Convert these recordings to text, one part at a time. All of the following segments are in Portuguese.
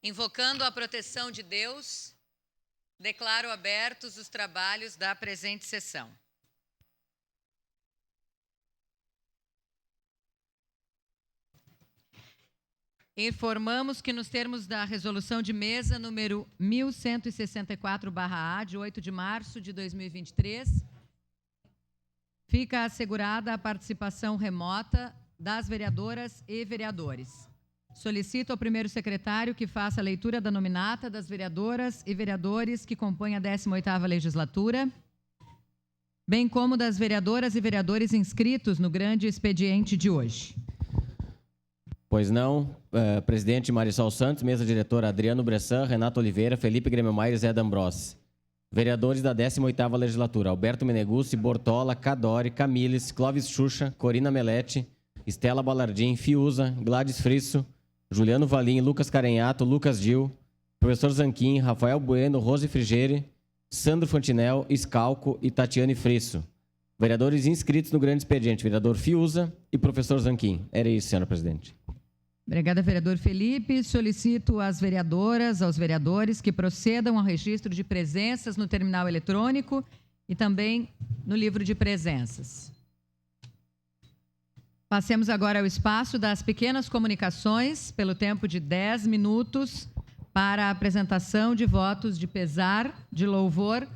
Invocando a proteção de Deus, declaro abertos os trabalhos da presente sessão. Informamos que, nos termos da resolução de mesa número 1164/A, de 8 de março de 2023, fica assegurada a participação remota das vereadoras e vereadores. Solicito ao primeiro secretário que faça a leitura da nominata das vereadoras e vereadores que compõem a 18ª legislatura, bem como das vereadoras e vereadores inscritos no grande expediente de hoje. Pois não, presidente Marisol Santos, mesa diretora Adriano Bressan, Renato Oliveira, Felipe Grêmio Maia e Zé D'Ambrossi. Vereadores da 18ª legislatura: Alberto Meneguzzi, Bortola, Cadore, Camiles, Clóvis Xuxa, Corina Melete, Estela Balardim, Fiuza, Gladys Frisso, Juliano Valim, Lucas Carenhato, Lucas Dil, professor Zanquim, Rafael Bueno, Rose Frigeri, Sandro Fantinel, Scalco e Tatiane Frisso. Vereadores inscritos no grande expediente: vereador Fiuza e professor Zanquim. Era isso, senhora presidente. Obrigada, vereador Felipe. Solicito às vereadoras, aos vereadores que procedam ao registro de presenças no terminal eletrônico e também no livro de presenças. Passemos agora ao espaço das pequenas comunicações, pelo tempo de 10 minutos, para a apresentação de votos de pesar, de louvor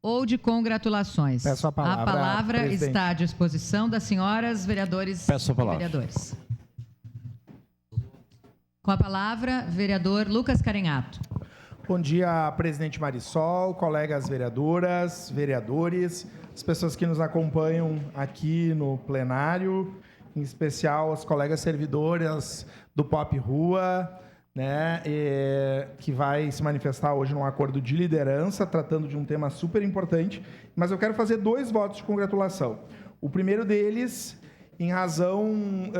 ou de congratulações. Peço a palavra. A palavra presidente. está à disposição das senhoras vereadores Peço a e palavra. vereadores. Com a palavra, vereador Lucas Carenhato. Bom dia, presidente Marisol, colegas vereadoras, vereadores, as pessoas que nos acompanham aqui no plenário, em especial as colegas servidoras do Pop Rua, né, que vai se manifestar hoje num acordo de liderança, tratando de um tema super importante, mas eu quero fazer 2 votos de congratulação. O primeiro deles, em razão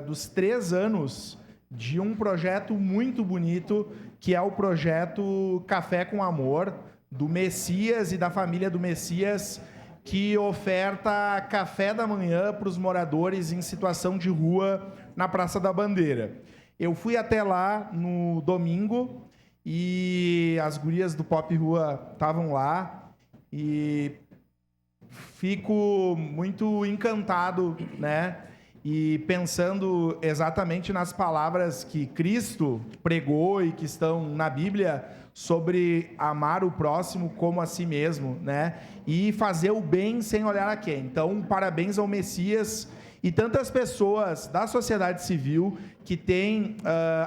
dos 3 anos de um projeto muito bonito, que é o projeto Café com Amor, do Messias e da família do Messias, que oferta café da manhã para os moradores em situação de rua na Praça da Bandeira. Eu fui até lá no domingo e as gurias do Pop Rua estavam lá e fico muito encantado, né? E pensando exatamente nas palavras que Cristo pregou e que estão na Bíblia sobre amar o próximo como a si mesmo, né? E fazer o bem sem olhar a quem. Então, parabéns ao Messias e tantas pessoas da sociedade civil que têm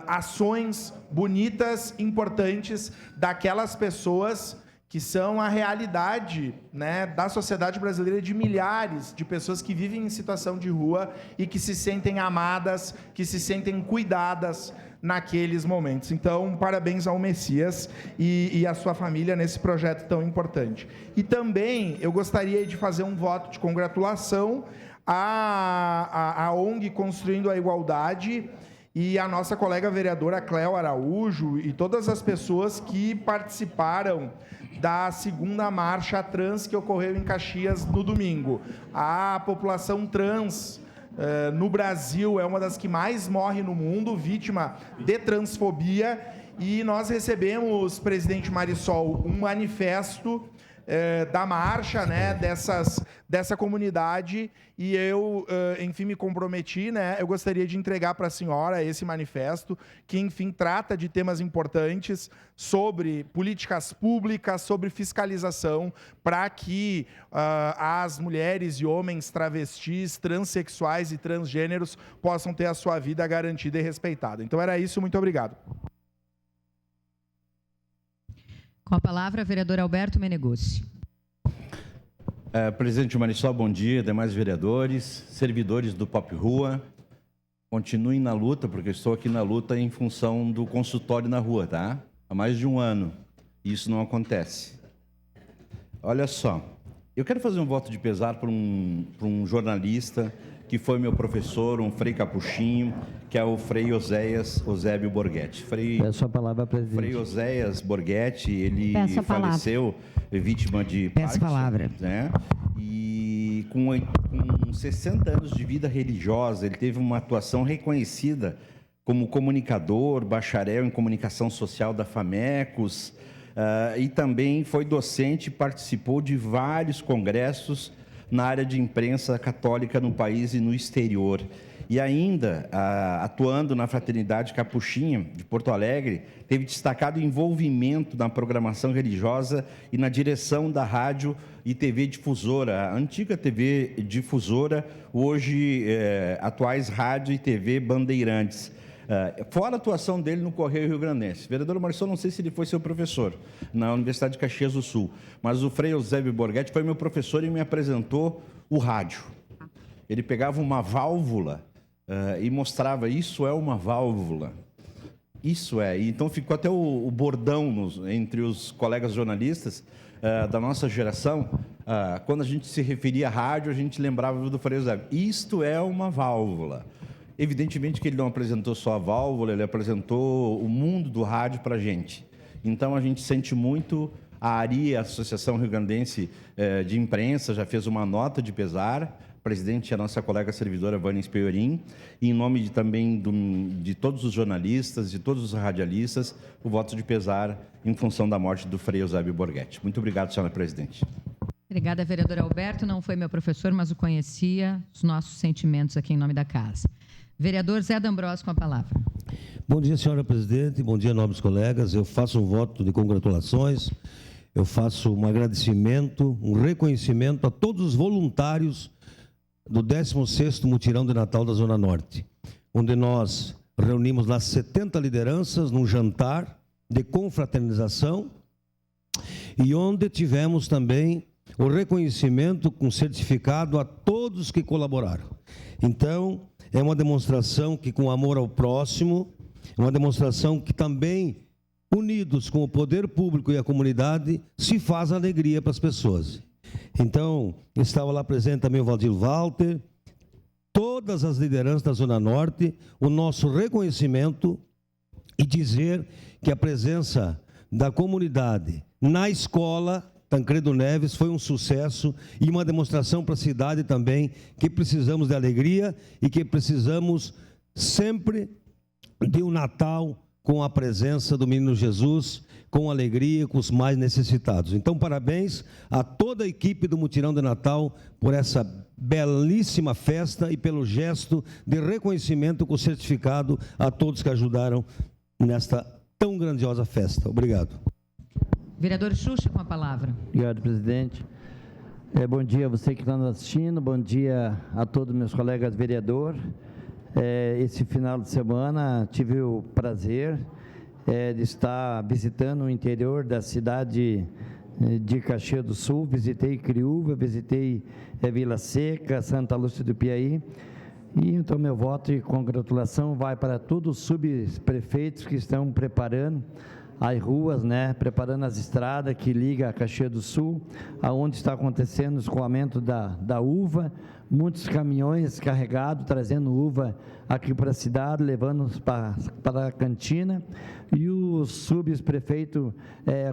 ações bonitas, importantes, daquelas pessoas que são a realidade, né, da sociedade brasileira, de milhares de pessoas que vivem em situação de rua e que se sentem amadas, que se sentem cuidadas naqueles momentos. Então, parabéns ao Messias e à sua família nesse projeto tão importante. E também eu gostaria de fazer um voto de congratulação à ONG Construindo a Igualdade e a nossa colega vereadora Cléo Araújo e todas as pessoas que participaram da 2ª marcha trans que ocorreu em Caxias no domingo. A população trans no Brasil é uma das que mais morre no mundo, vítima de transfobia, e nós recebemos, presidente Marisol, um manifesto da marcha, né, dessa comunidade, e eu, enfim, me comprometi, né, eu gostaria de entregar para a senhora esse manifesto, que, enfim, trata de temas importantes sobre políticas públicas, sobre fiscalização, para que as mulheres e homens travestis, transexuais e transgêneros possam ter a sua vida garantida e respeitada. Então, era isso, muito obrigado. Com a palavra, vereador Alberto Meneguzzi. Presidente Marisol, bom dia, demais vereadores, servidores do Pop Rua. Continuem na luta, porque eu estou aqui na luta em função do consultório na rua, tá? Há mais de um ano, e isso não acontece. Olha só, eu quero fazer um voto de pesar para um jornalista que foi meu professor, um frei capuchinho, que é o frei Eusébio Borghetti. Peço a palavra, presidente. Frei Oséias Borghetti, ele faleceu vítima de Peço a palavra. Né? E com 60 anos de vida religiosa, ele teve uma atuação reconhecida como comunicador, bacharel em comunicação social da FAMECOS, e também foi docente e participou de vários congressos na área de imprensa católica no país e no exterior. E ainda, atuando na Fraternidade Capuchinha de Porto Alegre, teve destacado envolvimento na programação religiosa e na direção da rádio e TV Difusora, a antiga TV Difusora, hoje atuais Rádio e TV Bandeirantes. Fora a atuação dele no Correio Rio-Grandense. Vereador Marçom, não sei se ele foi seu professor na Universidade de Caxias do Sul, mas o Frei Eusébio Borghetti foi meu professor e me apresentou o rádio. Ele pegava uma válvula e mostrava, isso é uma válvula. Isso é. E então ficou até o bordão entre os colegas jornalistas da nossa geração. Quando a gente se referia à rádio, a gente lembrava do Frei Eusébio. Isto é uma válvula. Evidentemente que ele não apresentou só a válvula, ele apresentou o mundo do rádio para a gente. Então, a gente sente muito. A ARI, a Associação Rio-Grandense de Imprensa, já fez uma nota de pesar. A presidente é a nossa colega servidora, Vânia Speiorim. E em nome também de todos os jornalistas, de todos os radialistas, o voto de pesar em função da morte do Frei Eusébio Borghetti. Muito obrigado, senhora presidente. Obrigada, vereador Alberto. Não foi meu professor, mas o conhecia. Os nossos sentimentos aqui em nome da casa. Vereador Zé D'Ambrosio, com a palavra. Bom dia, senhora presidente. Bom dia, nobres colegas. Eu faço um voto de congratulações. Eu faço um agradecimento, um reconhecimento a todos os voluntários do 16º Mutirão de Natal da Zona Norte, onde nós reunimos lá 70 lideranças num jantar de confraternização e onde tivemos também o reconhecimento com certificado a todos que colaboraram. Então, é uma demonstração que, com amor ao próximo, é uma demonstração que também, unidos com o poder público e a comunidade, se faz alegria para as pessoas. Então, estava lá presente também o Valdir Walter, todas as lideranças da Zona Norte, o nosso reconhecimento e dizer que a presença da comunidade na escola Tancredo Neves foi um sucesso e uma demonstração para a cidade também que precisamos de alegria e que precisamos sempre de um Natal com a presença do Menino Jesus, com alegria, com os mais necessitados. Então, parabéns a toda a equipe do Mutirão de Natal por essa belíssima festa e pelo gesto de reconhecimento com certificado a todos que ajudaram nesta tão grandiosa festa. Obrigado. Vereador Xuxa, com a palavra. Obrigado, presidente. Bom dia a você que está nos assistindo, bom dia a todos meus colegas vereadores. Esse final de semana tive o prazer de estar visitando o interior da cidade de Caxias do Sul, visitei Criúva, visitei Vila Seca, Santa Lúcia do Piaí, e então meu voto de congratulação vai para todos os subprefeitos que estão preparando as ruas, preparando as estradas que ligam a Caxias do Sul, aonde está acontecendo o escoamento da uva, muitos caminhões carregados, trazendo uva aqui para a cidade, levando para a cantina, e o subprefeito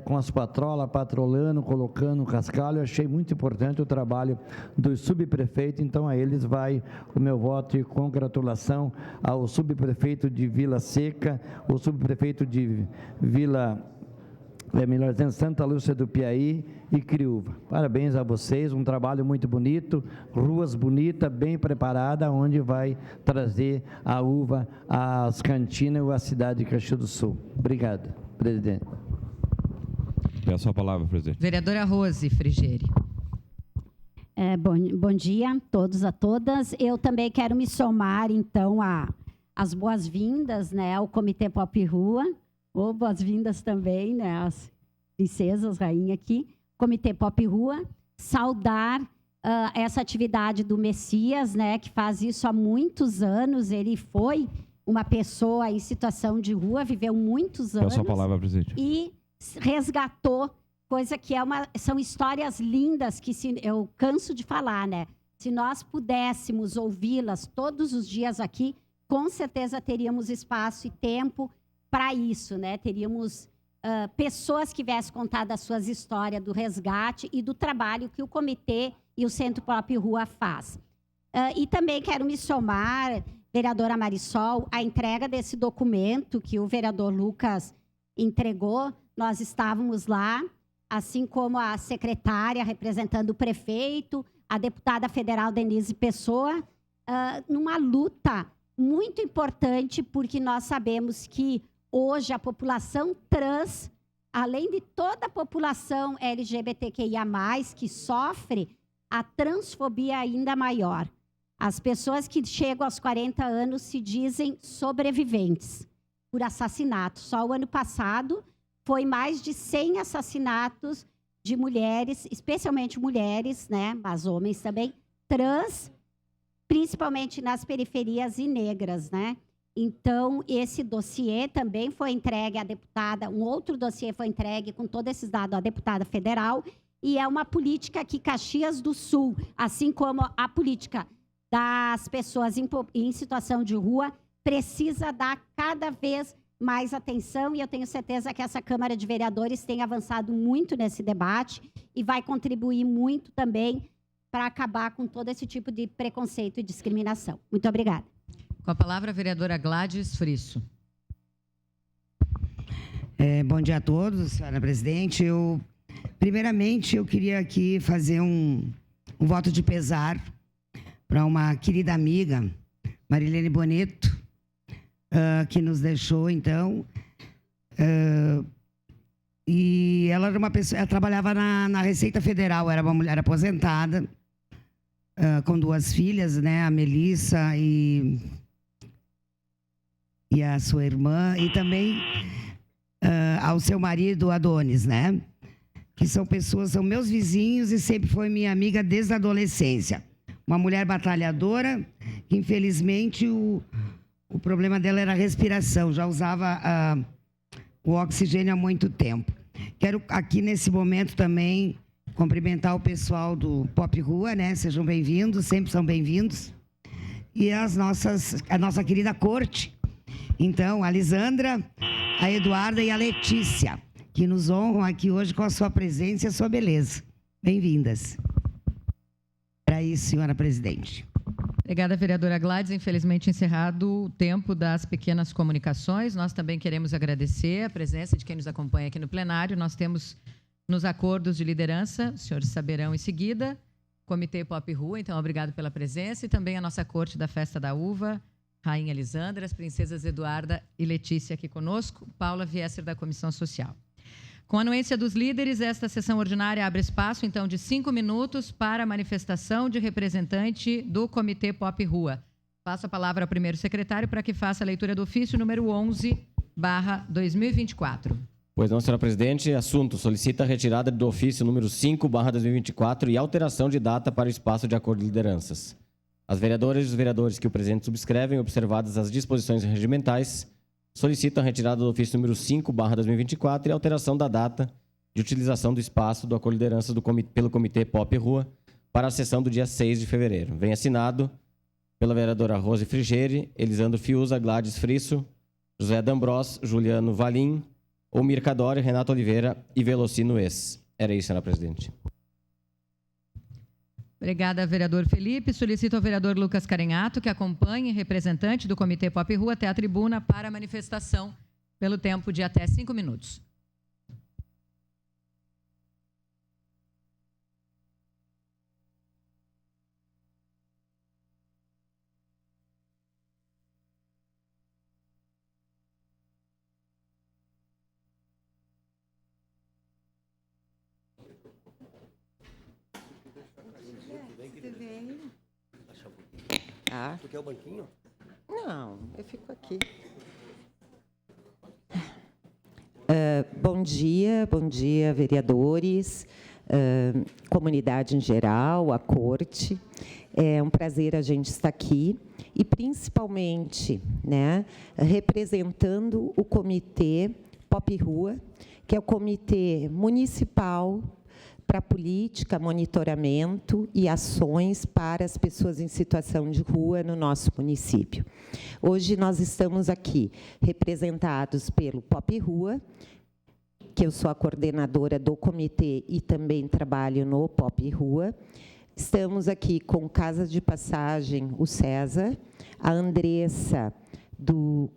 com as patrolas, patrolando, colocando cascalho. Eu achei muito importante o trabalho do subprefeito, então a eles vai o meu voto de congratulação ao subprefeito de Vila Seca, o subprefeito de melhor dizendo, Santa Lúcia do Piaí e Criúva. Parabéns a vocês, um trabalho muito bonito, ruas bonitas, bem preparadas, onde vai trazer a uva às cantinas e à cidade de Caxias do Sul. Obrigado, presidente. Peço a palavra, presidente. Vereadora Rose Frigieri. Bom dia a todos, a todas. Eu também quero me somar, então, às boas-vindas, ao Comitê Pop Rua. Boas-vindas também, as princesas, rainha aqui, Comitê Pop Rua, saudar essa atividade do Messias, que faz isso há muitos anos. Ele foi uma pessoa em situação de rua, viveu muitos anos. Peço a palavra, presidente. E resgatou, coisa que são histórias lindas que eu canso de falar, Se nós pudéssemos ouvi-las todos os dias aqui, com certeza teríamos espaço e tempo para isso, Teríamos pessoas que viessem contar das suas histórias, do resgate e do trabalho que o comitê e o Centro Pop Rua faz. E também quero me somar vereadora Marisol, a entrega desse documento que o vereador Lucas entregou, nós estávamos lá, assim como a secretária representando o prefeito, a deputada federal Denise Pessoa, numa luta muito importante, porque nós sabemos que hoje a população trans, além de toda a população LGBTQIA+, que sofre a transfobia ainda maior. As pessoas que chegam aos 40 anos se dizem sobreviventes por assassinato. Só o ano passado foi mais de 100 assassinatos de mulheres, especialmente mulheres, né, mas homens também, trans, principalmente nas periferias e negras, né? Então, esse dossiê também foi entregue à deputada, um outro dossiê foi entregue com todos esses dados à deputada federal, e é uma política que Caxias do Sul, assim como a política das pessoas em situação de rua, precisa dar cada vez mais atenção, e eu tenho certeza que essa Câmara de Vereadores tem avançado muito nesse debate e vai contribuir muito também para acabar com todo esse tipo de preconceito e discriminação. Muito obrigada. Com a palavra, a vereadora Gladys Frisso. Bom dia a todos, senhora presidente. Primeiramente, eu queria aqui fazer um voto de pesar para uma querida amiga, Marilene Boneto, que nos deixou, então. E ela era uma pessoa, ela trabalhava na Receita Federal, era uma mulher aposentada, com 2 filhas, né, a Melissa e a sua irmã, e também ao seu marido, Adonis, né? Que são meus vizinhos e sempre foi minha amiga desde a adolescência. Uma mulher batalhadora, que infelizmente o problema dela era a respiração, já usava o oxigênio há muito tempo. Quero aqui nesse momento também cumprimentar o pessoal do Pop Rua, né? Sejam bem-vindos, sempre são bem-vindos. E a nossa querida corte. Então, a Lisandra, a Eduarda e a Letícia, que nos honram aqui hoje com a sua presença e a sua beleza. Bem-vindas. Era isso, senhora presidente. Obrigada, vereadora Gladys. Infelizmente, encerrado o tempo das pequenas comunicações. Nós também queremos agradecer a presença de quem nos acompanha aqui no plenário. Nós temos nos acordos de liderança, os senhores saberão em seguida, Comitê Pop Rua, então obrigado pela presença, e também a nossa corte da Festa da Uva, Rainha Lisandra, as princesas Eduarda e Letícia aqui conosco, Paula Viesser da Comissão Social. Com a anuência dos líderes, esta sessão ordinária abre espaço, então, de 5 minutos para a manifestação de representante do Comitê Pop Rua. Passo a palavra ao primeiro secretário para que faça a leitura do ofício número 11/2024. Pois não, senhora presidente. Assunto: solicita a retirada do ofício número 5/2024 e alteração de data para o espaço de acordo de lideranças. As vereadoras e os vereadores que o presidente subscrevem, observadas as disposições regimentais, solicitam a retirada do ofício número 5/2024 e alteração da data de utilização do espaço do acordo de lideranças pelo Comitê Pop Rua para a sessão do dia 6 de fevereiro. Vem assinado pela vereadora Rose Frigieri, Elisandro Fiuza, Gladys Frisso, José D'Ambros, Juliano Valim, Omir Cadore, Renato Oliveira e Velocino Ex. Era isso, senhora presidente. Obrigada, vereador Felipe. Solicito ao vereador Lucas Carenhato que acompanhe representante do Comitê Pop Rua até a tribuna para a manifestação pelo tempo de até 5 minutos. Ah. Tu quer o banquinho? Não, eu fico aqui. Bom dia, vereadores, comunidade em geral, a corte. É um prazer a gente estar aqui e, principalmente, né, representando o Comitê Pop Rua, que é o Comitê Municipal para política, monitoramento e ações para as pessoas em situação de rua no nosso município. Hoje nós estamos aqui representados pelo Pop Rua, que eu sou a coordenadora do comitê e também trabalho no Pop Rua, Estamos aqui com Casa de Passagem, o César, a Andressa, do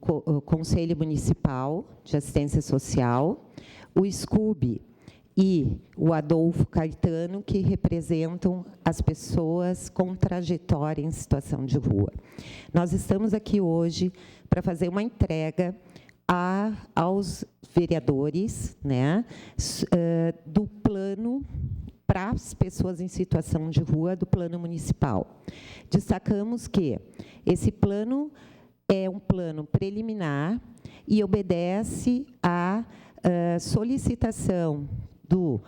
Conselho Municipal de Assistência Social, o Scooby e o Adolfo Caetano, que representam as pessoas com trajetória em situação de rua. Nós estamos aqui hoje para fazer uma entrega aos vereadores, né, do plano para as pessoas em situação de rua, do plano municipal. Destacamos que esse plano é um plano preliminar e obedece à solicitação do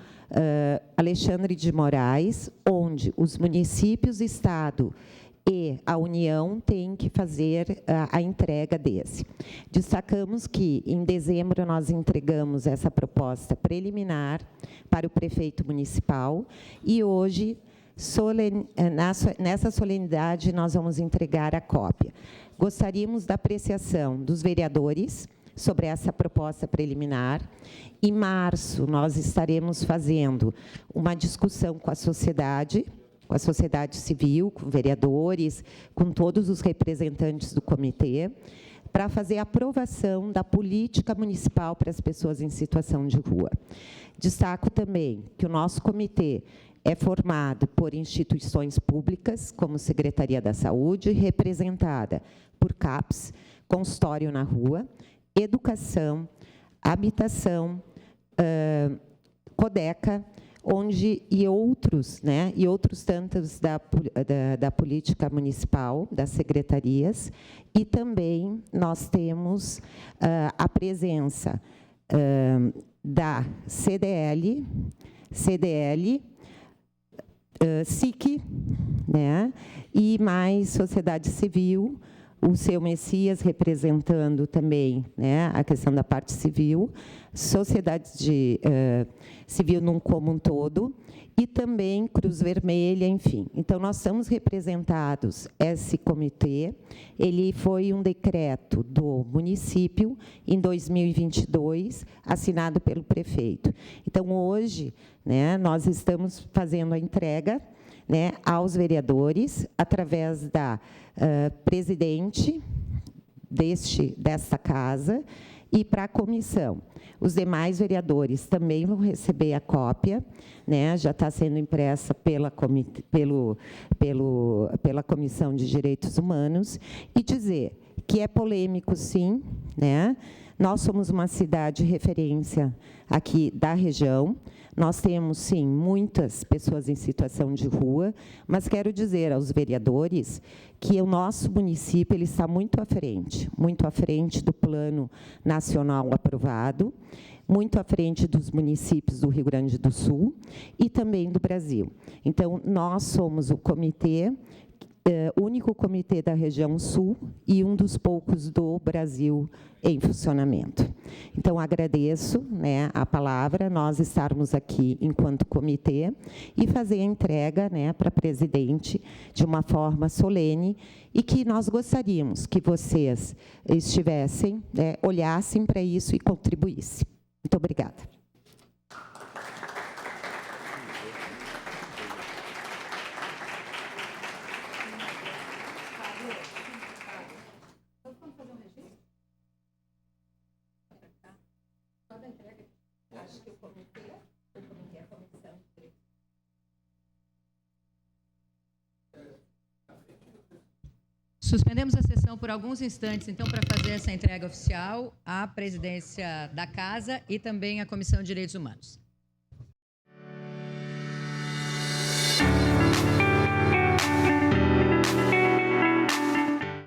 Alexandre de Moraes, onde os municípios, Estado e a União têm que fazer a entrega desse. Destacamos que, em dezembro, nós entregamos essa proposta preliminar para o prefeito municipal e hoje, nessa solenidade, nós vamos entregar a cópia. Gostaríamos da apreciação dos vereadores sobre essa proposta preliminar. Em março, nós estaremos fazendo uma discussão com a sociedade civil, com vereadores, com todos os representantes do comitê, para fazer a aprovação da política municipal para as pessoas em situação de rua. Destaco também que o nosso comitê é formado por instituições públicas, como Secretaria da Saúde, representada por CAPS, Consultório na Rua, Educação, Habitação, Codeca, e outros tantos da política municipal, das secretarias, e também nós temos a presença da CDL, SIC, né, e mais sociedade civil, o seu Messias representando também, né, a questão da parte civil, sociedade civil num como um todo, e também Cruz Vermelha, enfim. Então, nós estamos representados, esse comitê, ele foi um decreto do município, em 2022, assinado pelo prefeito. Então, hoje, né, nós estamos fazendo a entrega, né, aos vereadores, através da presidente desta casa, e para a comissão. Os demais vereadores também vão receber a cópia, né, já está sendo impressa pela Comissão de Direitos Humanos, e dizer que é polêmico, sim, né? Nós somos uma cidade referência aqui da região. Nós temos, sim, muitas pessoas em situação de rua, mas quero dizer aos vereadores que o nosso município ele está muito à frente do plano nacional aprovado, muito à frente dos municípios do Rio Grande do Sul e também do Brasil. Então, nós somos o comitê, único comitê da região sul e um dos poucos do Brasil em funcionamento. Então, agradeço, né, a palavra, nós estarmos aqui enquanto comitê e fazer a entrega, né, para a presidente de uma forma solene e que nós gostaríamos que vocês estivessem, né, olhassem para isso e contribuíssem. Muito obrigada. Suspendemos a sessão por alguns instantes, então, para fazer essa entrega oficial à presidência da Casa e também à Comissão de Direitos Humanos.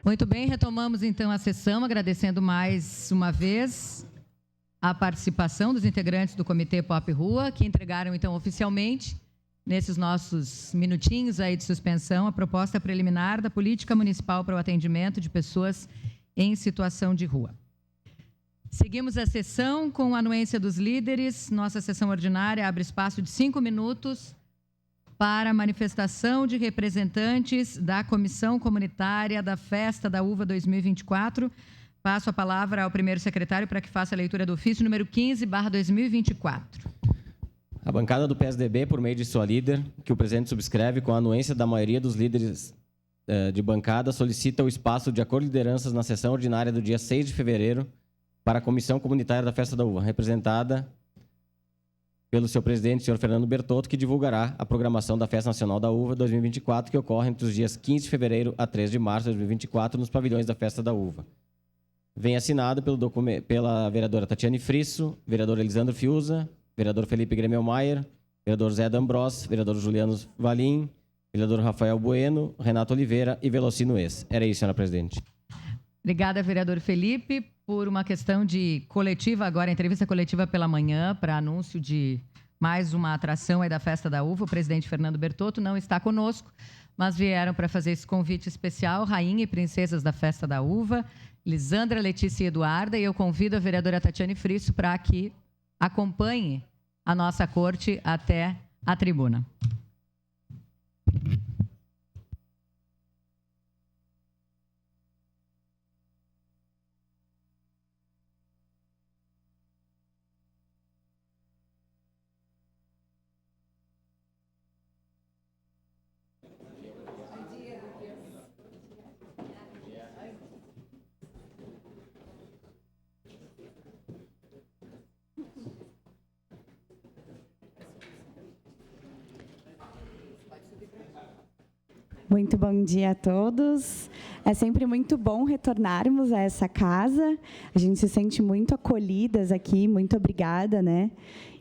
Muito bem, retomamos então a sessão, agradecendo mais uma vez a participação dos integrantes do Comitê Pop Rua, que entregaram então oficialmente, nesses nossos minutinhos aí de suspensão, a proposta preliminar da Política Municipal para o Atendimento de Pessoas em Situação de Rua. Seguimos a sessão com a anuência dos líderes. Nossa sessão ordinária abre espaço de 5 minutos para manifestação de representantes da Comissão Comunitária da Festa da Uva 2024. Passo a palavra ao primeiro secretário para que faça a leitura do ofício número 15/2024. A bancada do PSDB, por meio de sua líder, que o presidente subscreve com a anuência da maioria dos líderes de bancada, solicita o espaço de acordo de lideranças na sessão ordinária do dia 6 de fevereiro para a Comissão Comunitária da Festa da Uva, representada pelo seu presidente, senhor Fernando Bertotto, que divulgará a programação da Festa Nacional da Uva 2024, que ocorre entre os dias 15 de fevereiro a 3 de março de 2024, nos pavilhões da Festa da Uva. Vem assinado pela vereadora Tatiane Frisso, vereador Elisandro Fiuza, vereador Felipe Gremmelmaier, vereador Zé D'Ambros, vereador Juliano Valim, vereador Rafael Bueno, Renato Oliveira e Velocino Ex. Era isso, senhora presidente. Obrigada, vereador Felipe. Por uma questão de coletiva, agora entrevista coletiva pela manhã, para anúncio de mais uma atração aí da Festa da Uva, o presidente Fernando Bertotto não está conosco, mas vieram para fazer esse convite especial, rainha e princesas da Festa da Uva, Lisandra, Letícia e Eduarda, e eu convido a vereadora Tatiane Frisso para que acompanhe a nossa corte até a tribuna. Muito bom dia a todos. É sempre muito bom retornarmos a essa casa. A gente se sente muito acolhidas aqui. Muito obrigada, né?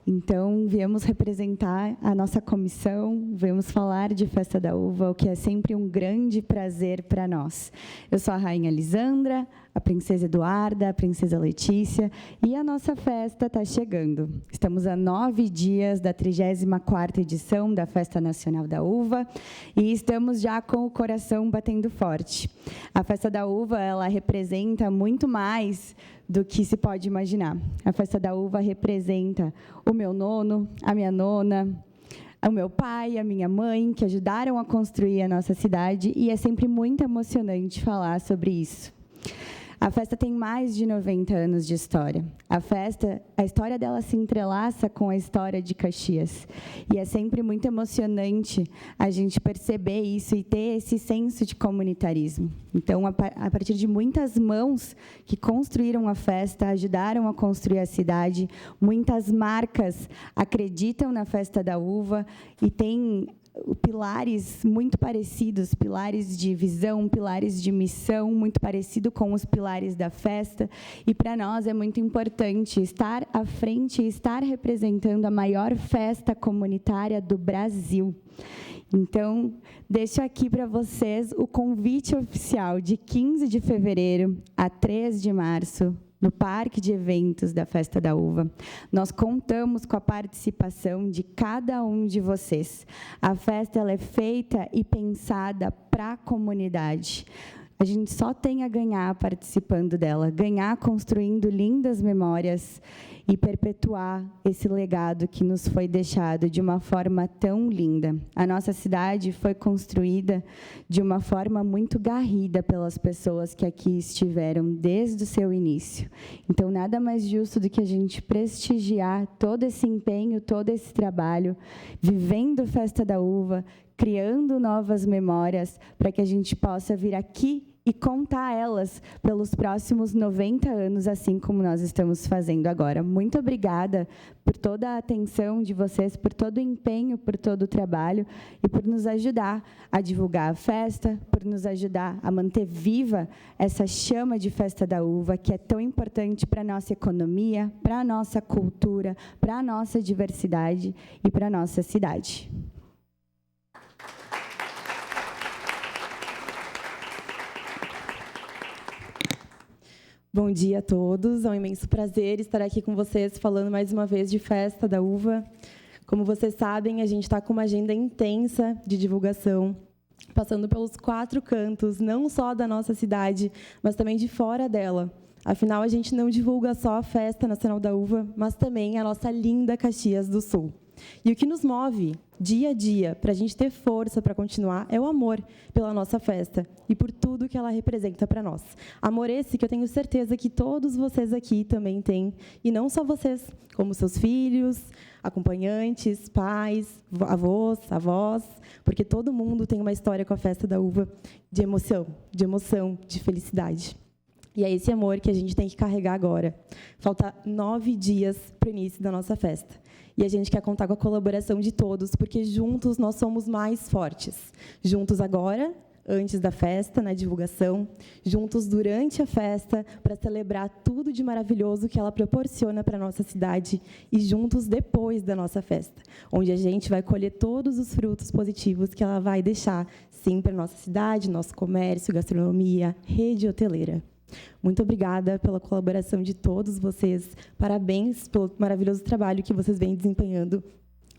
Então, viemos representar a nossa comissão, viemos falar de Festa da Uva, o que é sempre um grande prazer para nós. Eu sou a rainha Lisandra, a princesa Eduarda, a princesa Letícia, e a nossa festa está chegando. Estamos a 9 dias da 34ª edição da Festa Nacional da Uva e estamos já com o coração batendo forte. A Festa da Uva, ela representa muito mais do que se pode imaginar. A Festa da Uva representa o meu nono, a minha nona, o meu pai, a minha mãe, que ajudaram a construir a nossa cidade, e é sempre muito emocionante falar sobre isso. A festa tem mais de 90 anos de história. A história dela se entrelaça com a história de Caxias. E é sempre muito emocionante a gente perceber isso e ter esse senso de comunitarismo. Então, a partir de muitas mãos que construíram a festa, ajudaram a construir a cidade, muitas marcas acreditam na Festa da Uva e têm pilares muito parecidos, pilares de visão, pilares de missão, muito parecido com os pilares da festa. E para nós é muito importante estar à frente e estar representando a maior festa comunitária do Brasil. Então, deixo aqui para vocês o convite oficial de 15 de fevereiro a 3 de março, no Parque de Eventos da Festa da Uva. Nós contamos com a participação de cada um de vocês. A festa ela é feita e pensada para a comunidade. A gente só tem a ganhar participando dela, ganhar construindo lindas memórias e perpetuar esse legado que nos foi deixado de uma forma tão linda. A nossa cidade foi construída de uma forma muito garrida pelas pessoas que aqui estiveram desde o seu início. Então, nada mais justo do que a gente prestigiar todo esse empenho, todo esse trabalho, vivendo Festa da Uva, criando novas memórias, para que a gente possa vir aqui e contar elas pelos próximos 90 anos, assim como nós estamos fazendo agora. Muito obrigada por toda a atenção de vocês, por todo o empenho, por todo o trabalho e por nos ajudar a divulgar a festa, por nos ajudar a manter viva essa chama de Festa da Uva, que é tão importante para a nossa economia, para a nossa cultura, para a nossa diversidade e para a nossa cidade. Bom dia a todos, é um imenso prazer estar aqui com vocês falando mais uma vez de Festa da Uva. Como vocês sabem, a gente está com uma agenda intensa de divulgação, passando pelos 4 cantos, não só da nossa cidade, mas também de fora dela. Afinal, a gente não divulga só a Festa Nacional da Uva, mas também a nossa linda Caxias do Sul. E o que nos move dia a dia para a gente ter força para continuar é o amor pela nossa festa e por tudo que ela representa para nós. Amor esse que eu tenho certeza que todos vocês aqui também têm, e não só vocês, como seus filhos, acompanhantes, pais, avós, avós, porque todo mundo tem uma história com a festa da uva de emoção, de felicidade. E é esse amor que a gente tem que carregar agora. Falta 9 dias para o início da nossa festa. E a gente quer contar com a colaboração de todos, porque juntos nós somos mais fortes. Juntos agora, antes da festa, na divulgação, juntos durante a festa, para celebrar tudo de maravilhoso que ela proporciona para a nossa cidade, e juntos depois da nossa festa, onde a gente vai colher todos os frutos positivos que ela vai deixar, sim, para a nossa cidade, nosso comércio, gastronomia, rede hoteleira. Muito obrigada pela colaboração de todos vocês. Parabéns pelo maravilhoso trabalho que vocês vêm desempenhando.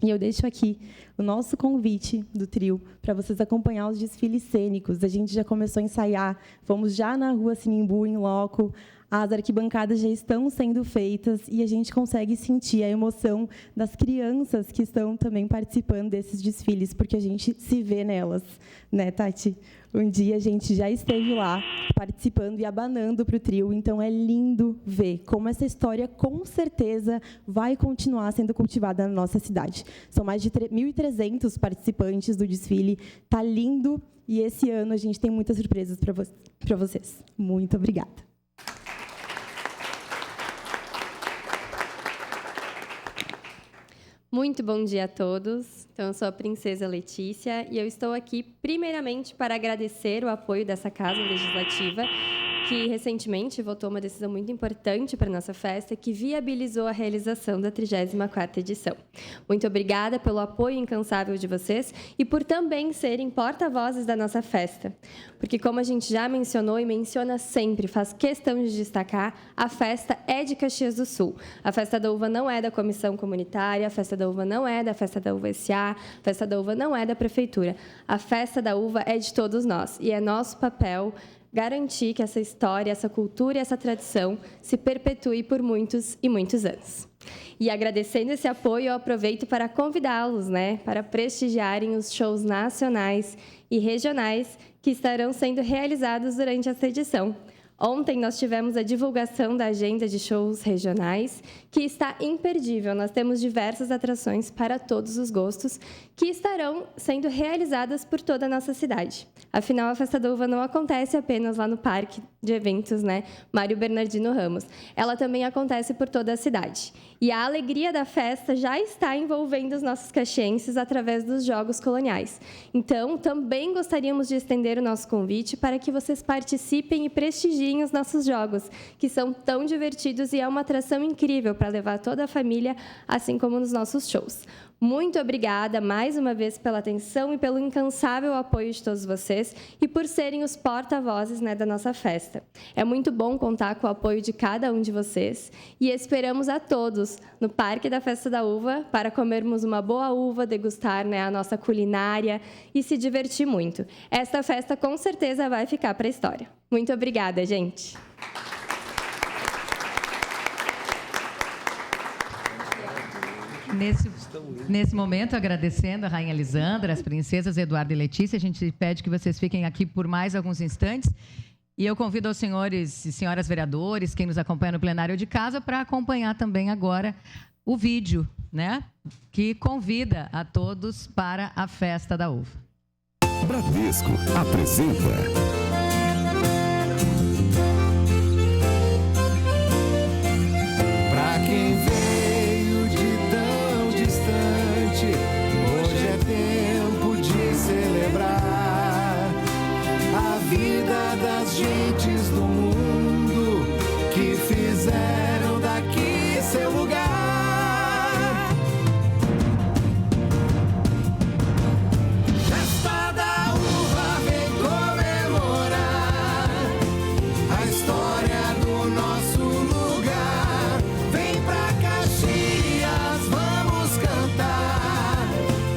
E eu deixo aqui o nosso convite do trio para vocês acompanhar os desfiles cênicos. A gente já começou a ensaiar, fomos já na Rua Sinimbu, em loco. As arquibancadas já estão sendo feitas e a gente consegue sentir a emoção das crianças que estão também participando desses desfiles, porque a gente se vê nelas, né, Tati? Um dia a gente já esteve lá participando e abanando para o trio, então é lindo ver como essa história, com certeza, vai continuar sendo cultivada na nossa cidade. São mais de 1.300 participantes do desfile, está lindo, e esse ano a gente tem muitas surpresas para vocês. Muito obrigada. Muito bom dia a todos. Então, eu sou a Princesa Letícia e eu estou aqui, primeiramente, para agradecer o apoio dessa Casa Legislativa, que recentemente votou uma decisão muito importante para a nossa festa, que viabilizou a realização da 34ª edição. Muito obrigada pelo apoio incansável de vocês e por também serem porta-vozes da nossa festa. Porque, como a gente já mencionou e menciona sempre, faz questão de destacar, a festa é de Caxias do Sul. A Festa da Uva não é da Comissão Comunitária, a Festa da Uva não é da Festa da Uva S.A., a Festa da Uva não é da Prefeitura. A Festa da Uva é de todos nós e é nosso papel garantir que essa história, essa cultura e essa tradição se perpetue por muitos e muitos anos. E agradecendo esse apoio, eu aproveito para convidá-los, para prestigiarem os shows nacionais e regionais que estarão sendo realizados durante essa edição. Ontem nós tivemos a divulgação da agenda de shows regionais, que está imperdível. Nós temos diversas atrações para todos os gostos, que estarão sendo realizadas por toda a nossa cidade. Afinal, a Festa da Uva não acontece apenas lá no Parque de Eventos, Mário Bernardino Ramos. Ela também acontece por toda a cidade. E a alegria da festa já está envolvendo os nossos caxienses através dos Jogos Coloniais. Então, também gostaríamos de estender o nosso convite para que vocês participem e prestigiem os nossos jogos, que são tão divertidos e é uma atração incrível para levar toda a família, assim como nos nossos shows. Muito obrigada, mais uma vez, pela atenção e pelo incansável apoio de todos vocês e por serem os porta-vozes da nossa festa. É muito bom contar com o apoio de cada um de vocês e esperamos a todos no Parque da Festa da Uva para comermos uma boa uva, degustar a nossa culinária e se divertir muito. Esta festa, com certeza, vai ficar para a história. Muito obrigada, gente! Nesse momento, agradecendo a Rainha Lisandra, as princesas Eduardo e Letícia, a gente pede que vocês fiquem aqui por mais alguns instantes. E eu convido aos senhores e senhoras vereadores, quem nos acompanha no plenário de casa, para acompanhar também agora o vídeo, que convida a todos para a Festa da Uva. Bradesco apresenta... Pra quem veio de tão distante, hoje é tempo de celebrar a vida das gentes do mundo que fizeram daqui seu lugar. Festa da Uva vem comemorar a história do nosso lugar. Vem pra Caxias, vamos cantar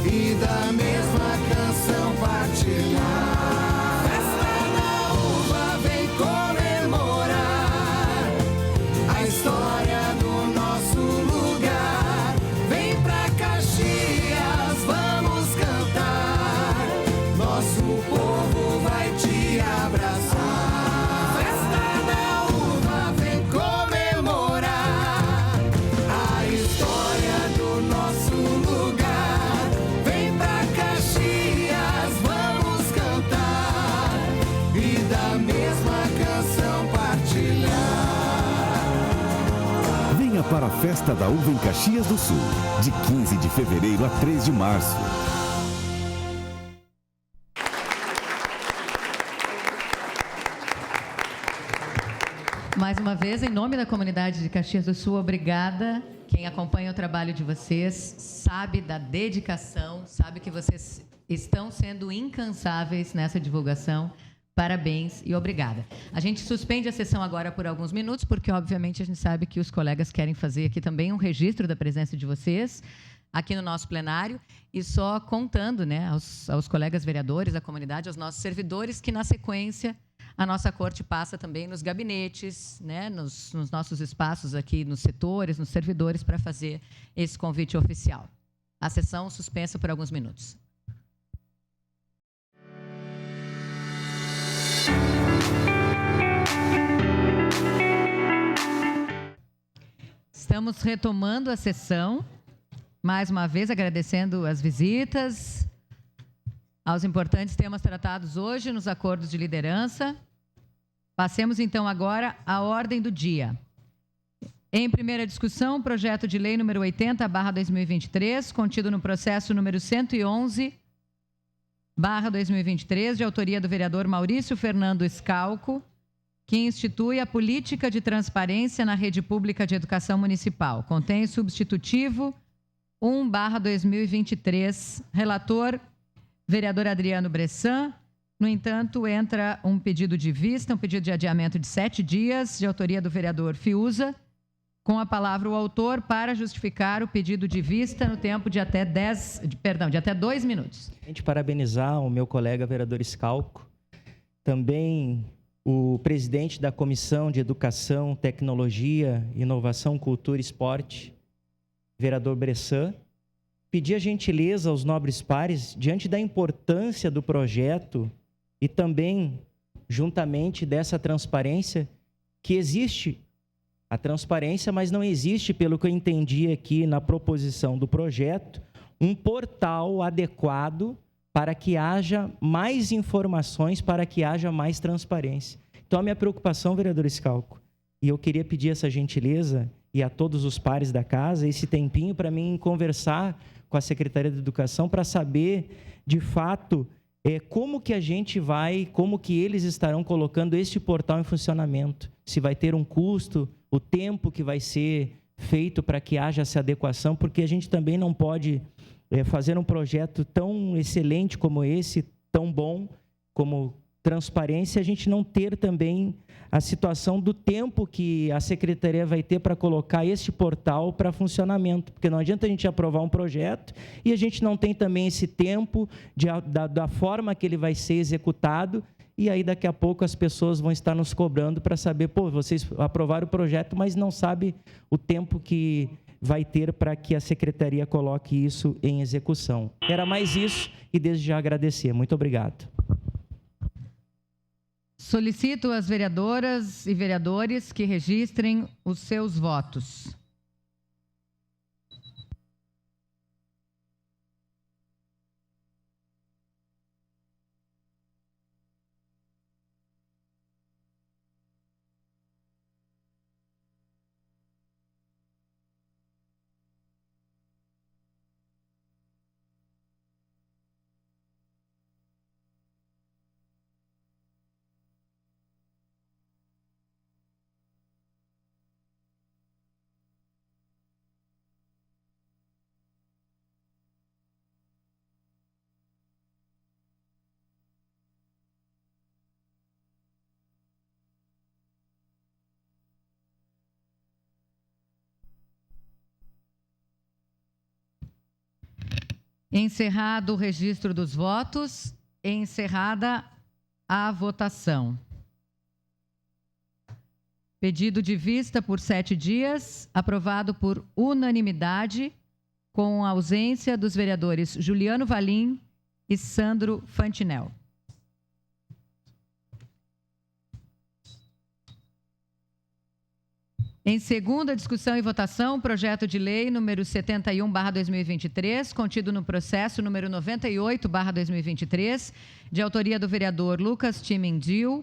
e da mesma canção partilhar. Festa da Uva vem comemorar a história Festa da Uva em Caxias do Sul, de 15 de fevereiro a 3 de março. Mais uma vez, em nome da comunidade de Caxias do Sul, obrigada. Quem acompanha o trabalho de vocês sabe da dedicação, sabe que vocês estão sendo incansáveis nessa divulgação. Parabéns e obrigada. A gente suspende a sessão agora por alguns minutos, porque, obviamente, a gente sabe que os colegas querem fazer aqui também um registro da presença de vocês aqui no nosso plenário, e só contando, né, aos colegas vereadores, à comunidade, aos nossos servidores, que, na sequência, a nossa corte passa também nos gabinetes, né, nos nossos espaços aqui, nos setores, nos servidores, para fazer esse convite oficial. A sessão suspensa por alguns minutos. Estamos retomando a sessão, mais uma vez agradecendo as visitas, aos importantes temas tratados hoje nos acordos de liderança. Passemos então agora à ordem do dia. Em primeira discussão, projeto de lei número 80/2023, contido no processo número 111/2023, de autoria do vereador Maurício Fernando Scalco, que institui a política de transparência na rede pública de educação municipal. Contém substitutivo 1/2023. Relator, vereador Adriano Bressan. No entanto, entra um pedido de vista, um pedido de adiamento de 7 dias, de autoria do vereador Fiuza. Com a palavra o autor para justificar o pedido de vista no tempo de até 2 minutos. A gente parabenizar o meu colega vereador Scalco, também o presidente da Comissão de Educação, Tecnologia, Inovação, Cultura e Esporte, vereador Bressan, pedir a gentileza aos nobres pares, diante da importância do projeto e também, juntamente dessa transparência, que existe a transparência, mas não existe, pelo que eu entendi aqui na proposição do projeto, um portal adequado para que haja mais informações, para que haja mais transparência. Então, a minha preocupação, vereador Scalco, e eu queria pedir essa gentileza e a todos os pares da casa, esse tempinho para mim conversar com a Secretaria de Educação para saber, de fato, como que a gente vai, como que eles estarão colocando este portal em funcionamento. Se vai ter um custo, o tempo que vai ser feito para que haja essa adequação, porque a gente também não pode fazer um projeto tão excelente como esse, tão bom como transparência, a gente não ter também a situação do tempo que a Secretaria vai ter para colocar este portal para funcionamento, porque não adianta a gente aprovar um projeto e a gente não tem também esse tempo da forma que ele vai ser executado, e aí daqui a pouco as pessoas vão estar nos cobrando para saber, pô, vocês aprovaram o projeto, mas não sabe o tempo que vai ter para que a Secretaria coloque isso em execução. Era mais isso e desde já agradecer. Muito obrigado. Solicito às vereadoras e vereadores que registrem os seus votos. Encerrado o registro dos votos, encerrada a votação. Pedido de vista por 7 dias, aprovado por unanimidade, com a ausência dos vereadores Juliano Valim e Sandro Fantinel. Em segunda discussão e votação, projeto de lei número 71/2023, contido no processo número 98/2023, de autoria do vereador Lucas Timindil,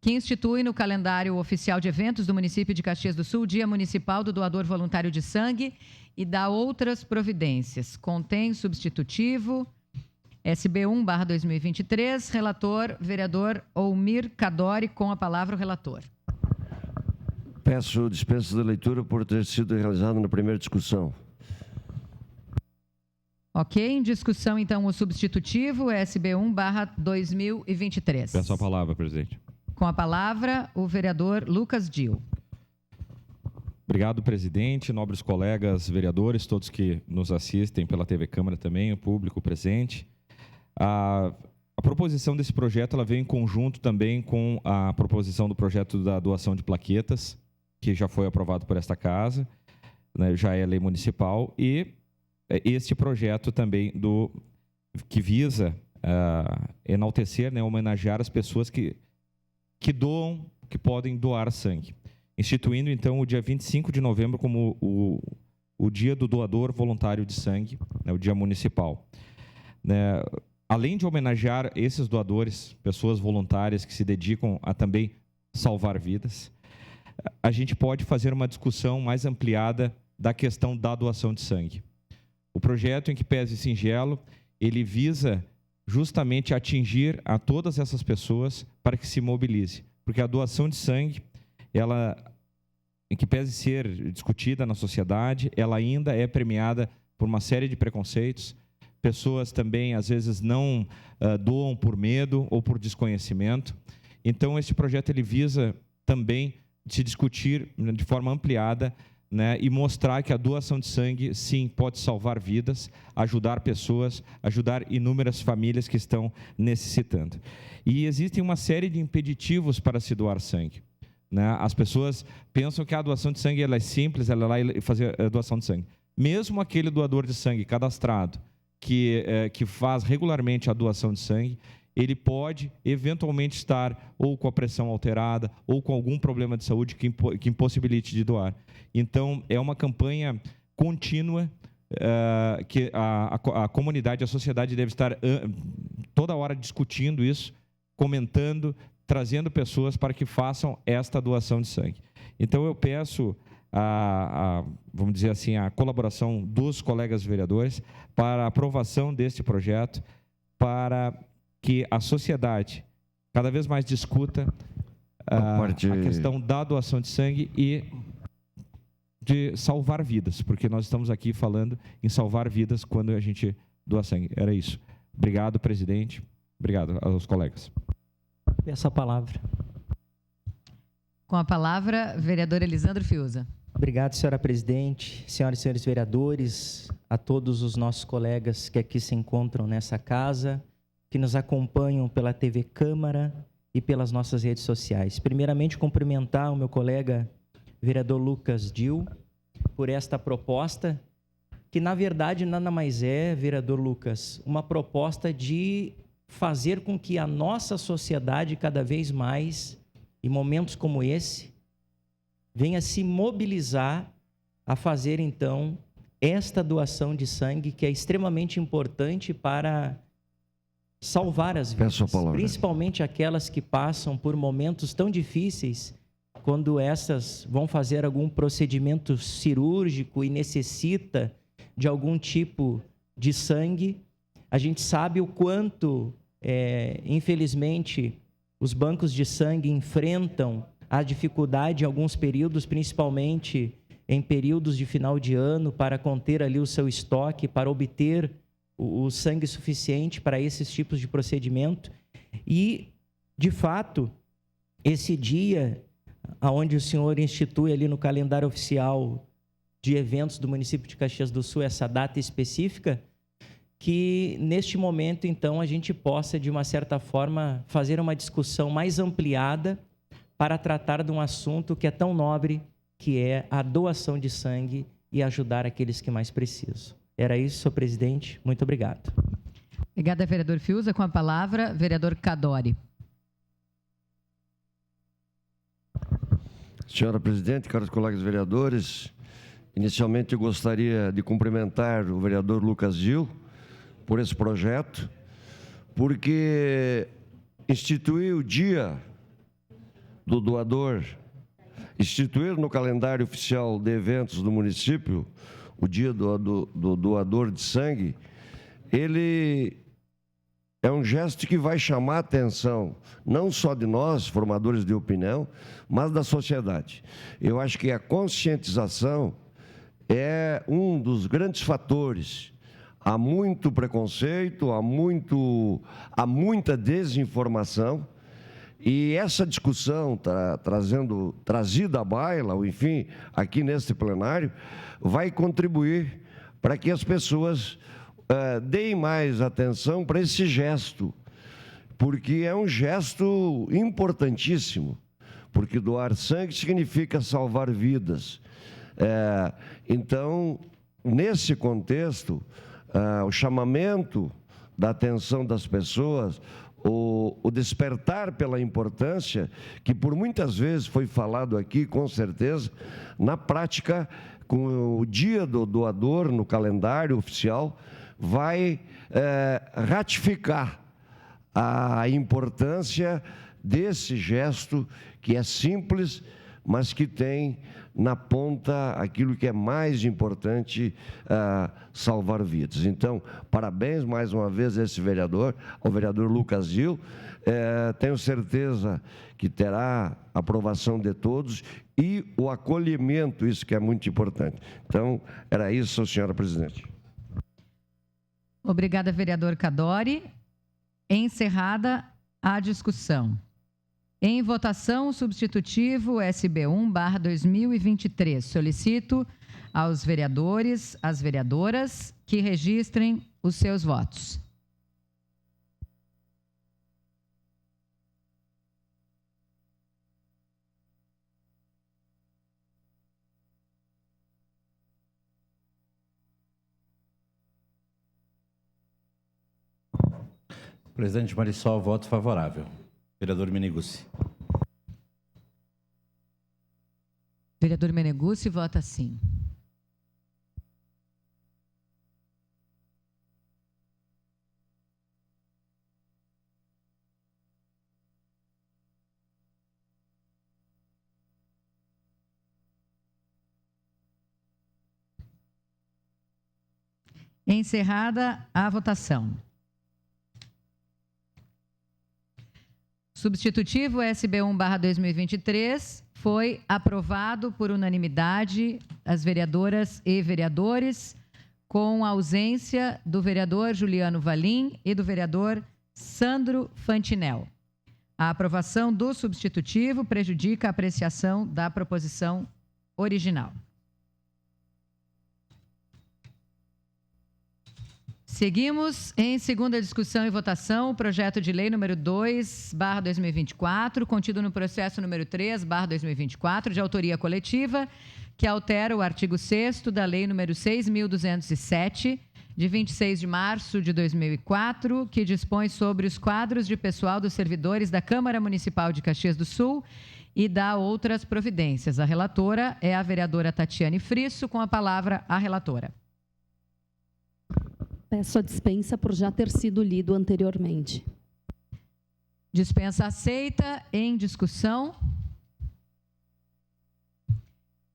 que institui no calendário oficial de eventos do município de Caxias do Sul o Dia Municipal do Doador Voluntário de Sangue e dá outras providências. Contém substitutivo SB1/2023. Relator, vereador Olmir Cadori, com a palavra o relator. Peço dispensa da leitura por ter sido realizado na primeira discussão. Ok, em discussão, então, o substitutivo SB1/2023. Peço a palavra, presidente. Com a palavra, o vereador Lucas Dil. Obrigado, presidente, nobres colegas vereadores, todos que nos assistem pela TV Câmara também, o público presente. A proposição desse projeto ela veio em conjunto também com a proposição do projeto da doação de plaquetas, que já foi aprovado por esta casa, né, já é lei municipal, e este projeto também que visa enaltecer, né, homenagear as pessoas que doam, que podem doar sangue, instituindo então o dia 25 de novembro como o Dia do Doador Voluntário de Sangue, né, o Dia Municipal. Né, além de homenagear esses doadores, pessoas voluntárias que se dedicam a também salvar vidas, a gente pode fazer uma discussão mais ampliada da questão da doação de sangue. O projeto, em que pese singelo, ele visa justamente atingir a todas essas pessoas para que se mobilize, porque a doação de sangue, ela, em que pese ser discutida na sociedade, ela ainda é premiada por uma série de preconceitos. Pessoas também, às vezes, não doam por medo ou por desconhecimento. Então, esse projeto ele visa também se discutir de forma ampliada, né, e mostrar que a doação de sangue, sim, pode salvar vidas, ajudar pessoas, ajudar inúmeras famílias que estão necessitando. E existem uma série de impeditivos para se doar sangue. Né? As pessoas pensam que a doação de sangue ela é simples, ela é lá e fazer a doação de sangue. Mesmo aquele doador de sangue cadastrado, que faz regularmente a doação de sangue, ele pode eventualmente estar ou com a pressão alterada ou com algum problema de saúde que impossibilite de doar. Então, é uma campanha contínua que a comunidade, a sociedade deve estar toda hora discutindo isso, comentando, trazendo pessoas para que façam esta doação de sangue. Então, eu peço vamos dizer assim, a colaboração dos colegas vereadores para a aprovação deste projeto, para que a sociedade cada vez mais discuta a questão da doação de sangue e de salvar vidas, porque nós estamos aqui falando em salvar vidas quando a gente doa sangue. Era isso. Obrigado, presidente. Obrigado aos colegas. Peço a palavra. Com a palavra, vereador Elisandro Fiuza. Obrigado, senhora presidente, senhoras e senhores vereadores, a todos os nossos colegas que aqui se encontram nessa casa, que nos acompanham pela TV Câmara e pelas nossas redes sociais. Primeiramente, cumprimentar o meu colega vereador Lucas Dil por esta proposta, que na verdade nada mais é, vereador Lucas, uma proposta de fazer com que a nossa sociedade cada vez mais, em momentos como esse, venha se mobilizar a fazer então esta doação de sangue, que é extremamente importante para salvar as vidas, principalmente aquelas que passam por momentos tão difíceis, quando essas vão fazer algum procedimento cirúrgico e necessita de algum tipo de sangue. A gente sabe o quanto, infelizmente, os bancos de sangue enfrentam a dificuldade em alguns períodos, principalmente em períodos de final de ano, para conter ali o seu estoque, para obter o sangue suficiente para esses tipos de procedimento. E, de fato, esse dia onde o senhor institui ali no calendário oficial de eventos do município de Caxias do Sul essa data específica, que neste momento, então, a gente possa, de uma certa forma, fazer uma discussão mais ampliada para tratar de um assunto que é tão nobre, que é a doação de sangue e ajudar aqueles que mais precisam. Era isso, senhor presidente. Muito obrigado. Obrigada, vereador Fiuza. Com a palavra, vereador Cadori. Senhora presidente, caros colegas vereadores, inicialmente eu gostaria de cumprimentar o vereador Lucas Dil por esse projeto, porque instituir o Dia do doador, instituir no calendário oficial de eventos do município o dia do doador de sangue, ele é um gesto que vai chamar a atenção, não só de nós, formadores de opinião, mas da sociedade. Eu acho que a conscientização é um dos grandes fatores. Há muito preconceito, há muita desinformação, e essa discussão trazida à baila, ou enfim, aqui neste plenário, vai contribuir para que as pessoas deem mais atenção para esse gesto, porque é um gesto importantíssimo, porque doar sangue significa salvar vidas. Então, nesse contexto, o chamamento da atenção das pessoas, o despertar pela importância, que por muitas vezes foi falado aqui, com certeza, na prática, com o dia do doador no calendário oficial, vai ratificar a importância desse gesto, que é simples, mas que tem na ponta aquilo que é mais importante, salvar vidas. Então, parabéns mais uma vez a esse vereador, ao vereador Lucas Gil. Tenho certeza que terá aprovação de todos e o acolhimento, isso que é muito importante. Então, era isso, senhora presidente. Obrigada, vereador Cadori. Encerrada a discussão. Em votação, o substitutivo SB1/2023. Solicito aos vereadores, às vereadoras, que registrem os seus votos. Presidente Marisol, voto favorável. Vereador Meneguzzi. Vereador Meneguzzi vota sim. Encerrada a votação. Substitutivo SB1/2023 foi aprovado por unanimidade as vereadoras e vereadores, com a ausência do vereador Juliano Valim e do vereador Sandro Fantinel. A aprovação do substitutivo prejudica a apreciação da proposição original. Seguimos em segunda discussão e votação, o projeto de lei número 2/2024, contido no processo número 3/2024, de autoria coletiva, que altera o artigo 6º da lei número 6.207, de 26 de março de 2004, que dispõe sobre os quadros de pessoal dos servidores da Câmara Municipal de Caxias do Sul e dá outras providências. A relatora é a vereadora Tatiane Frisso, com a palavra a relatora. Peço a dispensa por já ter sido lido anteriormente. Dispensa aceita. Em discussão.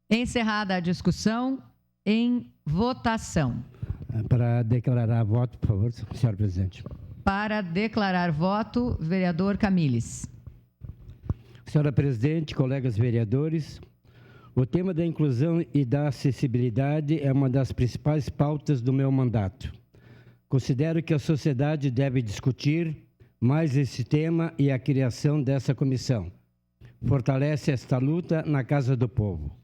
Encerrada a discussão, em votação. Para declarar voto, por favor, senhora presidente. Para declarar voto, vereador Camilles. Senhora presidente, colegas vereadores, o tema da inclusão e da acessibilidade é uma das principais pautas do meu mandato. Considero que a sociedade deve discutir mais esse tema e a criação dessa comissão fortalece esta luta na Casa do Povo.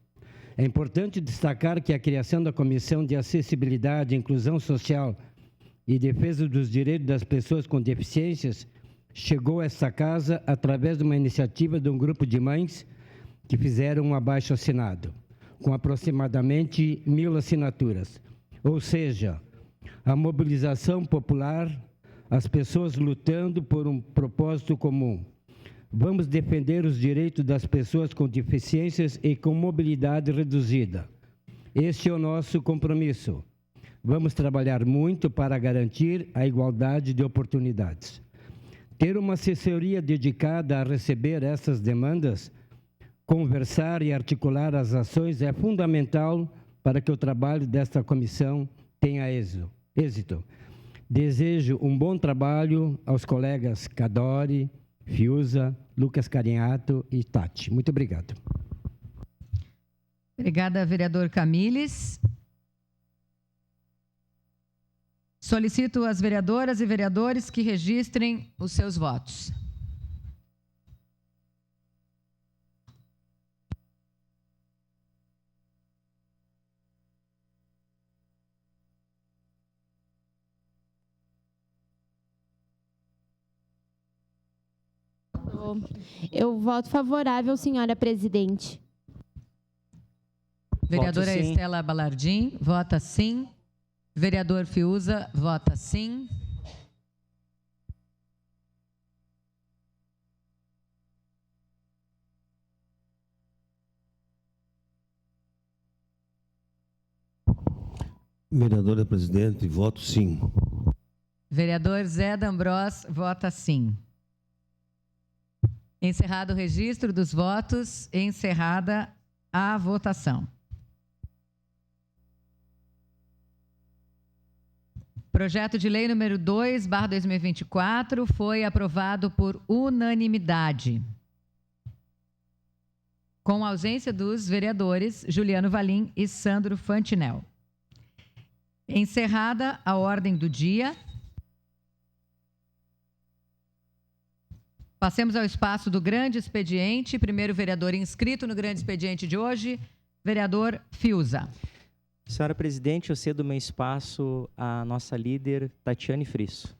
É importante destacar que a criação da Comissão de Acessibilidade, Inclusão Social e Defesa dos Direitos das Pessoas com Deficiências chegou a esta casa através de uma iniciativa de um grupo de mães que fizeram um abaixo-assinado, com aproximadamente 1.000 assinaturas. Ou seja, a mobilização popular, as pessoas lutando por um propósito comum. Vamos defender os direitos das pessoas com deficiências e com mobilidade reduzida. Este é o nosso compromisso. Vamos trabalhar muito para garantir a igualdade de oportunidades. Ter uma assessoria dedicada a receber essas demandas conversar e articular as ações é fundamental para que o trabalho desta comissão tenha êxito. Desejo um bom trabalho aos colegas Cadori, Fiuza, Lucas Carinhato e Tati. Muito obrigado. Obrigada, vereador Camilles. Solicito às vereadoras e vereadores que registrem os seus votos. Eu voto favorável, senhora presidente. Vereadora Estela Balardim, vota sim. Vereador Fiuza, vota sim. Vereadora presidente, voto sim. Vereador Zé D'Ambrós, vota sim. Encerrado o registro dos votos, encerrada a votação. Projeto de lei número 2/2024 foi aprovado por unanimidade. Com a ausência dos vereadores Juliano Valim e Sandro Fantinel. Encerrada a ordem do dia. Passemos ao espaço do grande expediente. Primeiro vereador inscrito no grande expediente de hoje, vereador Fiuza. Senhora presidente, eu cedo meu espaço à nossa líder, Tatiane Frisso.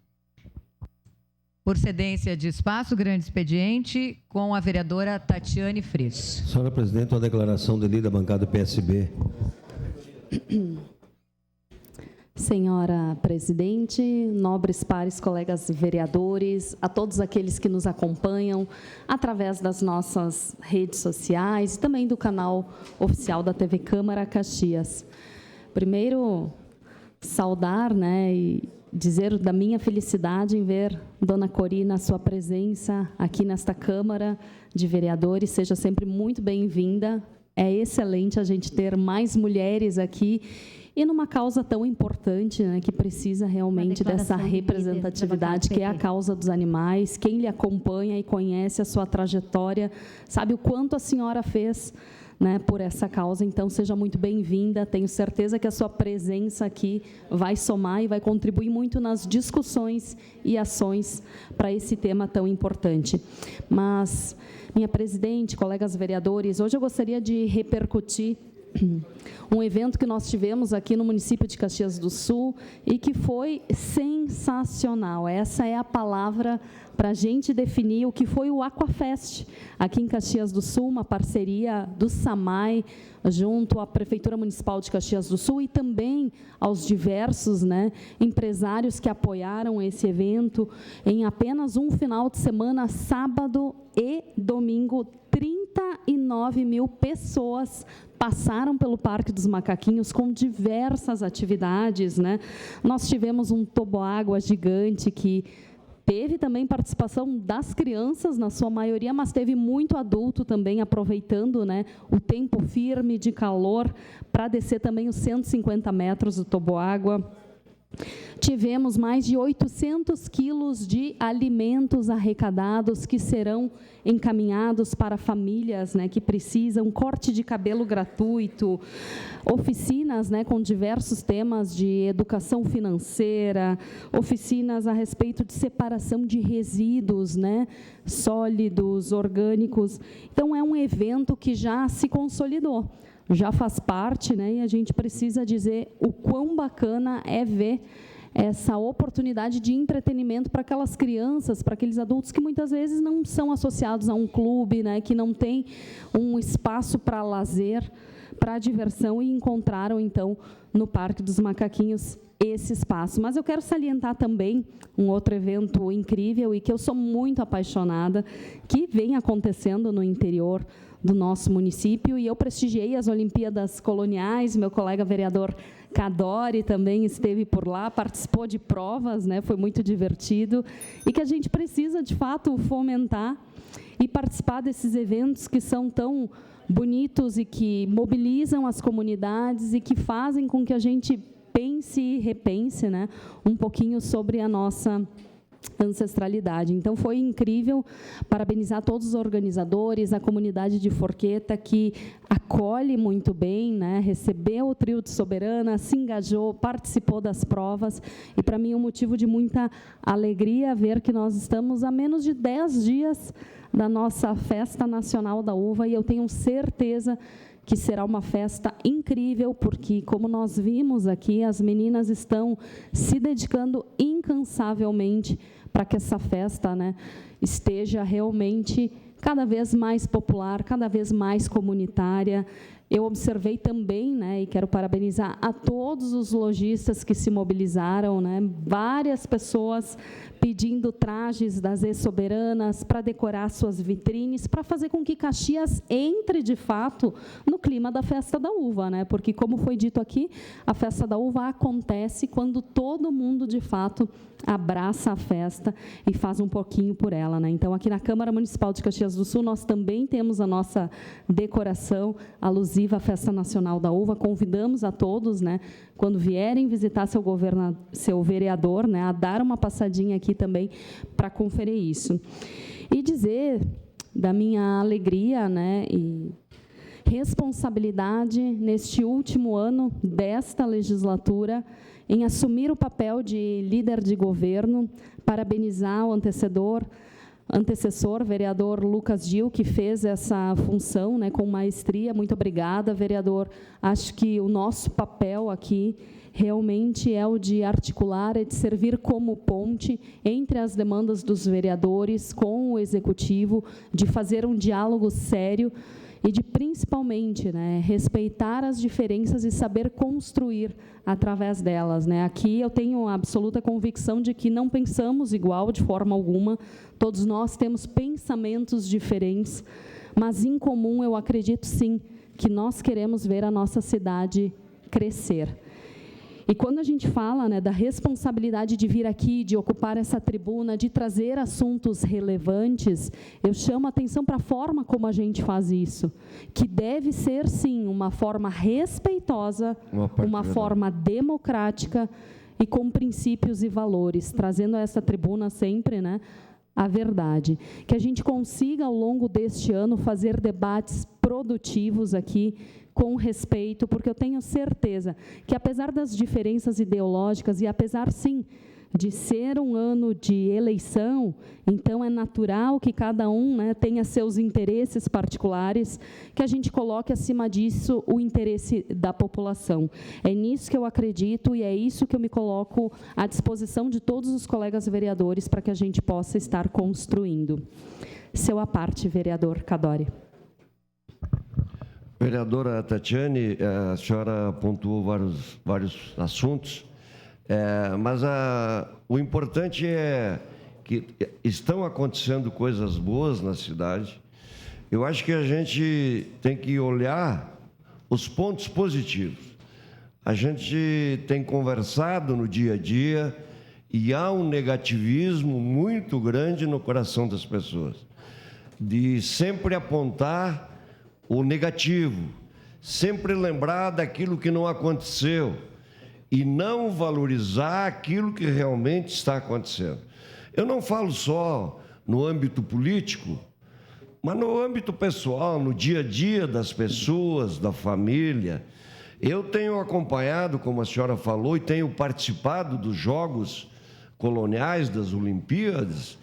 Por cedência de espaço, grande expediente, com a vereadora Tatiane Frisso. Senhora presidente, uma declaração de líder da bancada do PSB. Senhora presidente, nobres pares, colegas vereadores, a todos aqueles que nos acompanham através das nossas redes sociais e também do canal oficial da TV Câmara Caxias. Primeiro, saudar, e dizer da minha felicidade em ver Dona Corina, sua presença aqui nesta Câmara de Vereadores. Seja sempre muito bem-vinda. É excelente a gente ter mais mulheres aqui e numa causa tão importante, que precisa realmente dessa representatividade, que é a causa dos animais. Quem lhe acompanha e conhece a sua trajetória sabe o quanto a senhora fez, por essa causa. Então, seja muito bem-vinda. Tenho certeza que a sua presença aqui vai somar e vai contribuir muito nas discussões e ações para esse tema tão importante. Mas, minha presidente, colegas vereadores, hoje eu gostaria de repercutir um evento que nós tivemos aqui no município de Caxias do Sul e que foi sensacional. Essa é a palavra para a gente definir o que foi o Aquafest aqui em Caxias do Sul, uma parceria do SAMAI junto à Prefeitura Municipal de Caxias do Sul e também aos diversos empresários que apoiaram esse evento. Em apenas um final de semana, sábado e domingo, 39 mil pessoas passaram pelo Parque dos Macaquinhos com diversas atividades. Nós tivemos um toboágua gigante que teve também participação das crianças, na sua maioria, mas teve muito adulto também aproveitando o tempo firme de calor para descer também os 150 metros do toboágua. Tivemos mais de 800 quilos de alimentos arrecadados que serão encaminhados para famílias que precisam, corte de cabelo gratuito, oficinas com diversos temas de educação financeira, oficinas a respeito de separação de resíduos sólidos, orgânicos. Então, é um evento que já se consolidou. Já faz parte, e a gente precisa dizer o quão bacana é ver essa oportunidade de entretenimento para aquelas crianças, para aqueles adultos que muitas vezes não são associados a um clube, que não tem um espaço para lazer, para diversão, e encontraram, então, no Parque dos Macaquinhos, esse espaço. Mas eu quero salientar também um outro evento incrível e que eu sou muito apaixonada, que vem acontecendo no interior do nosso município, e eu prestigiei as Olimpíadas Coloniais. Meu colega vereador Cadori também esteve por lá, participou de provas, foi muito divertido, e que a gente precisa, de fato, fomentar e participar desses eventos que são tão bonitos e que mobilizam as comunidades e que fazem com que a gente pense e repense, né, um pouquinho sobre a nossa ancestralidade. Então, foi incrível, parabenizar todos os organizadores, a comunidade de Forqueta, que acolhe muito bem, né, recebeu o trio de Soberana, se engajou, participou das provas, e para mim é um motivo de muita alegria ver que nós estamos a menos de 10 dias da nossa Festa Nacional da Uva, e eu tenho certeza que será uma festa incrível, porque, como nós vimos aqui, as meninas estão se dedicando incansavelmente para que essa festa, né, esteja realmente cada vez mais popular, cada vez mais comunitária. Eu observei também, né, e quero parabenizar a todos os lojistas que se mobilizaram, né, várias pessoas pedindo trajes das ex-soberanas para decorar suas vitrines, para fazer com que Caxias entre, de fato, no clima da Festa da Uva, né? Porque, como foi dito aqui, a Festa da Uva acontece quando todo mundo, de fato, abraça a festa e faz um pouquinho por ela, né? Então, aqui na Câmara Municipal de Caxias do Sul, nós também temos a nossa decoração alusiva à Festa Nacional da Uva. Convidamos a todos, né, quando vierem visitar seu vereador, né, a dar uma passadinha aqui também para conferir isso. E dizer da minha alegria, né, e responsabilidade neste último ano desta legislatura em assumir o papel de líder de governo, parabenizar o antecessor, vereador Lucas Gil, que fez essa função, né, com maestria. Muito obrigada, vereador. Acho que o nosso papel aqui realmente é o de articular, é de servir como ponte entre as demandas dos vereadores com o executivo, de fazer um diálogo sério e de, principalmente, né, respeitar as diferenças e saber construir através delas, né? Aqui eu tenho a absoluta convicção de que não pensamos igual de forma alguma, todos nós temos pensamentos diferentes, mas em comum eu acredito sim que nós queremos ver a nossa cidade crescer. E quando a gente fala, né, da responsabilidade de vir aqui, de ocupar essa tribuna, de trazer assuntos relevantes, eu chamo a atenção para a forma como a gente faz isso, que deve ser, sim, uma forma respeitosa, uma forma democrática e com princípios e valores, trazendo a essa tribuna sempre, né, a verdade. Que a gente consiga, ao longo deste ano, fazer debates produtivos aqui, com respeito, porque eu tenho certeza que, apesar das diferenças ideológicas e apesar, sim, de ser um ano de eleição, então é natural que cada um, né, tenha seus interesses particulares, que a gente coloque acima disso o interesse da população. É nisso que eu acredito e é isso que eu me coloco à disposição de todos os colegas vereadores para que a gente possa estar construindo. Seu à parte, vereador Cadore. Vereadora Tatiane, a senhora pontuou vários assuntos, mas o importante é que estão acontecendo coisas boas na cidade. Eu acho que a gente tem que olhar os pontos positivos. A gente tem conversado no dia a dia e há um negativismo muito grande no coração das pessoas, de sempre apontar o negativo, sempre lembrar daquilo que não aconteceu e não valorizar aquilo que realmente está acontecendo. Eu não falo só no âmbito político, mas no âmbito pessoal, no dia a dia das pessoas, da família. Eu tenho acompanhado, como a senhora falou, e tenho participado dos Jogos Coloniais, das Olimpíadas,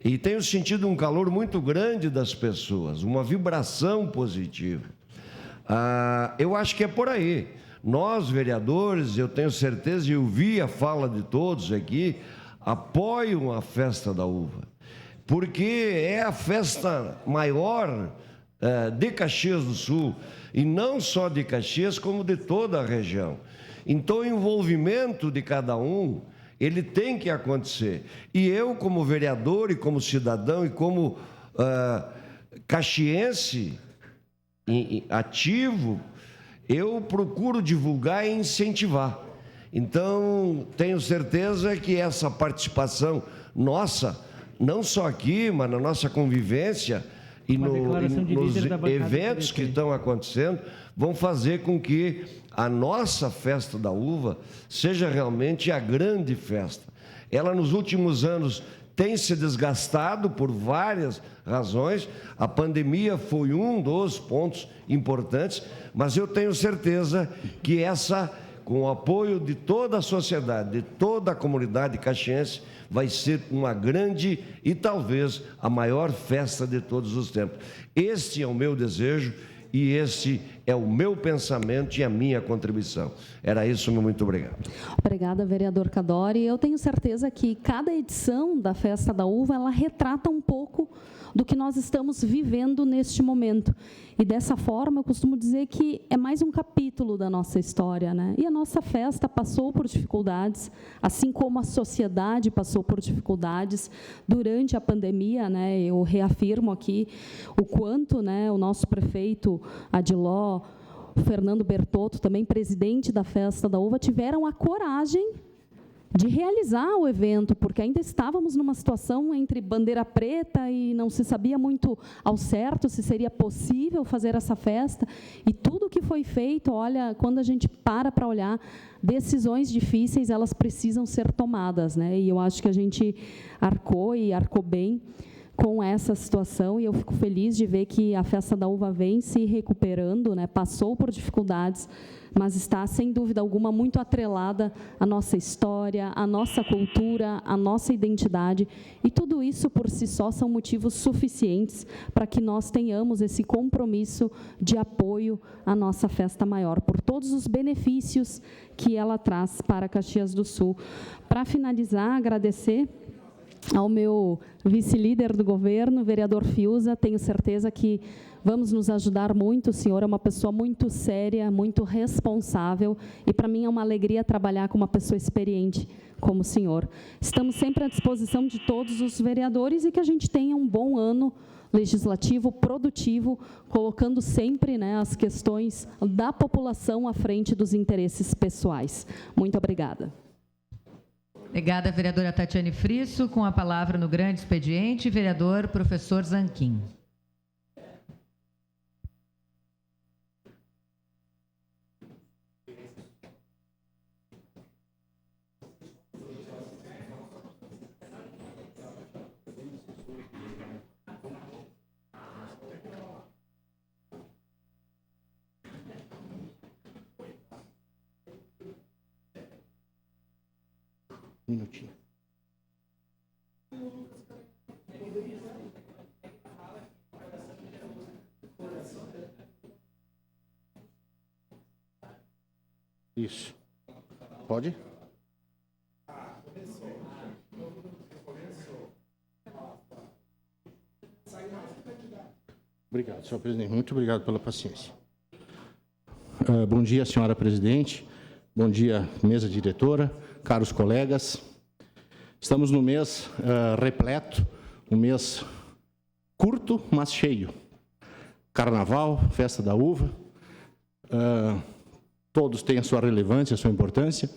e tenho sentido um calor muito grande das pessoas, uma vibração positiva. Eu acho que é por aí. Nós, vereadores, eu tenho certeza, e eu vi a fala de todos aqui, apoiam a Festa da Uva, porque é a festa maior de Caxias do Sul, e não só de Caxias, como de toda a região. Então, o envolvimento de cada um, ele tem que acontecer. E eu, como vereador, e como cidadão, e como caxiense ativo, eu procuro divulgar e incentivar. Então, tenho certeza que essa participação nossa, não só aqui, mas na nossa convivência, e Uma nos declaração de líder da bancada eventos do que PT. estão acontecendo vão fazer com que a nossa festa da uva seja realmente a grande festa. Ela, nos últimos anos, tem se desgastado por várias razões. A pandemia foi um dos pontos importantes, mas eu tenho certeza que essa, com o apoio de toda a sociedade, de toda a comunidade caxiense, vai ser uma grande e talvez a maior festa de todos os tempos. Este é o meu desejo e este é o meu pensamento e a minha contribuição. Era isso, meu muito obrigado. Obrigada, vereador Cadori. Eu tenho certeza que cada edição da Festa da Uva, ela retrata um pouco do que nós estamos vivendo neste momento. E dessa forma, eu costumo dizer que é mais um capítulo da nossa história, né? E a nossa festa passou por dificuldades, assim como a sociedade passou por dificuldades durante a pandemia, né? Eu reafirmo aqui o quanto, né, o nosso prefeito Adiló, o Fernando Bertotto, também presidente da Festa da Uva, tiveram a coragem de realizar o evento, porque ainda estávamos numa situação entre bandeira preta e não se sabia muito ao certo se seria possível fazer essa festa, e tudo que foi feito, olha, quando a gente para olhar, decisões difíceis, elas precisam ser tomadas, né? E eu acho que a gente arcou bem com essa situação, e eu fico feliz de ver que a Festa da Uva vem se recuperando, né? Passou por dificuldades, mas está, sem dúvida alguma, muito atrelada à nossa história, à nossa cultura, à nossa identidade, e tudo isso, por si só, são motivos suficientes para que nós tenhamos esse compromisso de apoio à nossa festa maior, por todos os benefícios que ela traz para Caxias do Sul. Para finalizar, agradecer ao meu vice-líder do governo, vereador Fiuza. Tenho certeza que vamos nos ajudar muito. O senhor é uma pessoa muito séria, muito responsável, e para mim é uma alegria trabalhar com uma pessoa experiente como o senhor. Estamos sempre à disposição de todos os vereadores e que a gente tenha um bom ano legislativo, produtivo, colocando sempre, né, as questões da população à frente dos interesses pessoais. Muito obrigada. Obrigada, vereadora Tatiane Frisso. Com a palavra no grande expediente, vereador professor Zanquim. Um minutinho. Isso. Pode? Obrigado, senhor presidente. Muito obrigado pela paciência. Bom dia, senhora presidente. Bom dia, mesa diretora, caros colegas. Estamos no mês repleto, um mês curto, mas cheio. Carnaval, festa da uva, todos têm a sua relevância, a sua importância,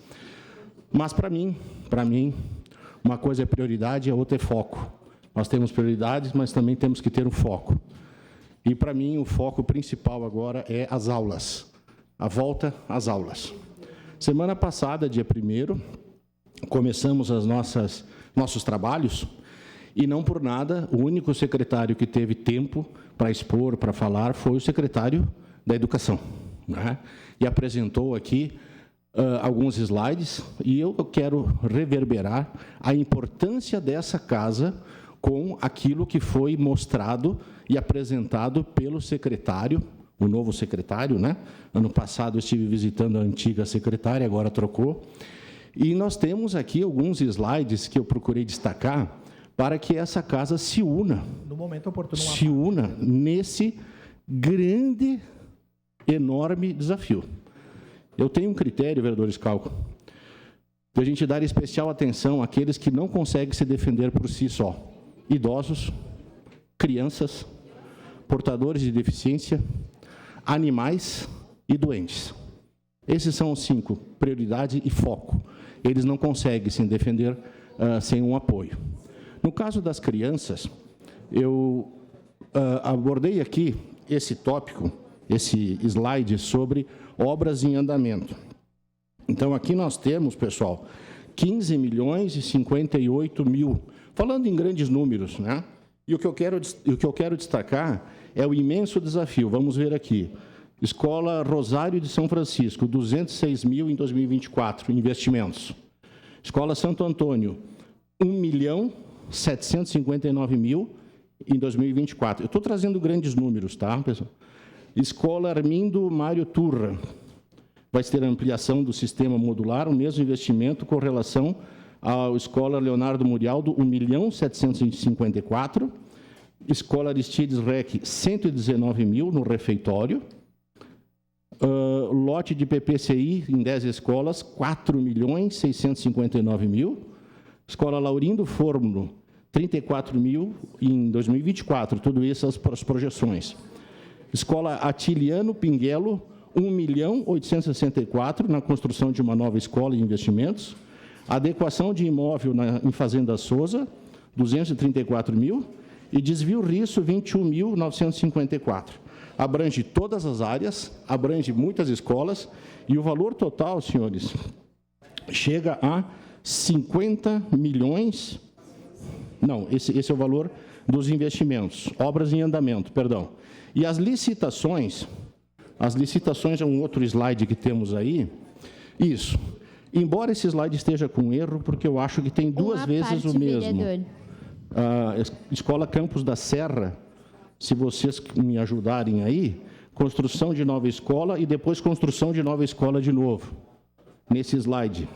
mas para mim, uma coisa é prioridade, a outra é foco. Nós temos prioridades, mas também temos que ter um foco. E para mim, o foco principal agora é as aulas, a volta às aulas. Semana passada, dia 1º, começamos nossos trabalhos, e não por nada, o único secretário que teve tempo para expor, para falar, foi o secretário da Educação, né? E apresentou aqui alguns slides, e eu quero reverberar a importância dessa casa com aquilo que foi mostrado e apresentado pelo secretário, o novo secretário, né? Ano passado eu estive visitando a antiga secretária, agora trocou. E nós temos aqui alguns slides que eu procurei destacar para que essa casa se una. No momento oportuno. Se una nesse grande, enorme desafio. Eu tenho um critério, vereador Scalco, de a gente dar especial atenção àqueles que não conseguem se defender por si só. Idosos, crianças, portadores de deficiência, animais e doentes. Esses são os 5, prioridade e foco. Eles não conseguem se defender sem um apoio. No caso das crianças, eu abordei aqui esse tópico, esse slide sobre obras em andamento. Então, aqui nós temos, pessoal, 15 milhões e 58 mil, falando em grandes números, né? E o que eu quero destacar é o imenso desafio. Vamos ver aqui. Escola Rosário de São Francisco, 206 mil em 2024, investimentos. Escola Santo Antônio, 1.759.000 em 2024. Eu estou trazendo grandes números, tá, pessoal? Escola Armindo Mário Turra. Vai ter ampliação do sistema modular, o mesmo investimento com relação à Escola Leonardo Murialdo, 1.754.000. Escola Aristides Rec, 119.000 no refeitório. Lote de PPCI em 10 escolas, 4.659.000. Escola Laurindo Fórmulo, 34.000 em 2024, tudo isso as projeções. Escola Atiliano Pinguelo, 1.864.000 na construção de uma nova escola e investimentos. Adequação de imóvel em Fazenda Souza, 234.000. E desvio Risso, 21.954. Abrange todas as áreas, abrange muitas escolas, e o valor total, senhores, chega a 50 milhões... Não, esse é o valor dos investimentos, obras em andamento, perdão. E as licitações é um outro slide que temos aí. Isso. Embora esse slide esteja com erro, porque eu acho que tem duas vezes o mesmo. Vereador. A Escola Campos da Serra, se vocês me ajudarem aí, construção de nova escola e depois construção de nova escola de novo. Nesse slide.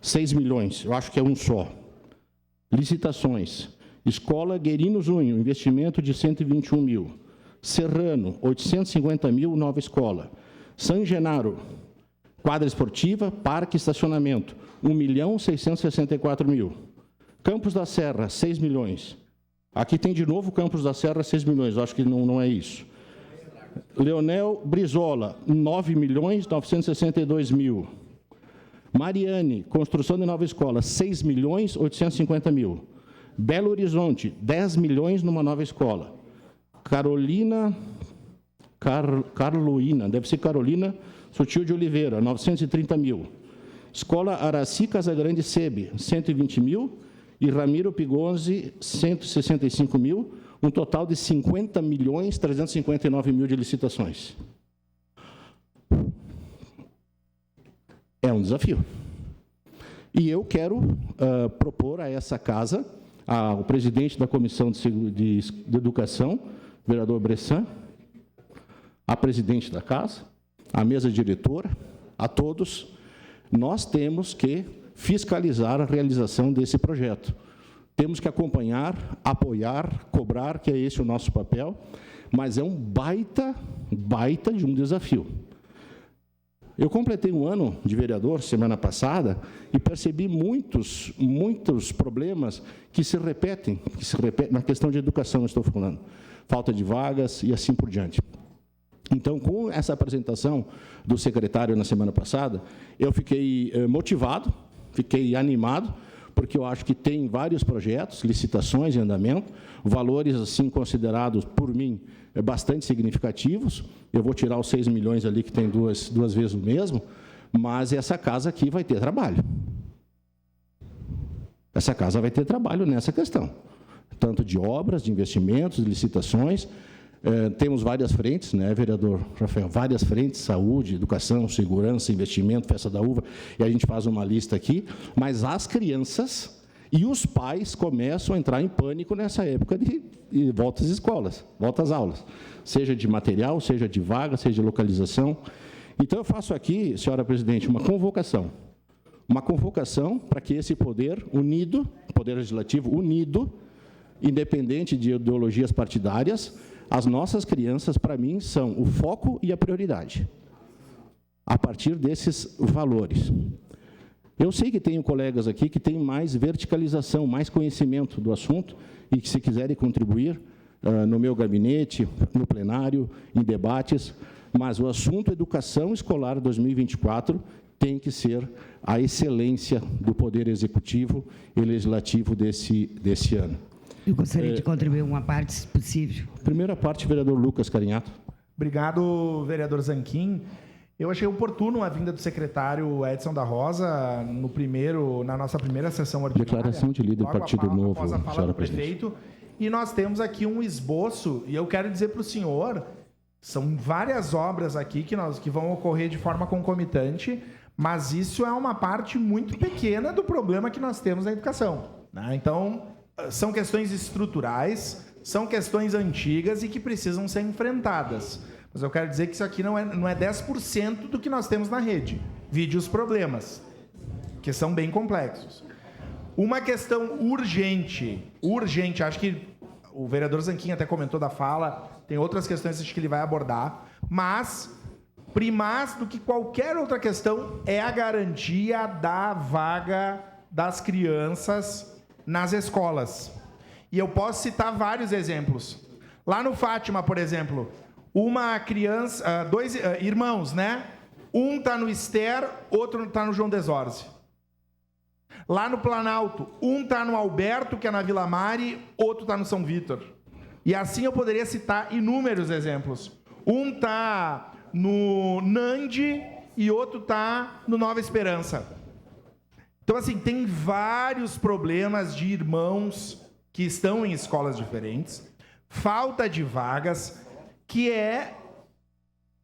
6 milhões, eu acho que é um só. Licitações. Escola Guerino Zunho, investimento de 121.000. Serrano, 850.000, nova escola. San Genaro, quadra esportiva, parque e estacionamento, 1.664.000. Campos da Serra, 6 milhões. Aqui tem de novo Campos da Serra, 6 milhões, acho que não é isso. Leonel Brizola, 9.962.000. Mariane, construção de nova escola, 6.850.000. Belo Horizonte, 10 milhões numa nova escola. Carolina, deve ser Carolina Sutil de Oliveira, 930.000. Escola Araci Casagrande Sebe, 120.000. E Ramiro Pigonzi, 165.000, um total de 50.359.000 de licitações. É um desafio. E eu quero propor a essa casa, ao presidente da Comissão de Educação, vereador Bressan, a presidente da casa, a mesa diretora, a todos, nós temos que fiscalizar a realização desse projeto. Temos que acompanhar, apoiar, cobrar, que é esse o nosso papel, mas é um baita de um desafio. Eu completei um ano de vereador semana passada e percebi muitos problemas que se repetem na questão de educação, estou falando. Falta de vagas e assim por diante. Então, com essa apresentação do secretário na semana passada, eu fiquei motivado, fiquei animado, porque eu acho que tem vários projetos, licitações em andamento, valores assim considerados por mim bastante significativos. Eu vou tirar os 6 milhões ali, que tem duas vezes o mesmo, mas essa casa aqui vai ter trabalho. Essa casa vai ter trabalho nessa questão, tanto de obras, de investimentos, de licitações. Temos várias frentes, né, vereador Rafael? Várias frentes, saúde, educação, segurança, investimento, festa da uva, e a gente faz uma lista aqui, mas as crianças e os pais começam a entrar em pânico nessa época de volta às escolas, volta às aulas, seja de material, seja de vaga, seja de localização. Então, eu faço aqui, senhora presidente, uma convocação para que esse poder unido, poder legislativo unido, independente de ideologias partidárias, as nossas crianças, para mim, são o foco e a prioridade, a partir desses valores. Eu sei que tenho colegas aqui que têm mais verticalização, mais conhecimento do assunto, e que, se quiserem contribuir no meu gabinete, no plenário, em debates, mas o assunto Educação Escolar 2024 tem que ser a excelência do Poder Executivo e Legislativo desse ano. Eu gostaria de contribuir uma parte, se possível. Primeira parte, vereador Lucas Carinhato. Obrigado, vereador Zanquim. Eu achei oportuno a vinda do secretário Edson da Rosa na nossa primeira sessão ordinária. Declaração de líder do Partido Novo, após a fala senhora do prefeito. E nós temos aqui um esboço, e eu quero dizer para o senhor, são várias obras aqui que vão ocorrer de forma concomitante, mas isso é uma parte muito pequena do problema que nós temos na educação, né? Então, são questões estruturais, são questões antigas e que precisam ser enfrentadas. Mas eu quero dizer que isso aqui não é 10% do que nós temos na rede. Vide os problemas, que são bem complexos. Uma questão urgente, acho que o vereador Zanquim até comentou da fala, tem outras questões acho que ele vai abordar, mas primaz do que qualquer outra questão é a garantia da vaga das crianças nas escolas. E eu posso citar vários exemplos. Lá no Fátima, por exemplo, uma criança, dois irmãos, né? Um está no Ester, outro está no João Desorze. Lá no Planalto, um está no Alberto, que é na Vila Mari, outro está no São Vítor. E assim eu poderia citar inúmeros exemplos. Um está no Nandi e outro está no Nova Esperança. Então, assim, tem vários problemas de irmãos que estão em escolas diferentes, falta de vagas, que é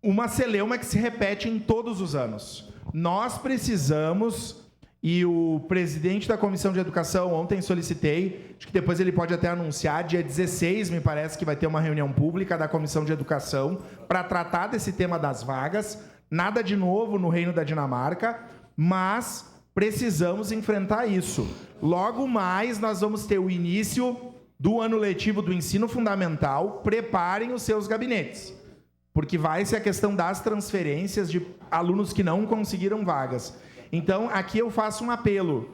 uma celeuma que se repete em todos os anos. Nós precisamos, e o presidente da Comissão de Educação, ontem solicitei, acho que depois ele pode até anunciar, dia 16, me parece que vai ter uma reunião pública da Comissão de Educação para tratar desse tema das vagas. Nada de novo no Reino da Dinamarca, mas precisamos enfrentar isso. Logo mais, nós vamos ter o início do ano letivo do ensino fundamental. Preparem os seus gabinetes, porque vai ser a questão das transferências de alunos que não conseguiram vagas. Então, aqui eu faço um apelo.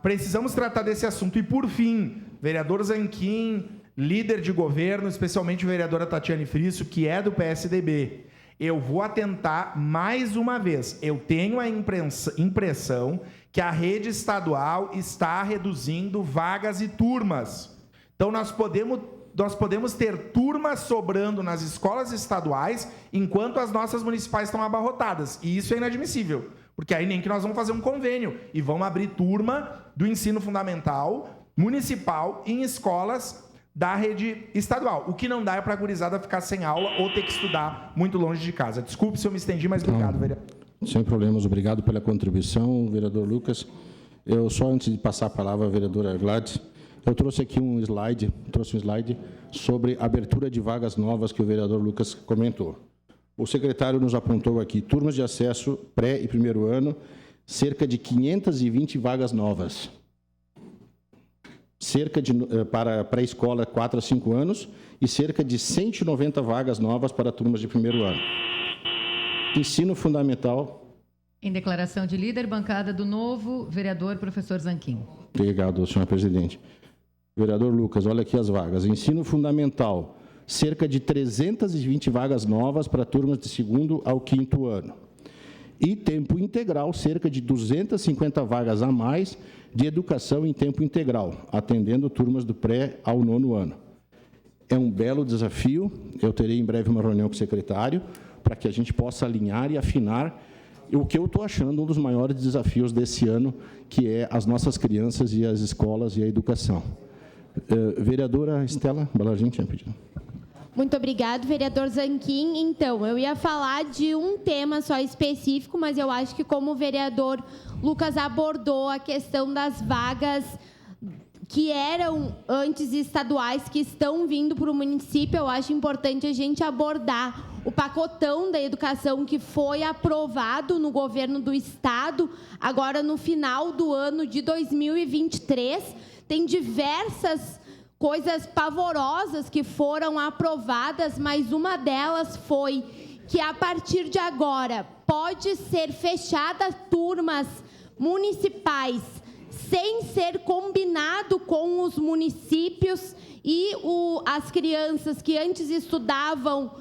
Precisamos tratar desse assunto. E, por fim, vereador Zanquim, líder de governo, especialmente a vereadora Tatiane Frisso, que é do PSDB, eu vou atentar mais uma vez. Eu tenho a impressão que a rede estadual está reduzindo vagas e turmas. Então, nós podemos ter turmas sobrando nas escolas estaduais enquanto as nossas municipais estão abarrotadas. E isso é inadmissível, porque aí nem que nós vamos fazer um convênio e vamos abrir turma do ensino fundamental municipal em escolas da rede estadual. O que não dá é para a gurizada ficar sem aula ou ter que estudar muito longe de casa. Desculpe se eu me estendi, mas obrigado, vereador. Sem problemas, obrigado pela contribuição, vereador Lucas. Eu só, antes de passar a palavra à vereadora Gladys, eu trouxe aqui um slide sobre a abertura de vagas novas que o vereador Lucas comentou. O secretário nos apontou aqui, turmas de acesso pré e primeiro ano, cerca de 520 vagas novas. Para pré-escola 4 a 5 anos e cerca de 190 vagas novas para turmas de primeiro ano. Ensino fundamental. Em declaração de líder, bancada do Novo, vereador professor Zanquim. Obrigado, senhor presidente. Vereador Lucas, olha aqui as vagas. Ensino fundamental, cerca de 320 vagas novas para turmas de segundo ao quinto ano. E tempo integral, cerca de 250 vagas a mais de educação em tempo integral, atendendo turmas do pré ao nono ano. É um belo desafio, eu terei em breve uma reunião com o secretário, para que a gente possa alinhar e afinar o que eu estou achando um dos maiores desafios desse ano, que é as nossas crianças e as escolas e a educação. Vereadora Estela Balardim tinha pedido. Muito obrigado, vereador Zanquim. Então, eu ia falar de um tema só específico, mas eu acho que como o vereador Lucas abordou a questão das vagas que eram antes estaduais, que estão vindo para o município, eu acho importante a gente abordar o pacotão da educação que foi aprovado no governo do estado, agora no final do ano de 2023. Tem diversas coisas pavorosas que foram aprovadas, mas uma delas foi que, a partir de agora, pode ser fechada turmas municipais sem ser combinado com os municípios e as crianças que antes estudavam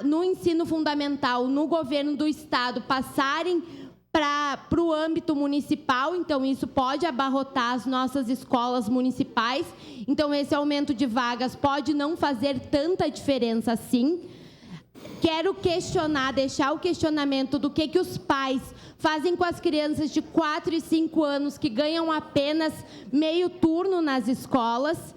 no ensino fundamental, no governo do estado, passarem para o âmbito municipal, então isso pode abarrotar as nossas escolas municipais, então esse aumento de vagas pode não fazer tanta diferença assim. Quero questionar, deixar o questionamento do que os pais fazem com as crianças de 4 e 5 anos que ganham apenas meio turno nas escolas.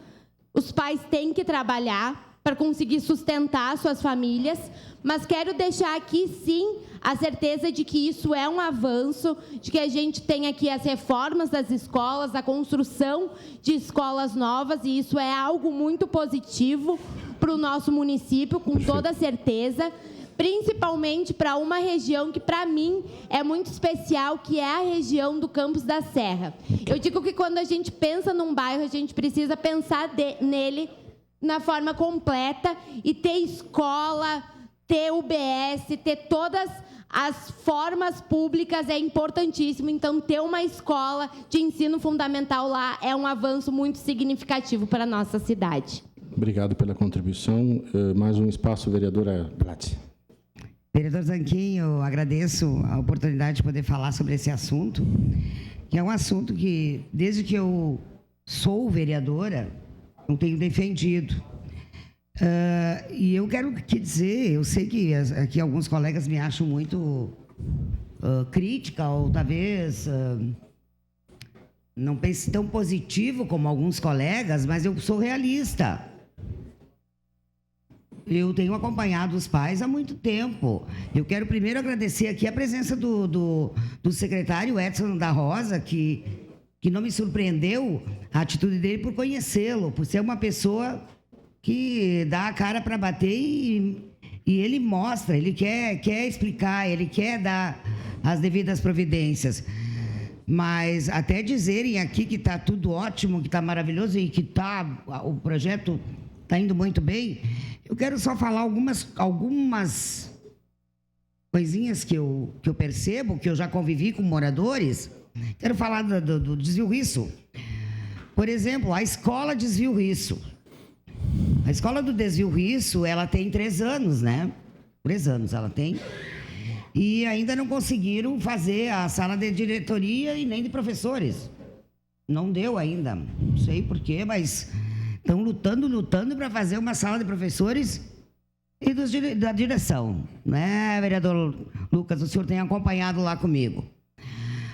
Os pais têm que trabalhar para conseguir sustentar suas famílias, mas quero deixar aqui, sim, a certeza de que isso é um avanço, de que a gente tem aqui as reformas das escolas, a construção de escolas novas, e isso é algo muito positivo para o nosso município, com toda certeza, principalmente para uma região que, para mim, é muito especial, que é a região do Campos da Serra. Eu digo que quando a gente pensa num bairro, a gente precisa pensar nele na forma completa e ter escola, ter UBS, ter todas as formas públicas é importantíssimo. Então, ter uma escola de ensino fundamental lá é um avanço muito significativo para a nossa cidade. Obrigado pela contribuição. Mais um espaço, vereadora Gladys. Vereador Zanquim, eu agradeço a oportunidade de poder falar sobre esse assunto, que é um assunto que, desde que eu sou vereadora, eu tenho defendido. E eu quero te dizer, eu sei que aqui alguns colegas me acham muito crítica, ou talvez não pense tão positivo como alguns colegas, mas eu sou realista. Eu tenho acompanhado os pais há muito tempo. Eu quero primeiro agradecer aqui a presença do secretário Edson da Rosa, que não me surpreendeu a atitude dele por conhecê-lo, por ser uma pessoa que dá a cara para bater e ele mostra, ele quer explicar, ele quer dar as devidas providências. Mas até dizerem aqui que está tudo ótimo, que está maravilhoso e que o projeto está indo muito bem, eu quero só falar algumas coisinhas que eu percebo, que eu já convivi com moradores. Quero falar do Desvio Risso. Por exemplo, a escola Desvio Risso. A escola do Desvio Risso, ela tem 3 anos, né? 3 anos ela tem. E ainda não conseguiram fazer a sala de diretoria e nem de professores. Não deu ainda. Não sei porquê, mas estão lutando para fazer uma sala de professores e da direção. Né, vereador Lucas? O senhor tem acompanhado lá comigo.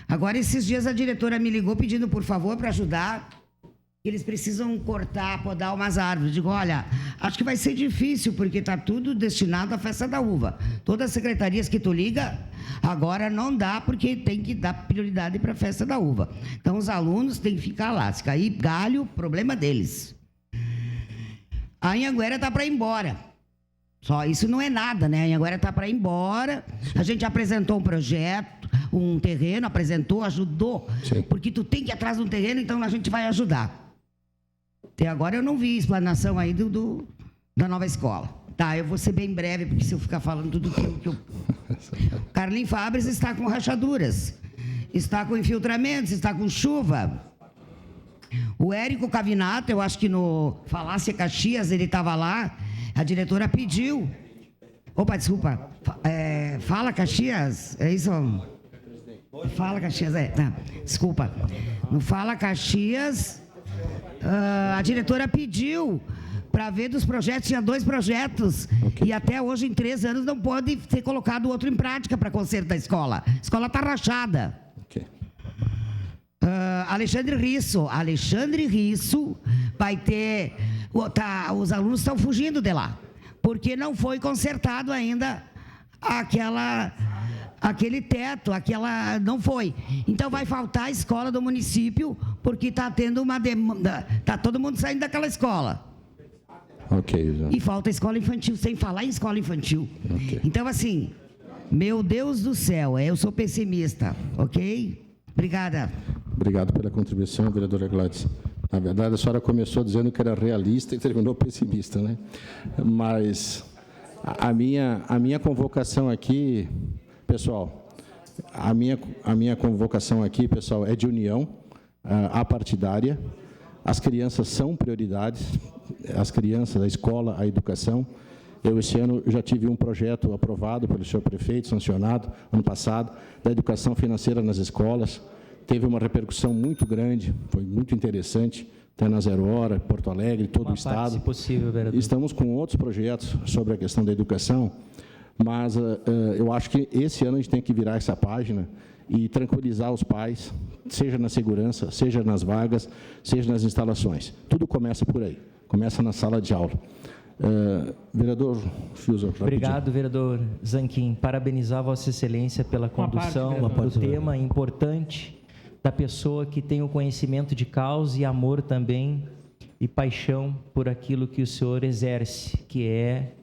Agora, esses dias, a diretora me ligou pedindo, por favor, para ajudar. Eles precisam podar umas árvores. Digo, olha, acho que vai ser difícil, porque está tudo destinado à festa da uva. Todas as secretarias que tu liga, agora não dá, porque tem que dar prioridade para a festa da uva. Então, os alunos têm que ficar lá. Se cair galho, problema deles. A Anhanguera está para ir embora. Só isso não é nada, né? A Anhanguera está para ir embora. A gente apresentou um projeto, um terreno, ajudou. Sim. Porque tu tem que ir atrás de um terreno, então a gente vai ajudar. Até agora eu não vi explanação aí da nova escola. Tá, eu vou ser bem breve, porque se eu ficar falando tudo que eu... Carlinho Fabres está com rachaduras, está com infiltramentos, está com chuva. O Érico Cavinato, eu acho que no Falácia Caxias, ele estava lá, a diretora pediu... Opa, desculpa. Fala Caxias, é isso? Fala Caxias, tá. Desculpa. No Fala Caxias... a diretora pediu para ver dos projetos, tinha 2 projetos, e até hoje, em 3 anos, não pode ser colocado outro em prática para conserto da escola. A escola está rachada. Alexandre Risso vai ter... os alunos estão fugindo de lá, porque não foi consertado ainda aquele teto, não foi. Então vai faltar a escola do município, porque está tendo uma demanda, está todo mundo saindo daquela escola. E falta escola infantil, sem falar em escola infantil. Então, assim, meu Deus do céu, eu sou pessimista, ok? Obrigada. Obrigado pela contribuição, vereadora Gladys. Na verdade, a senhora começou dizendo que era realista e terminou pessimista, né? Mas a minha convocação aqui... Pessoal, a minha convocação aqui, pessoal, é de união apartidária. As crianças são prioridades, as crianças, a escola, a educação. Eu, esse ano, já tive um projeto aprovado pelo senhor prefeito, sancionado, ano passado, da educação financeira nas escolas. Teve uma repercussão muito grande, foi muito interessante, até na Zero Hora, Porto Alegre, todo o estado. Se possível, vereador. Estamos com outros projetos sobre a questão da educação, mas eu acho que esse ano a gente tem que virar essa página e tranquilizar os pais, seja na segurança, seja nas vagas, seja nas instalações. Tudo começa por aí, começa na sala de aula. Vereador Fiuza. Obrigado, vereador Zanquim. Parabenizar Vossa Excelência pela condução do tema importante da pessoa que tem o conhecimento de causa e amor também e paixão por aquilo que o senhor exerce, que é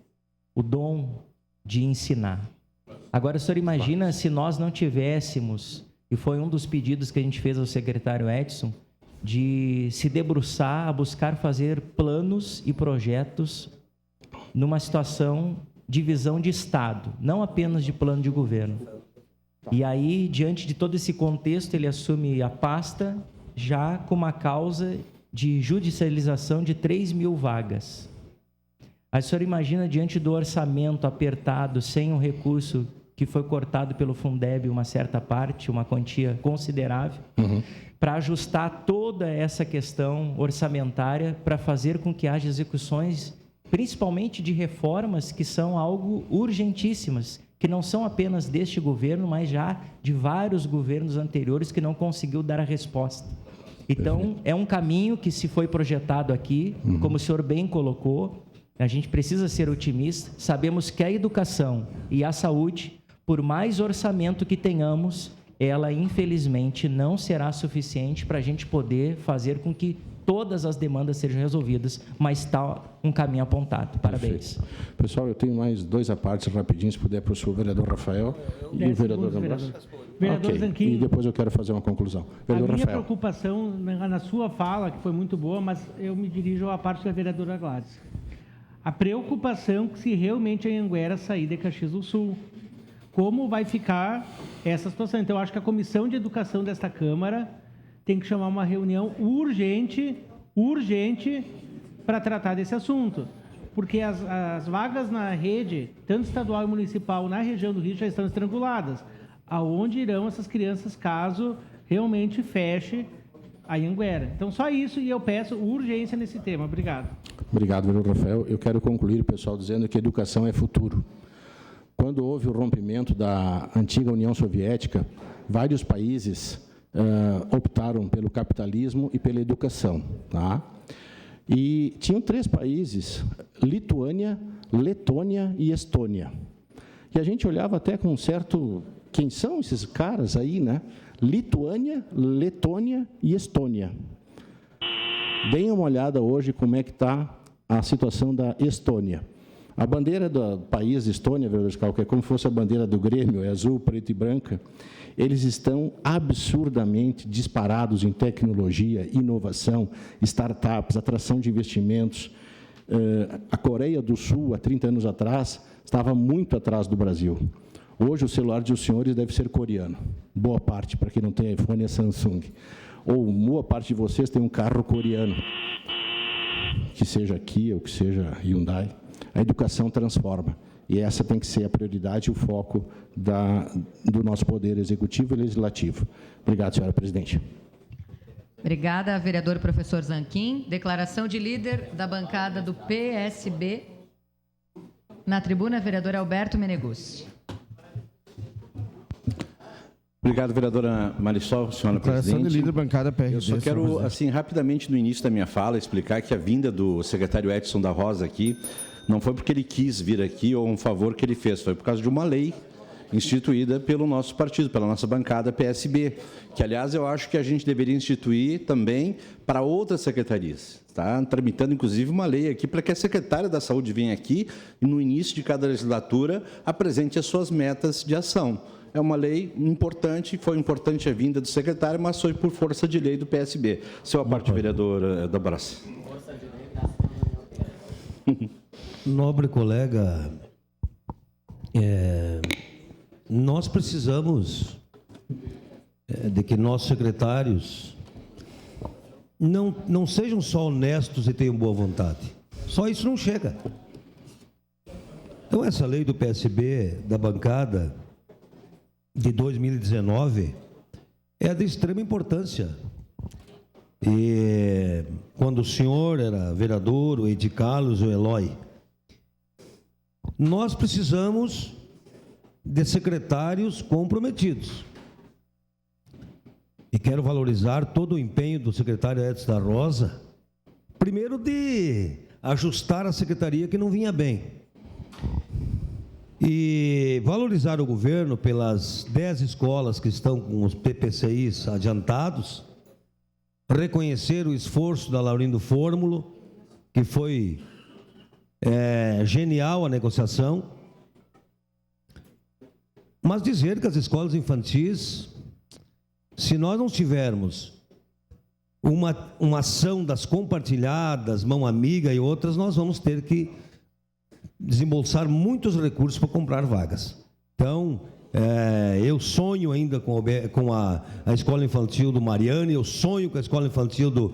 o dom de ensinar. Agora, o senhor imagina se nós não tivéssemos, e foi um dos pedidos que a gente fez ao secretário Edson, de se debruçar a buscar fazer planos e projetos numa situação de visão de Estado, não apenas de plano de governo. E aí, diante de todo esse contexto, ele assume a pasta já com uma causa de judicialização de 3.000 vagas. Aí o senhor imagina, diante do orçamento apertado, sem um recurso que foi cortado pelo Fundeb, uma certa parte, uma quantia considerável, para ajustar toda essa questão orçamentária, para fazer com que haja execuções, principalmente de reformas que são algo urgentíssimas, que não são apenas deste governo, mas já de vários governos anteriores que não conseguiu dar a resposta. Então, é um caminho que se foi projetado aqui, como o senhor bem colocou, a gente precisa ser otimista, sabemos que a educação e a saúde, por mais orçamento que tenhamos, ela infelizmente não será suficiente para a gente poder fazer com que todas as demandas sejam resolvidas, mas está um caminho apontado. Parabéns. Perfeito. Pessoal, eu tenho mais dois apartes rapidinho, se puder, para o senhor vereador Rafael e o vereador Ambrosio. Vereador Zanquim, e depois eu quero fazer uma conclusão. Vereador a minha Rafael. preocupação na sua fala, que foi muito boa, mas eu me dirijo à parte da vereadora Gladys. A preocupação que se realmente a Anhanguera sair de Caxias do Sul, como vai ficar essa situação? Então, eu acho que a Comissão de Educação desta Câmara tem que chamar uma reunião urgente para tratar desse assunto. Porque as vagas na rede, tanto estadual e municipal, na região do Rio, já estão estranguladas. Aonde irão essas crianças caso realmente feche a Anhanguera? Então, só isso, e eu peço urgência nesse tema. Obrigado. Obrigado, vereador Rafael. Eu quero concluir, pessoal, dizendo que educação é futuro. Quando houve o rompimento da antiga União Soviética, vários países optaram pelo capitalismo e pela educação. Tá? E tinham 3 países, Lituânia, Letônia e Estônia. E a gente olhava até com um certo... Quem são esses caras aí, né? Lituânia, Letônia e Estônia. Deem uma olhada hoje como é que está a situação da Estônia. A bandeira do país Estônia, vereador Scal, que é como se fosse a bandeira do Grêmio, é azul, preto e branca, eles estão absurdamente disparados em tecnologia, inovação, startups, atração de investimentos. A Coreia do Sul, há 30 anos atrás, estava muito atrás do Brasil. Hoje, o celular dos senhores deve ser coreano. Boa parte, para quem não tem iPhone, é Samsung. Ou boa parte de vocês tem um carro coreano, que seja Kia ou que seja Hyundai. A educação transforma. E essa tem que ser a prioridade e o foco do nosso Poder Executivo e Legislativo. Obrigado, senhora presidente. Obrigada, vereador professor Zanquim. Declaração de líder da bancada do PSB. Na tribuna, vereador Alberto Meneguzzi. Obrigado, vereadora Marisol, senhora presidente. De líder bancada PRD. Eu só quero, assim, rapidamente, no início da minha fala, explicar que a vinda do secretário Edson da Rosa aqui não foi porque ele quis vir aqui ou um favor que ele fez, foi por causa de uma lei instituída pelo nosso partido, pela nossa bancada PSB, que, aliás, eu acho que a gente deveria instituir também para outras secretarias. Está tramitando, inclusive, uma lei aqui para que a secretária da Saúde venha aqui e, no início de cada legislatura, apresente as suas metas de ação. É uma lei importante, foi importante a vinda do secretário, mas foi por força de lei do PSB. Seu a parte, vereador da Brás. Nobre colega, nós precisamos de que nossos secretários não sejam só honestos e tenham boa vontade. Só isso não chega. Então, essa lei do PSB, da bancada de 2019, é de extrema importância. E quando o senhor era vereador, o Edi Carlos, o Eloy, nós precisamos de secretários comprometidos. E quero valorizar todo o empenho do secretário Edson da Rosa, primeiro de ajustar a secretaria que não vinha bem. E valorizar o governo pelas 10 escolas que estão com os PPCIs adiantados, reconhecer o esforço da Laurindo Fórmulo, que foi genial a negociação, mas dizer que as escolas infantis, se nós não tivermos uma ação das compartilhadas, mão amiga e outras, nós vamos ter que desembolsar muitos recursos para comprar vagas. Então, eu sonho ainda com a escola infantil do Mariane, eu sonho com a escola infantil do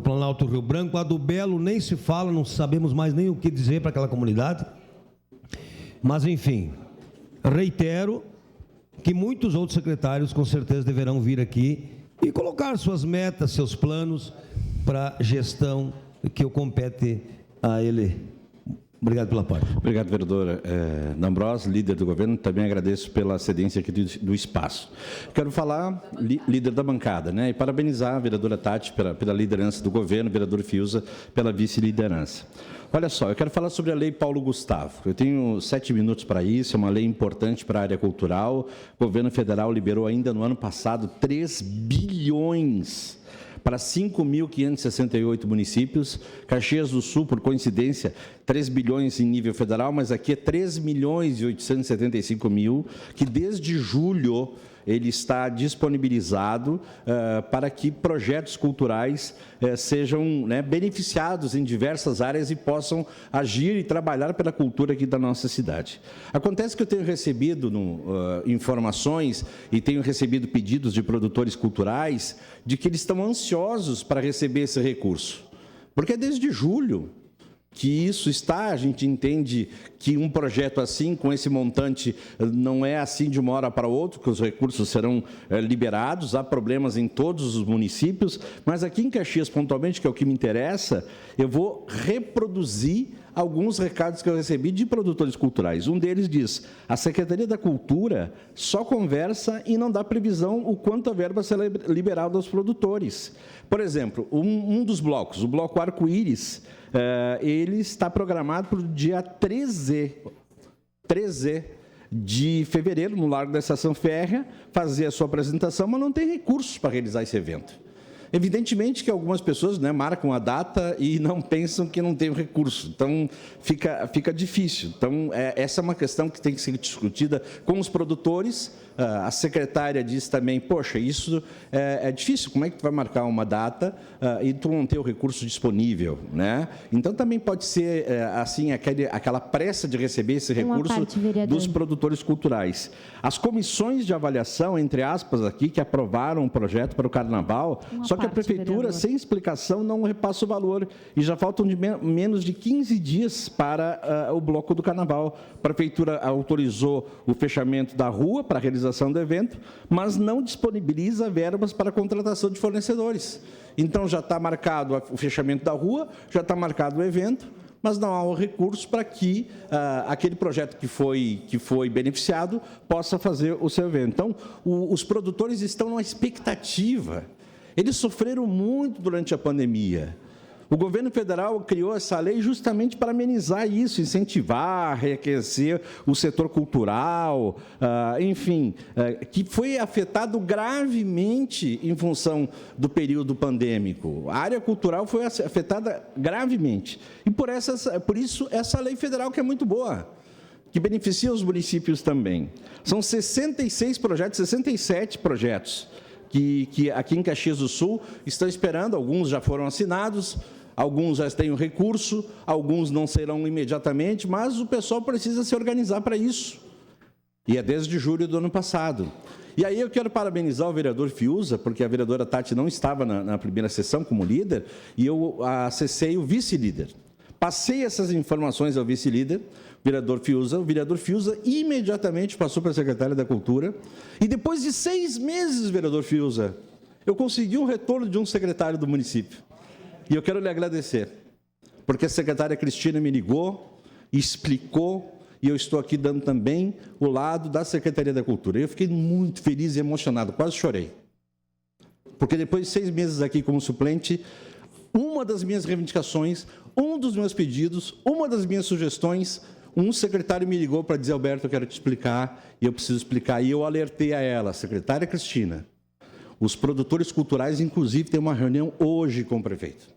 Planalto Rio Branco, a do Belo nem se fala, não sabemos mais nem o que dizer para aquela comunidade. Mas, enfim, reitero que muitos outros secretários com certeza deverão vir aqui e colocar suas metas, seus planos para a gestão que compete a ele. Obrigado pela parte. Obrigado, vereadora D'Ambrosio, líder do governo. Também agradeço pela cedência aqui do espaço. Quero falar, líder da bancada, né? E parabenizar a vereadora Tati pela liderança do governo, o vereador Fiuza pela vice-liderança. Olha só, eu quero falar sobre a Lei Paulo Gustavo. Eu tenho 7 minutos para isso, é uma lei importante para a área cultural. O governo federal liberou ainda no ano passado 3 bilhões para 5.568 municípios. Caxias do Sul, por coincidência, 3 bilhões em nível federal, mas aqui é 3.875.000, que desde julho ele está disponibilizado para que projetos culturais sejam beneficiados em diversas áreas e possam agir e trabalhar pela cultura aqui da nossa cidade. Acontece que eu tenho recebido informações e tenho recebido pedidos de produtores culturais de que eles estão ansiosos para receber esse recurso, porque é desde julho que isso está, a gente entende que um projeto assim, com esse montante, não é assim de uma hora para outra, que os recursos serão liberados, há problemas em todos os municípios, mas aqui em Caxias, pontualmente, que é o que me interessa, eu vou reproduzir alguns recados que eu recebi de produtores culturais. Um deles diz: a Secretaria da Cultura só conversa e não dá previsão o quanto a verba será liberada aos produtores. Por exemplo, um dos blocos, o bloco Arco-Íris, ele está programado para o dia 13 de fevereiro, no Largo da Estação Férrea, fazer a sua apresentação, mas não tem recursos para realizar esse evento. Evidentemente que algumas pessoas marcam a data e não pensam que não tem o recurso, então fica difícil. Então, essa é uma questão que tem que ser discutida com os produtores. A secretária disse também: poxa, isso é difícil, como é que tu vai marcar uma data e tu não ter o recurso disponível, né? Então, também pode ser, assim, aquela pressa de receber esse recurso dos produtores culturais. As comissões de avaliação, entre aspas, aqui, que aprovaram um projeto para o Carnaval, só que a Prefeitura, sem explicação, não repassa o valor, e já faltam menos de 15 dias para o bloco do Carnaval. A Prefeitura autorizou o fechamento da rua para a realização do evento, mas não disponibiliza verbas para a contratação de fornecedores. Então, já está marcado o fechamento da rua, já está marcado o evento, mas não há o recurso para que aquele projeto que foi beneficiado possa fazer o seu evento. Então, os produtores estão numa expectativa. Eles sofreram muito durante a pandemia. O governo federal criou essa lei justamente para amenizar isso, incentivar, reaquecer o setor cultural, enfim, que foi afetado gravemente em função do período pandêmico. A área cultural foi afetada gravemente. E por isso, essa lei federal que é muito boa, que beneficia os municípios também. São 67 projetos que aqui em Caxias do Sul estão esperando, alguns já foram assinados, alguns já têm o recurso, alguns não serão imediatamente, mas o pessoal precisa se organizar para isso. E é desde julho do ano passado. E aí eu quero parabenizar o vereador Fiuza, porque a vereadora Tati não estava na primeira sessão como líder, e eu acessei o vice-líder. Passei essas informações ao vice-líder, vereador Fiuza. O vereador Fiuza imediatamente passou para a secretária da Cultura. E depois de 6 meses, vereador Fiuza, eu consegui um retorno de um secretário do município. E eu quero lhe agradecer, porque a secretária Cristina me ligou, explicou, e eu estou aqui dando também o lado da Secretaria da Cultura. Eu fiquei muito feliz e emocionado, quase chorei. Porque depois de 6 meses aqui como suplente, uma das minhas reivindicações, um dos meus pedidos, uma das minhas sugestões, um secretário me ligou para dizer, Alberto, eu quero te explicar, e eu preciso explicar. E eu alertei a ela, secretária Cristina, os produtores culturais, inclusive, têm uma reunião hoje com o prefeito.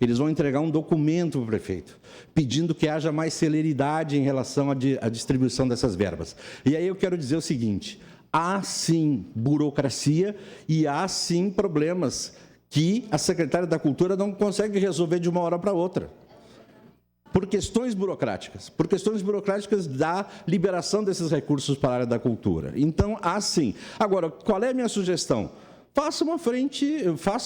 Eles vão entregar um documento para o prefeito, pedindo que haja mais celeridade em relação à distribuição dessas verbas. E aí eu quero dizer o seguinte, há sim burocracia e há sim problemas que a secretária da Cultura não consegue resolver de uma hora para outra. Por questões burocráticas da liberação desses recursos para a área da cultura. Então, há sim. Agora, qual é a minha sugestão? Faça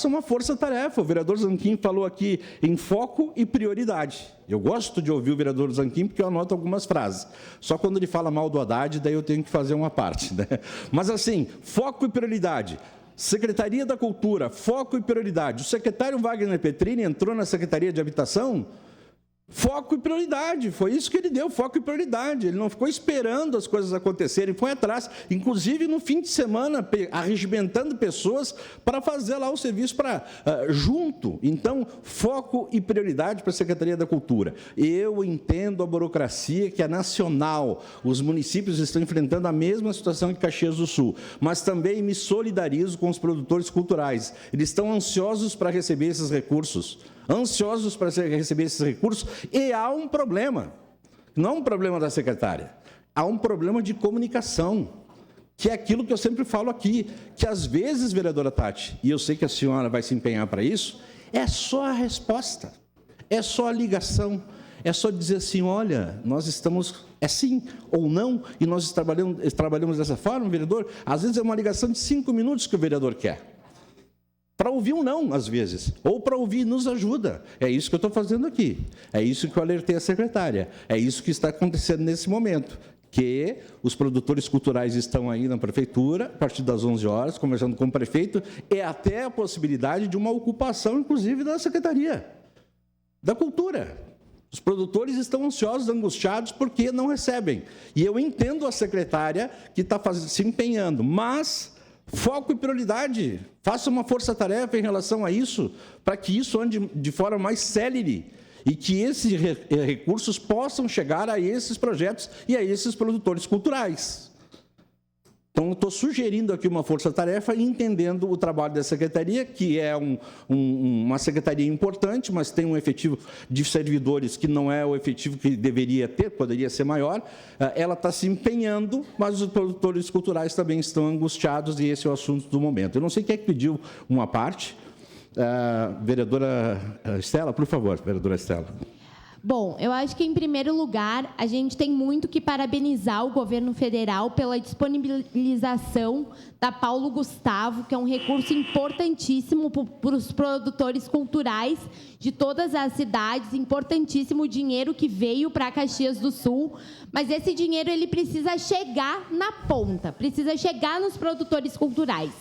uma força-tarefa. O vereador Zanquim falou aqui em foco e prioridade. Eu gosto de ouvir o vereador Zanquim porque eu anoto algumas frases. Só quando ele fala mal do Haddad, daí eu tenho que fazer uma parte, né? Mas assim, foco e prioridade. Secretaria da Cultura, foco e prioridade. O secretário Wagner Petrini entrou na Secretaria de Habitação, foco e prioridade, foi isso que ele deu, foco e prioridade. Ele não ficou esperando as coisas acontecerem, foi atrás, inclusive no fim de semana, arregimentando pessoas para fazer lá o serviço junto. Então, foco e prioridade para a Secretaria da Cultura. Eu entendo a burocracia que é nacional, os municípios estão enfrentando a mesma situação que Caxias do Sul, mas também me solidarizo com os produtores culturais. Eles estão ansiosos para receber esses recursos. E há um problema, não um problema da secretária, há um problema de comunicação, que é aquilo que eu sempre falo aqui, que às vezes, vereadora Tati, e eu sei que a senhora vai se empenhar para isso, é só a resposta, é só a ligação, é só dizer assim, olha, nós estamos, é sim ou não, e nós trabalhamos dessa forma, vereador, às vezes é uma ligação de 5 minutos que o vereador quer. Para ouvir um não, às vezes, ou para ouvir nos ajuda. É isso que eu estou fazendo aqui. É isso que eu alertei a secretária. É isso que está acontecendo nesse momento, que os produtores culturais estão aí na prefeitura, a partir das 11 horas, conversando com o prefeito, e até a possibilidade de uma ocupação, inclusive, da Secretaria da Cultura. Os produtores estão ansiosos, angustiados, porque não recebem. E eu entendo a secretária que está se empenhando, mas foco e prioridade. Faça uma força-tarefa em relação a isso, para que isso ande de forma mais célere e que esses recursos possam chegar a esses projetos e a esses produtores culturais. Então, eu estou sugerindo aqui uma força-tarefa, entendendo o trabalho da secretaria, que é uma secretaria importante, mas tem um efetivo de servidores que não é o efetivo que deveria ter, poderia ser maior. Ela está se empenhando, mas os produtores culturais também estão angustiados, e esse é o assunto do momento. Eu não sei quem é que pediu uma parte. Vereadora Estela, por favor, vereadora Estela. Bom, eu acho que, em primeiro lugar, a gente tem muito que parabenizar o governo federal pela disponibilização da Paulo Gustavo, que é um recurso importantíssimo para os produtores culturais de todas as cidades, importantíssimo o dinheiro que veio para Caxias do Sul, mas esse dinheiro ele precisa chegar na ponta, precisa chegar nos produtores culturais.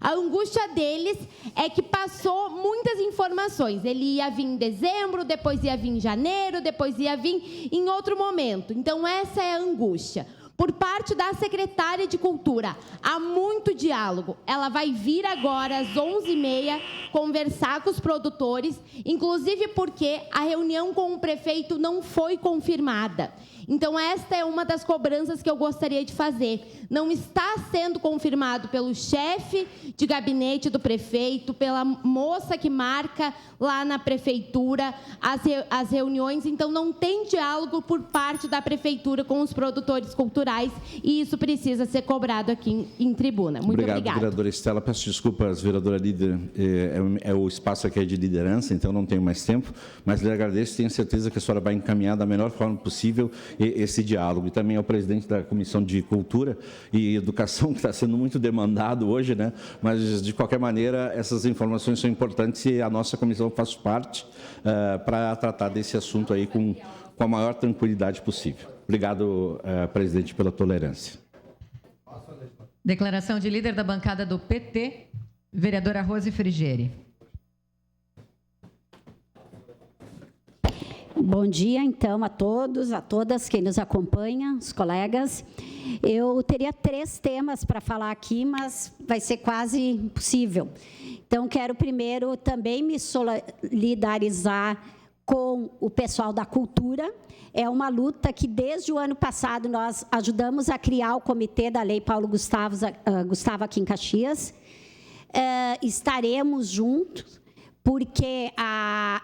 A angústia deles é que passou muitas informações. Ele ia vir em dezembro, depois ia vir em janeiro, depois ia vir em outro momento. Então, essa é a angústia. Por parte da secretária de Cultura, há muito diálogo. Ela vai vir agora às 11h30 conversar com os produtores, inclusive porque a reunião com o prefeito não foi confirmada. Então, esta é uma das cobranças que eu gostaria de fazer. Não está sendo confirmado pelo chefe de gabinete do prefeito, pela moça que marca lá na prefeitura as reuniões. Então, não tem diálogo por parte da prefeitura com os produtores culturais. culturais, e isso precisa ser cobrado aqui em tribuna. Muito Obrigado, obrigada. vereadora Estela. Peço desculpas, vereadora líder. O espaço aqui é de liderança, então não tenho mais tempo, mas lhe agradeço. Tenho certeza que a senhora vai encaminhar da melhor forma possível esse diálogo. E também ao presidente da Comissão de Cultura e Educação, que está sendo muito demandado hoje, né? Mas, de qualquer maneira, essas informações são importantes e a nossa comissão faz parte para tratar desse assunto aí com a maior tranquilidade possível. Obrigado, presidente, pela tolerância. Declaração de líder da bancada do PT, vereadora Rose Frigieri. Bom dia, então, a todos, a todas que nos acompanham, os colegas. Eu teria 3 temas para falar aqui, mas vai ser quase impossível. Então, quero primeiro também me solidarizar com o pessoal da cultura. É uma luta que, desde o ano passado, nós ajudamos a criar o comitê da Lei Paulo Gustavo aqui em Caxias. Estaremos juntos, porque,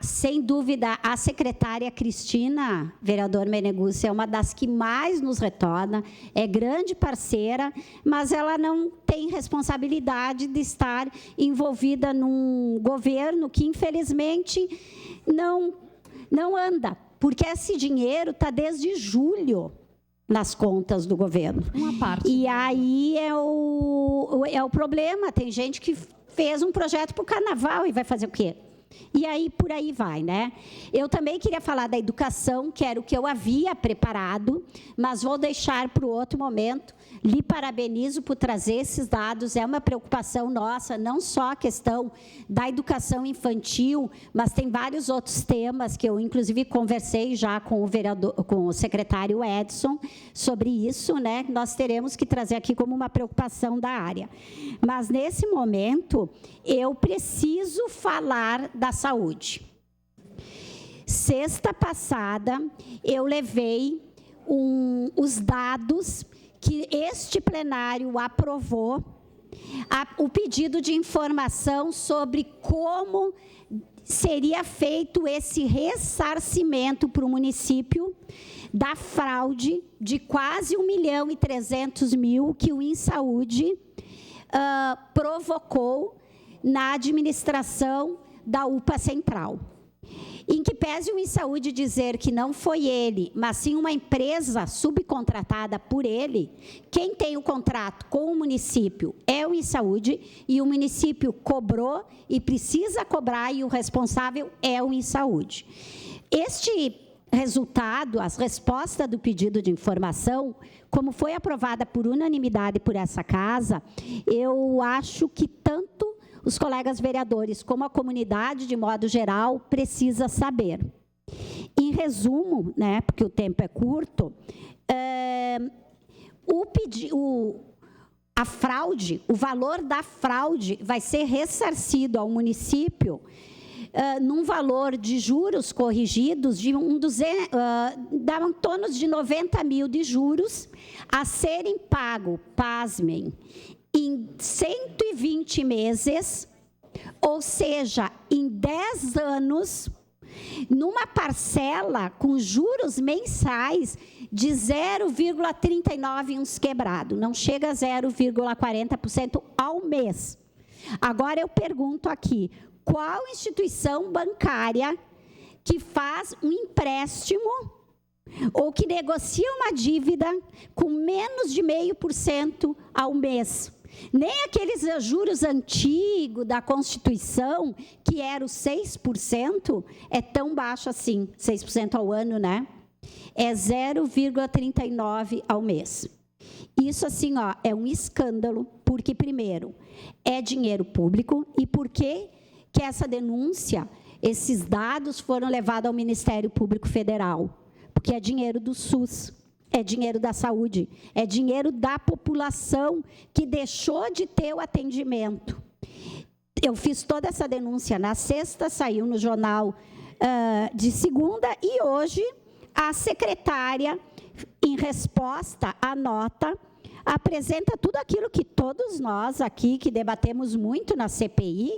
sem dúvida, a secretária Cristina, vereador Meneguzzi, é uma das que mais nos retorna, é grande parceira, mas ela não tem responsabilidade de estar envolvida num governo que, infelizmente, não anda, porque esse dinheiro está desde julho nas contas do governo. Uma parte. E aí é o problema, tem gente que fez um projeto para o carnaval e vai fazer o quê? E aí, por aí vai, né? Eu também queria falar da educação, que era o que eu havia preparado, mas vou deixar para o outro momento. Lhe parabenizo por trazer esses dados, é uma preocupação nossa, não só a questão da educação infantil, mas tem vários outros temas que eu, inclusive, conversei já com o secretário Edson sobre isso, né? Nós teremos que trazer aqui como uma preocupação da área. Mas, nesse momento, eu preciso falar da saúde. Sexta passada, eu levei os dados que este plenário aprovou, o pedido de informação sobre como seria feito esse ressarcimento para o município da fraude de quase 1.300.000 que o InSaúde provocou na administração da UPA Central. Em que pese o InSaúde dizer que não foi ele, mas sim uma empresa subcontratada por ele, quem tem o contrato com o município é o InSaúde, e o município cobrou e precisa cobrar, e o responsável é o InSaúde. Este resultado, as respostas do pedido de informação, como foi aprovada por unanimidade por essa casa, eu acho que tanto os colegas vereadores, como a comunidade, de modo geral, precisa saber. Em resumo, né, porque o tempo é curto, a fraude, o valor da fraude vai ser ressarcido ao município num valor de juros corrigidos de dá em torno de 90 mil de juros a serem pagos, pasmem, em 120 meses, ou seja, em 10 anos, numa parcela com juros mensais de 0,39 uns quebrado, não chega a 0,40% ao mês. Agora eu pergunto aqui, qual instituição bancária que faz um empréstimo ou que negocia uma dívida com menos de 0,5% ao mês? Nem aqueles juros antigos da Constituição, que era o 6%, é tão baixo assim, 6% ao ano, né? É 0,39 ao mês. Isso, assim, ó, é um escândalo, porque, primeiro, é dinheiro público, e por que essa denúncia, esses dados foram levados ao Ministério Público Federal? Porque é dinheiro do SUS. É dinheiro da saúde, é dinheiro da população que deixou de ter o atendimento. Eu fiz toda essa denúncia na sexta, saiu no jornal de segunda, e hoje a secretária, em resposta à nota, apresenta tudo aquilo que todos nós aqui, que debatemos muito na CPI,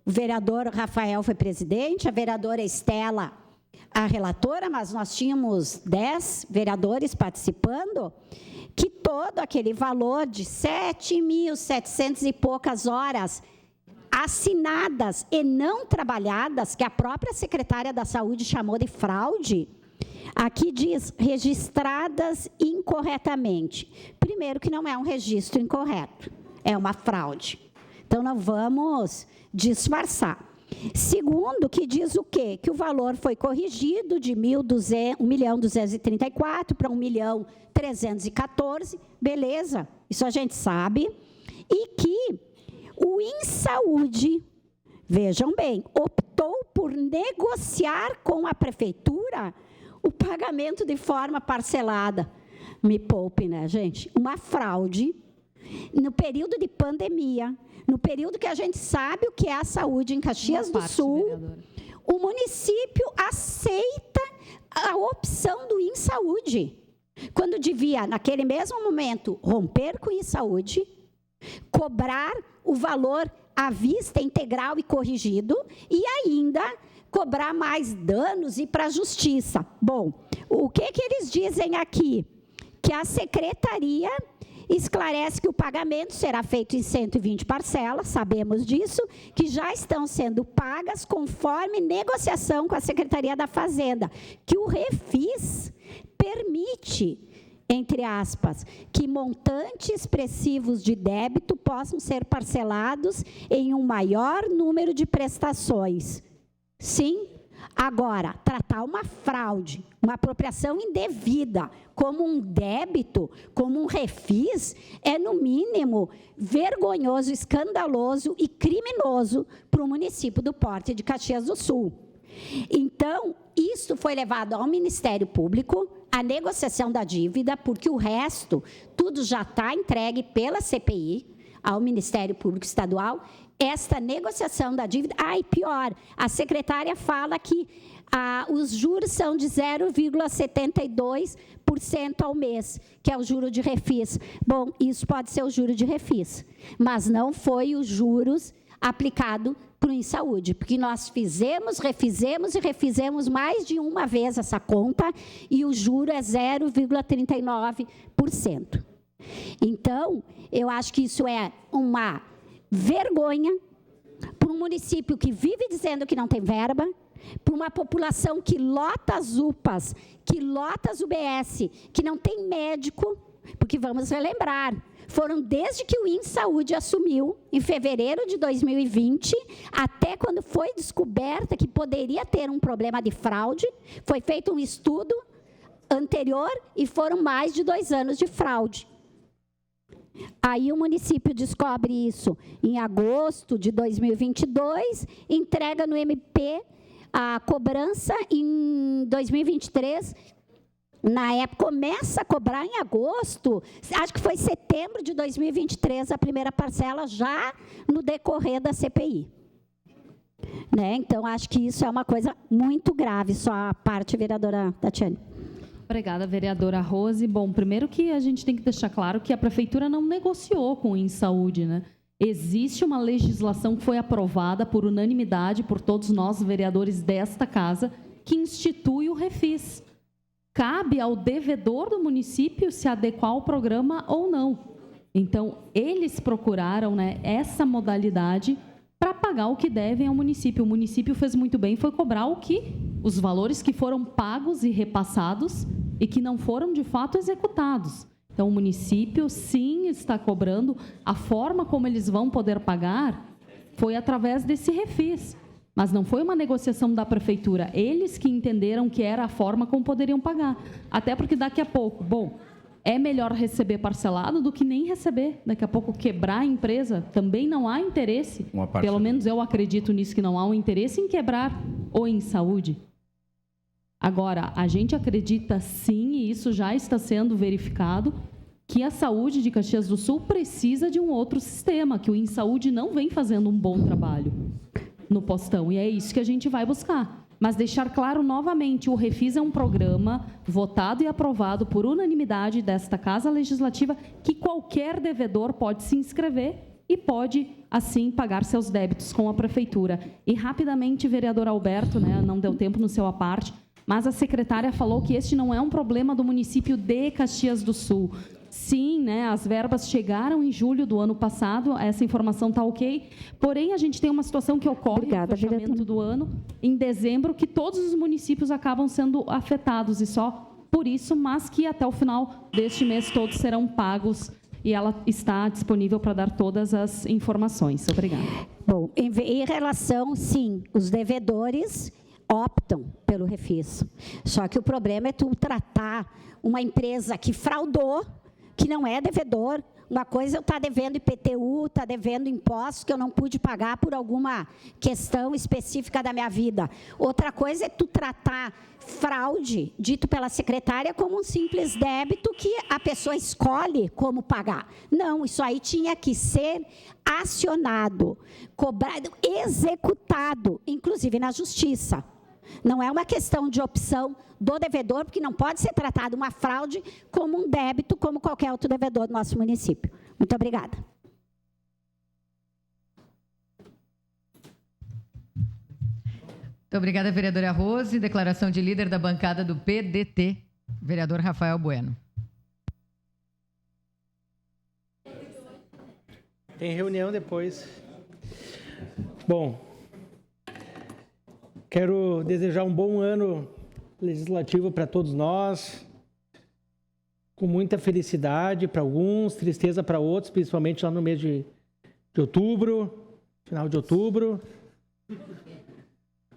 o vereador Rafael foi presidente, a vereadora Estela a relatora, mas nós tínhamos 10 vereadores participando, que todo aquele valor de 7.700 e poucas horas assinadas e não trabalhadas, que a própria secretária da Saúde chamou de fraude, aqui diz registradas incorretamente. Primeiro que não é um registro incorreto, é uma fraude. Então, não vamos disfarçar. Segundo, que diz o quê? Que o valor foi corrigido de 1.234 para 1.314, beleza, isso a gente sabe, e que o InSaúde, vejam bem, optou por negociar com a prefeitura o pagamento de forma parcelada. Me poupe, né, gente? Uma fraude no período de pandemia, no período que a gente sabe o que é a saúde em Caxias do Sul, o município aceita a opção do InSaúde, quando devia, naquele mesmo momento, romper com o InSaúde, cobrar o valor à vista integral e corrigido e ainda cobrar mais danos e ir para a justiça. Bom, o que eles dizem aqui? Que a secretaria esclarece que o pagamento será feito em 120 parcelas, sabemos disso, que já estão sendo pagas conforme negociação com a Secretaria da Fazenda, que o Refis permite, entre aspas, que montantes expressivos de débito possam ser parcelados em um maior número de prestações. Sim, agora, tratar uma fraude, uma apropriação indevida, como um débito, como um refis, é, no mínimo, vergonhoso, escandaloso e criminoso para o município do porte de Caxias do Sul. Então, isso foi levado ao Ministério Público, a negociação da dívida, porque o resto, tudo já está entregue pela CPI ao Ministério Público Estadual. Esta negociação da dívida, e pior, a secretária fala que os juros são de 0,72% ao mês, que é o juro de refis. Bom, isso pode ser o juro de refis, mas não foi os juros aplicado para o InSaúde, porque nós fizemos, refizemos e refizemos mais de uma vez essa conta e o juro é 0,39%. Então, eu acho que isso é uma vergonha para um município que vive dizendo que não tem verba, para uma população que lota as UPAs, que lota as UBS, que não tem médico, porque vamos relembrar, foram desde que o InSaúde assumiu, em fevereiro de 2020, até quando foi descoberta que poderia ter um problema de fraude, foi feito um estudo anterior e foram mais de 2 anos de fraude. Aí o município descobre isso em agosto de 2022, entrega no MP a cobrança em 2023, na época começa a cobrar em agosto, acho que foi setembro de 2023 a primeira parcela, já no decorrer da CPI. Né? Então, acho que isso é uma coisa muito grave, só a parte, vereadora Tatiane. Obrigada, vereadora Rose. Bom, primeiro que a gente tem que deixar claro que a prefeitura não negociou com o InSaúde, né? Existe uma legislação que foi aprovada por unanimidade por todos nós, vereadores desta casa, que institui o refis. Cabe ao devedor do município se adequar ao programa ou não. Então, eles procuraram, né, essa modalidade para pagar o que devem ao município. O município fez muito bem, foi cobrar os valores que foram pagos e repassados e que não foram, de fato, executados. Então, o município, sim, está cobrando. A forma como eles vão poder pagar foi através desse refis. Mas não foi uma negociação da prefeitura. Eles que entenderam que era a forma como poderiam pagar. Até porque daqui a pouco, bom, é melhor receber parcelado do que nem receber. Daqui a pouco quebrar a empresa, também não há interesse. Pelo menos eu acredito nisso, que não há um interesse em quebrar o InSaúde. Agora, a gente acredita sim, e isso já está sendo verificado, que a saúde de Caxias do Sul precisa de um outro sistema, que o InSaúde não vem fazendo um bom trabalho no postão, e é isso que a gente vai buscar. Mas deixar claro novamente, o Refis é um programa votado e aprovado por unanimidade desta Casa Legislativa, que qualquer devedor pode se inscrever e pode, assim, pagar seus débitos com a Prefeitura. E, rapidamente, vereador Alberto, né, não deu tempo no seu à parte, mas a secretária falou que este não é um problema do município de Caxias do Sul. sim, né, as verbas chegaram em julho do ano passado, essa informação está ok, porém a gente tem uma situação que ocorre no fechamento do ano, em dezembro, que todos os municípios acabam sendo afetados, e só por isso, mas que até o final deste mês todos serão pagos, e ela está disponível para dar todas as informações. Obrigada. Bom, em relação, sim, os devedores optam pelo refis. Só que o problema é tu tratar uma empresa que fraudou, que não é devedor. Uma coisa é eu estar devendo IPTU, estar devendo impostos que eu não pude pagar por alguma questão específica da minha vida. Outra coisa é tu tratar fraude, dito pela secretária, como um simples débito que a pessoa escolhe como pagar. Não, isso aí tinha que ser acionado, cobrado, executado, inclusive na justiça. Não é uma questão de opção do devedor, porque não pode ser tratado uma fraude como um débito, como qualquer outro devedor do nosso município. Muito obrigada. Muito obrigada, vereadora Rose. Declaração de líder da bancada do PDT, vereador Rafael Bueno. Tem reunião depois. Bom, quero desejar um bom ano legislativo para todos nós, com muita felicidade para alguns, tristeza para outros, principalmente lá no mês de outubro, final de outubro.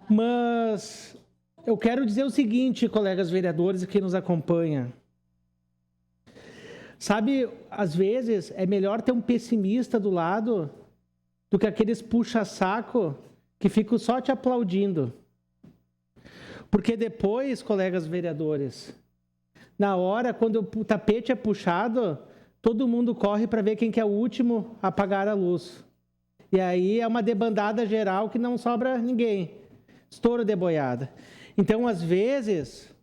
Mas eu quero dizer o seguinte, colegas vereadores que nos acompanham. Sabe, às vezes é melhor ter um pessimista do lado do que aqueles puxa-saco que ficam só te aplaudindo. Porque depois, colegas vereadores, na hora, quando o tapete é puxado, todo mundo corre para ver quem que é o último a apagar a luz. E aí é uma debandada geral que não sobra ninguém. Estouro de boiada. Então, às vezes,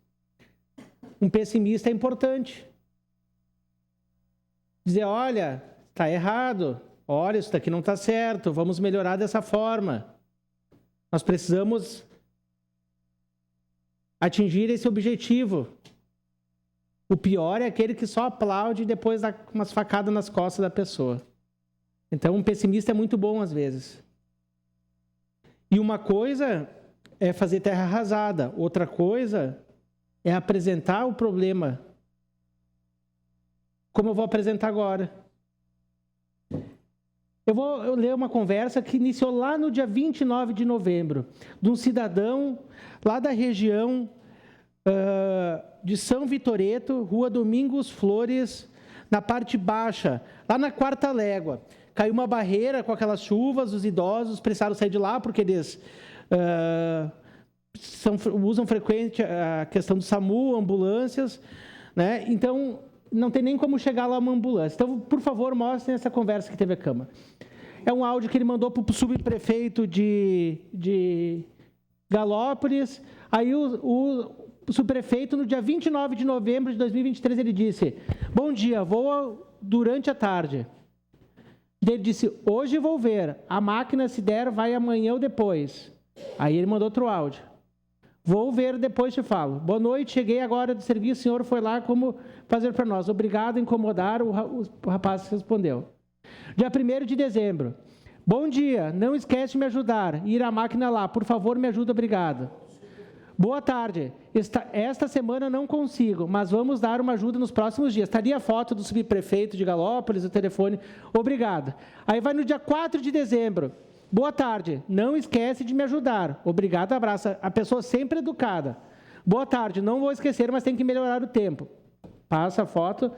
um pessimista é importante. Dizer, olha, está errado. Olha, isso daqui não está certo. Vamos melhorar dessa forma. Nós precisamos atingir esse objetivo. O pior é aquele que só aplaude e depois dá umas facadas nas costas da pessoa. Então, um pessimista é muito bom às vezes. E uma coisa é fazer terra arrasada. Outra coisa é apresentar o problema. Como eu vou apresentar agora. Eu vou ler uma conversa que iniciou lá no dia 29 de novembro, de um cidadão lá da região de São Vitoreto, Rua Domingos Flores, na parte baixa, lá na Quarta Légua. Caiu uma barreira com aquelas chuvas, os idosos precisaram sair de lá porque eles usam frequente a questão do SAMU, ambulâncias, né? Então, não tem nem como chegar lá uma ambulância. Então, por favor, mostrem essa conversa que teve a Câmara. É um áudio que ele mandou para o subprefeito de Galópolis. Aí o subprefeito, no dia 29 de novembro de 2023, ele disse, bom dia, vou durante a tarde. Ele disse, hoje vou ver, a máquina se der vai amanhã ou depois. Aí ele mandou outro áudio. Vou ver, depois te falo. Boa noite, cheguei agora do serviço, o senhor foi lá, como fazer para nós? Obrigado, incomodar, o rapaz respondeu. Dia 1º de dezembro. Bom dia, não esquece de me ajudar, ir à máquina lá, por favor, me ajuda, obrigado. Boa tarde, esta semana não consigo, mas vamos dar uma ajuda nos próximos dias. Estaria a foto do subprefeito de Galópolis, o telefone, obrigado. Aí vai no dia 4 de dezembro. Boa tarde, não esquece de me ajudar. Obrigado, abraço. A pessoa sempre educada. Boa tarde, não vou esquecer, mas tem que melhorar o tempo. Passa a foto.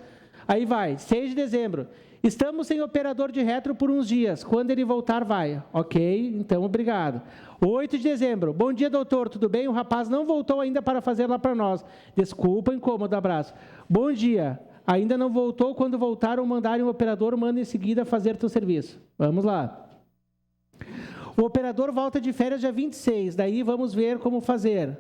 Aí vai, 6 de dezembro. Estamos sem operador de retro por uns dias. Quando ele voltar, vai. Ok, então obrigado. 8 de dezembro. Bom dia, doutor, tudo bem? O rapaz não voltou ainda para fazer lá para nós. Desculpa, incômodo, abraço. Bom dia. Ainda não voltou, quando voltar ou mandarem um operador, manda em seguida fazer teu serviço. Vamos lá. O operador volta de férias dia 26, daí vamos ver como fazer.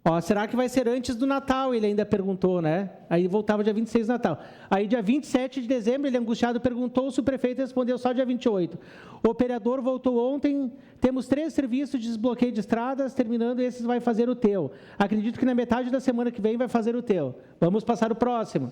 Ó, será que vai ser antes do Natal? Ele ainda perguntou, né? Aí voltava dia 26 do Natal. Aí dia 27 de dezembro, ele angustiado perguntou, o subprefeito respondeu só dia 28. O operador voltou ontem, temos 3 serviços de desbloqueio de estradas, terminando esses vai fazer o teu. Acredito que na metade da semana que vem vai fazer o teu. Vamos passar o próximo.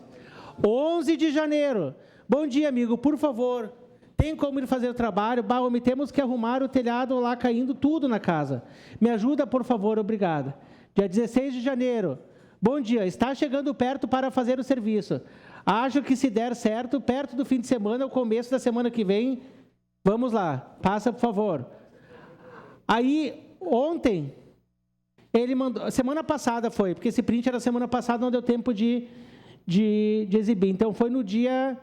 11 de janeiro. Bom dia, amigo, por favor, tem como ir fazer o trabalho? Homem, temos que arrumar o telhado lá caindo tudo na casa. Me ajuda, por favor, obrigada. Dia 16 de janeiro. Bom dia, está chegando perto para fazer o serviço. Acho que se der certo, perto do fim de semana ou começo da semana que vem, vamos lá, passa, por favor. Aí, ontem, ele mandou, semana passada foi, porque esse print era semana passada, não deu tempo de exibir. Então, foi no dia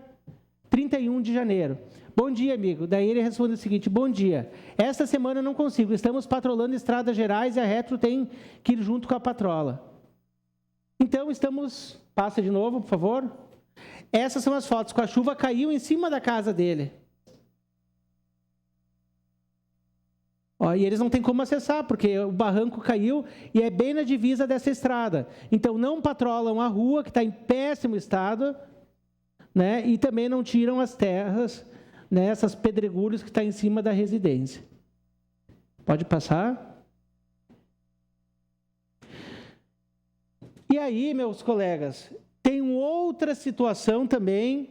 31 de janeiro. Bom dia, amigo. Daí ele responde o seguinte: bom dia. Esta semana eu não consigo. Estamos patrolando estradas gerais e a Retro tem que ir junto com a patrola. Então, estamos... Passa de novo, por favor. Essas são as fotos. Com a chuva, caiu em cima da casa dele. Ó, e eles não têm como acessar, porque o barranco caiu e é bem na divisa dessa estrada. Então, não patrolam a rua, que está em péssimo estado, né? E também não tiram as terras, né? Essas pedregulhos que estão em cima da residência. Pode passar. E aí, meus colegas, tem outra situação também,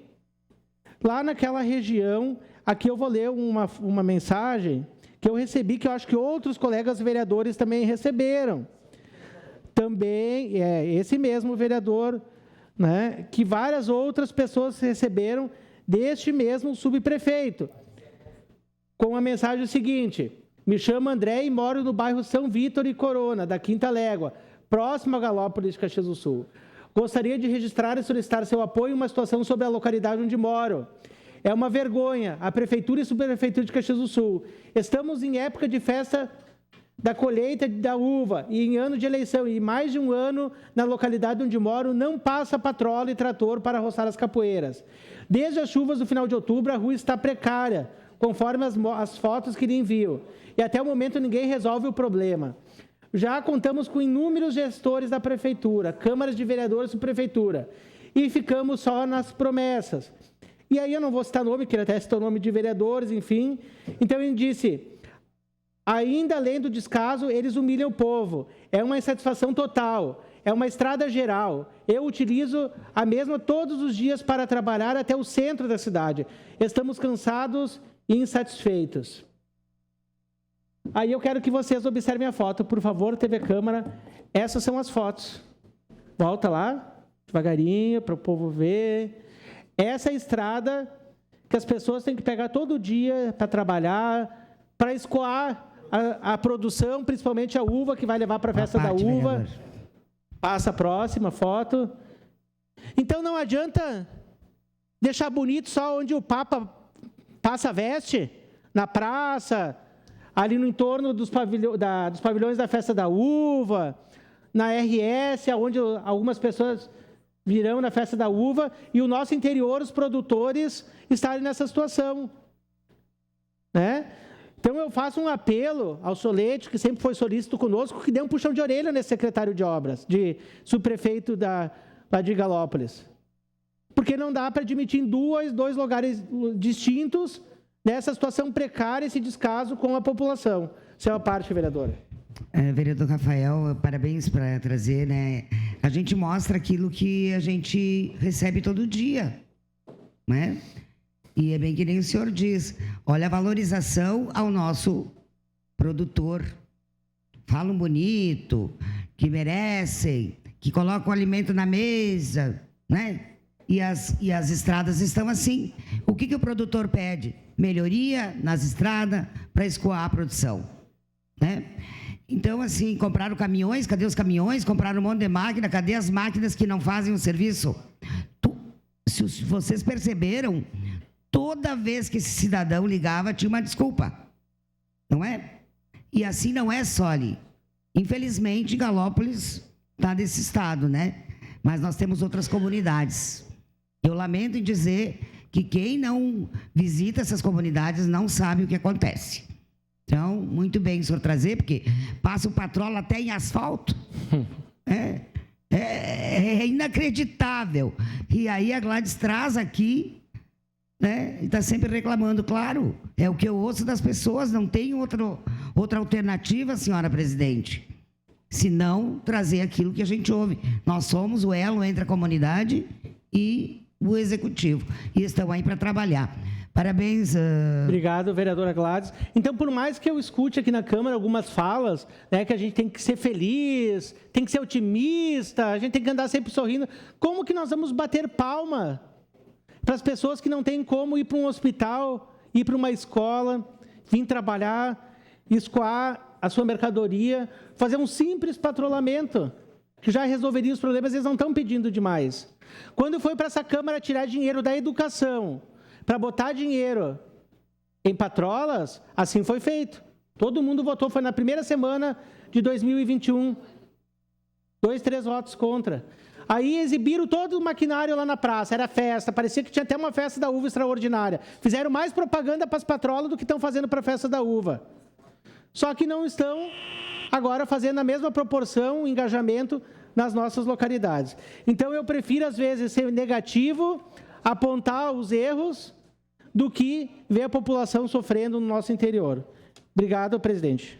lá naquela região. Aqui eu vou ler uma mensagem que eu recebi, que eu acho que outros colegas vereadores também receberam. Também, esse mesmo vereador, né, que várias outras pessoas receberam deste mesmo subprefeito, com a mensagem seguinte: me chamo André e moro no bairro São Vítor e Corona, da Quinta Légua, próximo a Galópolis de Caxias do Sul. Gostaria de registrar e solicitar seu apoio em uma situação sobre a localidade onde moro. É uma vergonha, a Prefeitura e a Subprefeitura de Caxias do Sul. Estamos em época de festa da colheita da uva e em ano de eleição, e mais de um ano na localidade onde moro não passa patrola e trator para roçar as capoeiras. Desde as chuvas do final de outubro, a rua está precária, conforme as fotos que lhe envio. E até o momento ninguém resolve o problema. Já contamos com inúmeros gestores da Prefeitura, câmaras de vereadores e Subprefeitura, e ficamos só nas promessas. E aí eu não vou citar nome, porque ele até citou o nome de vereadores, enfim. Então ele disse: ainda além do descaso, eles humilham o povo. É uma insatisfação total. É uma estrada geral. Eu utilizo a mesma todos os dias para trabalhar até o centro da cidade. Estamos cansados e insatisfeitos. Aí eu quero que vocês observem a foto, por favor, TV Câmara. Essas são as fotos. Volta lá, devagarinho, para o povo ver. Essa é a estrada que as pessoas têm que pegar todo dia para trabalhar, para escoar a produção, principalmente a uva, que vai levar para a festa da uva. Passa a próxima foto. Então não adianta deixar bonito só onde o Papa passa a veste, na praça, ali no entorno dos pavilhões da festa da uva, na RS, onde algumas pessoas virão na festa da uva, e o nosso interior, os produtores, estarem nessa situação, né? Então eu faço um apelo ao Solete, que sempre foi solícito conosco, que dê um puxão de orelha nesse secretário de obras, de subprefeito lá de Galópolis. Porque não dá para admitir em dois lugares distintos nessa situação precária, esse descaso com a população. Essa é uma parte, vereadora. Vereador Rafael, parabéns para trazer, né? A gente mostra aquilo que a gente recebe todo dia, né? E é bem que nem o senhor diz, olha a valorização ao nosso produtor. Falam bonito, que merecem, que colocam o alimento na mesa, né? E as estradas estão assim. O que o produtor pede? Melhoria nas estradas para escoar a produção, né? Então, assim, compraram caminhões, cadê os caminhões? Compraram um monte de máquina, cadê as máquinas que não fazem o serviço? Se vocês perceberam, toda vez que esse cidadão ligava, tinha uma desculpa, não é? E assim não é só ali. Infelizmente, Galópolis está nesse estado, né? Mas nós temos outras comunidades. Eu lamento em dizer que quem não visita essas comunidades não sabe o que acontece. Então, muito bem o senhor trazer, porque passa o patrola até em asfalto. É inacreditável. E aí a Gladys traz aqui, né? E está sempre reclamando, claro. É o que eu ouço das pessoas, não tem outra alternativa, senhora presidente, senão trazer aquilo que a gente ouve. Nós somos o elo entre a comunidade e o executivo e estão aí para trabalhar. Parabéns. Obrigado, vereadora Gladys. Então, por mais que eu escute aqui na Câmara algumas falas, né, que a gente tem que ser feliz, tem que ser otimista, a gente tem que andar sempre sorrindo, como que nós vamos bater palma para as pessoas que não têm como ir para um hospital, ir para uma escola, vir trabalhar, escoar a sua mercadoria, fazer um simples patrulhamento, que já resolveria os problemas, eles não estão pedindo demais. Quando foi para essa Câmara tirar dinheiro da educação, para botar dinheiro em patrolas, assim foi feito. Todo mundo votou, foi na primeira semana de 2021. 2, 3 votos contra. Aí exibiram todo o maquinário lá na praça, era festa, parecia que tinha até uma festa da uva extraordinária. Fizeram mais propaganda para as patrolas do que estão fazendo para a festa da uva. Só que não estão agora fazendo a mesma proporção, engajamento nas nossas localidades. Então eu prefiro, às vezes, ser negativo, apontar os erros, do que ver a população sofrendo no nosso interior. Obrigado, presidente.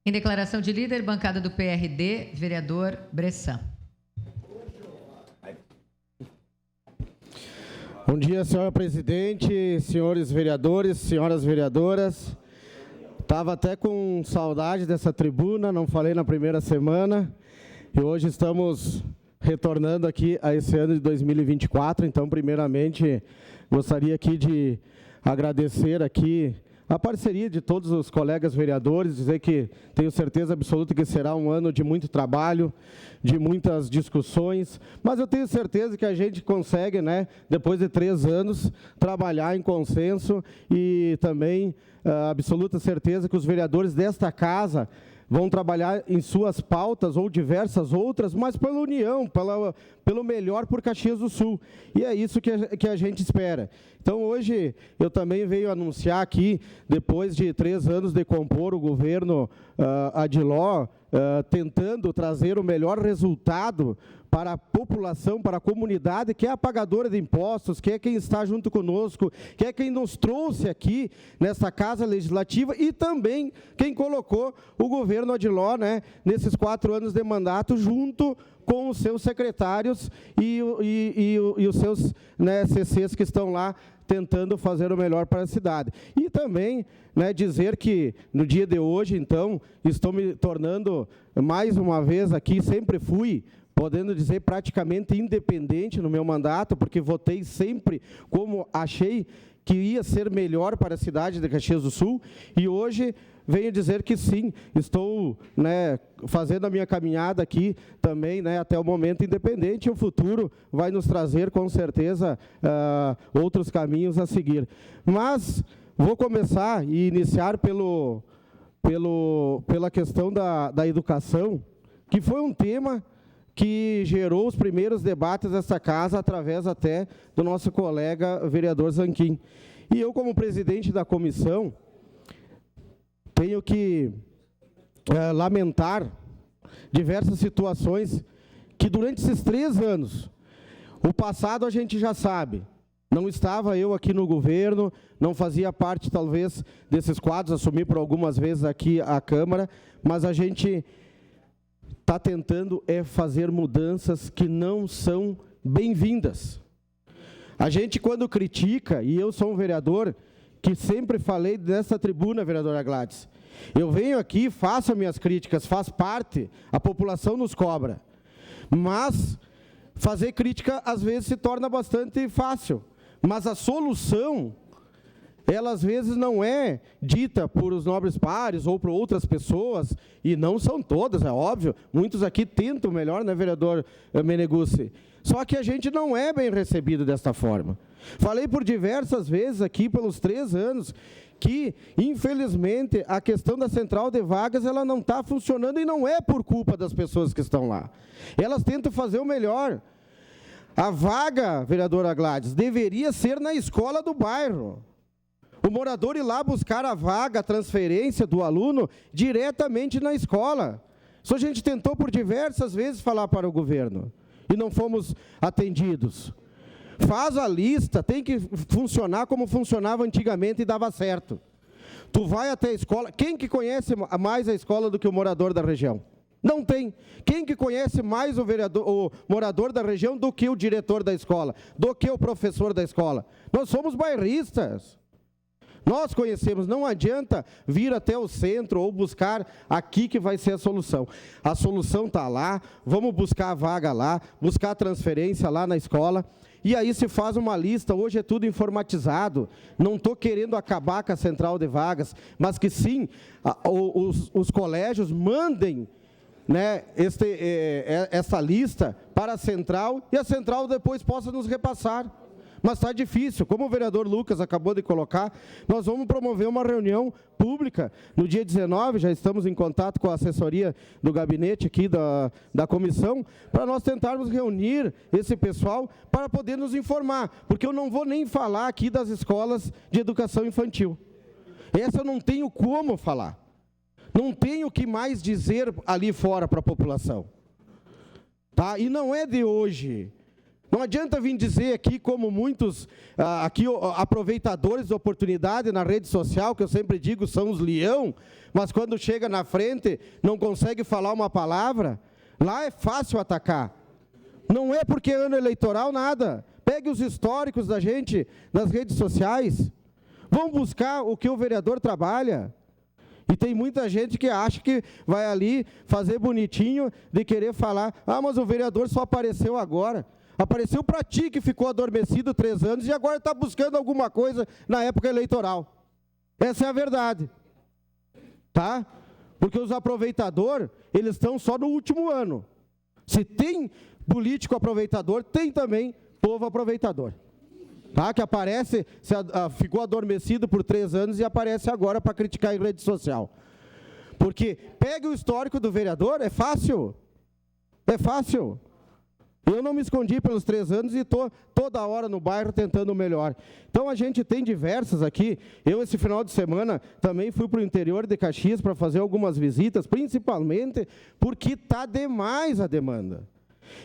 Em declaração de líder, bancada do PRD, vereador Bressan. Bom dia, senhora presidente, senhores vereadores, senhoras vereadoras. Estava até com saudade dessa tribuna, não falei na primeira semana, e hoje estamos retornando aqui a esse ano de 2024, então, primeiramente, gostaria aqui de agradecer aqui a parceria de todos os colegas vereadores, dizer que tenho certeza absoluta que será um ano de muito trabalho, de muitas discussões, mas eu tenho certeza que a gente consegue, né, depois de 3 anos, trabalhar em consenso e também absoluta certeza que os vereadores desta casa vão trabalhar em suas pautas ou diversas outras, mas pela união, pelo melhor por Caxias do Sul. E é isso que a gente espera. Então, hoje, eu também venho anunciar aqui, depois de 3 anos de compor o governo Adiló, tentando trazer o melhor resultado para a população, para a comunidade, que é a pagadora de impostos, que é quem está junto conosco, que é quem nos trouxe aqui nessa Casa Legislativa e também quem colocou o governo Adiló, né, nesses 4 anos de mandato, junto com os seus secretários e os seus, né, CCs que estão lá tentando fazer o melhor para a cidade. E também, né, dizer que no dia de hoje, então, estou me tornando mais uma vez aqui, sempre fui, podendo dizer, praticamente independente no meu mandato, porque votei sempre como achei que ia ser melhor para a cidade de Caxias do Sul, e hoje venho dizer que sim, estou, né, fazendo a minha caminhada aqui também, né, até o momento independente, e o futuro vai nos trazer, com certeza, outros caminhos a seguir. Mas vou começar e iniciar pela questão da educação, que foi um tema que gerou os primeiros debates dessa casa, através até do nosso colega vereador Zanquim. E eu, como presidente da comissão, tenho que lamentar diversas situações que, durante esses 3 anos, o passado a gente já sabe, não estava eu aqui no governo, não fazia parte, talvez, desses quadros, assumi por algumas vezes aqui a Câmara, mas a gente está tentando fazer mudanças que não são bem-vindas. A gente, quando critica, e eu sou um vereador que sempre falei nessa tribuna, vereadora Gladys, eu venho aqui, faço as minhas críticas, faz parte, a população nos cobra, mas fazer crítica às vezes se torna bastante fácil, mas a solução, ela às vezes não é dita por os nobres pares ou por outras pessoas, e não são todas, é óbvio, muitos aqui tentam melhor, né, vereador Meneguzzi? Só que a gente não é bem recebido desta forma. Falei por diversas vezes aqui, pelos 3 anos, que, infelizmente, a questão da central de vagas, ela não está funcionando, e não é por culpa das pessoas que estão lá. Elas tentam fazer o melhor. A vaga, vereadora Gladys, deveria ser na escola do bairro. O morador ir lá buscar a vaga, a transferência do aluno diretamente na escola. Isso a gente tentou por diversas vezes falar para o governo e não fomos atendidos. Faz a lista, tem que funcionar como funcionava antigamente e dava certo. Tu vai até a escola, quem que conhece mais a escola do que o morador da região? Não tem. Quem que conhece mais o morador da região do que o diretor da escola, do que o professor da escola? Nós somos bairristas. Nós conhecemos, não adianta vir até o centro ou buscar aqui que vai ser a solução. A solução está lá, vamos buscar a vaga lá, buscar a transferência lá na escola, e aí se faz uma lista, hoje é tudo informatizado, não estou querendo acabar com a central de vagas, mas que sim, os colégios mandem, né, essa lista para a central, e a central depois possa nos repassar. Mas está difícil. Como o vereador Lucas acabou de colocar, nós vamos promover uma reunião pública no dia 19, já estamos em contato com a assessoria do gabinete aqui da comissão, para nós tentarmos reunir esse pessoal para poder nos informar, porque eu não vou nem falar aqui das escolas de educação infantil. Essa eu não tenho como falar. Não tenho o que mais dizer ali fora para a população. Tá? E não é de hoje. Não adianta vir dizer aqui, como muitos aqui aproveitadores de oportunidade na rede social, que eu sempre digo são os leão, mas quando chega na frente não consegue falar uma palavra, lá é fácil atacar. Não é porque é ano eleitoral, nada. Pegue os históricos da gente nas redes sociais. Vão buscar o que o vereador trabalha. E tem muita gente que acha que vai ali fazer bonitinho de querer falar, mas o vereador só apareceu agora. Apareceu para ti que ficou adormecido 3 anos e agora está buscando alguma coisa na época eleitoral. Essa é a verdade. Tá? Porque os aproveitadores, eles estão só no último ano. Se tem político aproveitador, tem também povo aproveitador. Tá? Que aparece, ficou adormecido por 3 anos e aparece agora para criticar em rede social. Porque pega o histórico do vereador, é fácil. É fácil. Eu não me escondi pelos 3 anos e estou toda hora no bairro tentando o melhor. Então a gente tem diversas aqui. Eu esse final de semana também fui para o interior de Caxias para fazer algumas visitas, principalmente porque está demais a demanda.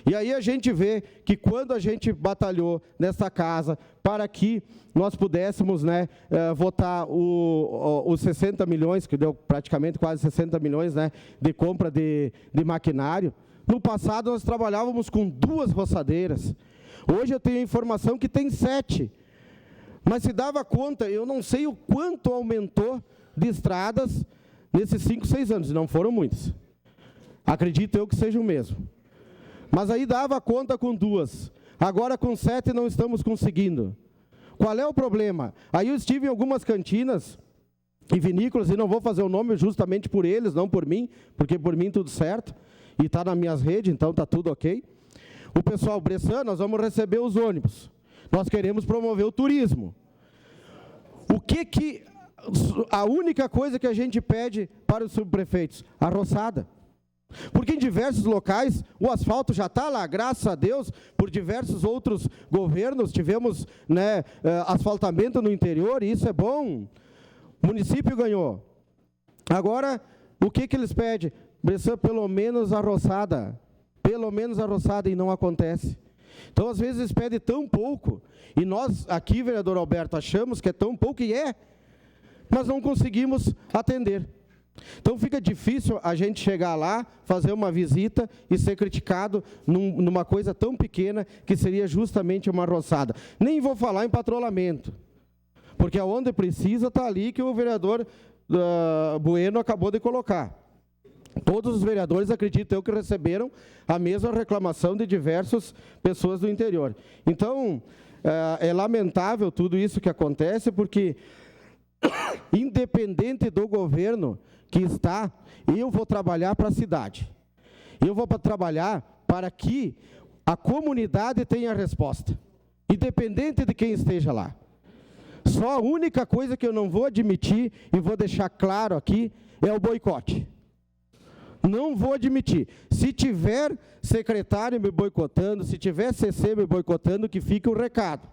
E aí a gente vê que quando a gente batalhou nessa casa para que nós pudéssemos, né, votar os 60 milhões, que deu praticamente quase 60 milhões, né, de compra de maquinário, no passado nós trabalhávamos com 2 roçadeiras. Hoje eu tenho a informação que tem 7. Mas se dava conta, eu não sei o quanto aumentou de estradas nesses 5, 6 anos. Não foram muitos. Acredito eu que seja o mesmo. Mas aí dava conta com 2. Agora com 7 não estamos conseguindo. Qual é o problema? Aí eu estive em algumas cantinas e vinícolas, e não vou fazer o nome justamente por eles, não por mim, porque por mim tudo certo. E está nas minhas redes, então está tudo ok. O pessoal, Bressan, nós vamos receber os ônibus. Nós queremos promover o turismo. A única coisa que a gente pede para os subprefeitos? A roçada. Porque em diversos locais o asfalto já está lá, graças a Deus, por diversos outros governos, tivemos, né, asfaltamento no interior, e isso é bom. O município ganhou. Agora, o que eles pedem? Bressan, pelo menos a roçada, e não acontece. Então, às vezes, eles pedem tão pouco, e nós aqui, vereador Alberto, achamos que é tão pouco, e mas não conseguimos atender. Então, fica difícil a gente chegar lá, fazer uma visita e ser criticado numa coisa tão pequena, que seria justamente uma roçada. Nem vou falar em patrulhamento, porque aonde precisa está ali que o vereador Bueno acabou de colocar. Todos os vereadores, acredito eu, que receberam a mesma reclamação de diversas pessoas do interior. Então, é lamentável tudo isso que acontece, porque, independente do governo que está, eu vou trabalhar para a cidade. Eu vou trabalhar para que a comunidade tenha resposta, independente de quem esteja lá. Só a única coisa que eu não vou admitir, e vou deixar claro aqui, é o boicote. Não vou admitir. Se tiver secretário me boicotando, se tiver CC me boicotando, que fique o recado.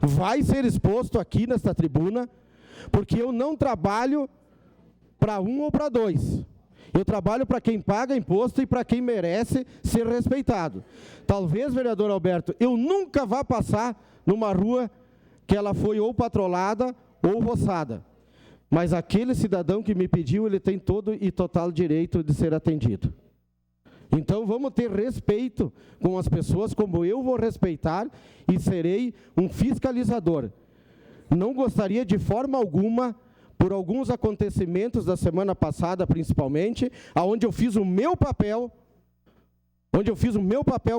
Vai ser exposto aqui nesta tribuna, porque eu não trabalho para um ou para 2. Eu trabalho para quem paga imposto e para quem merece ser respeitado. Talvez, vereador Alberto, eu nunca vá passar numa rua que ela foi ou patrolada ou roçada. Mas aquele cidadão que me pediu, ele tem todo e total direito de ser atendido. Então, vamos ter respeito com as pessoas, como eu vou respeitar e serei um fiscalizador. Não gostaria de forma alguma, por alguns acontecimentos da semana passada, principalmente, onde eu fiz o meu papel,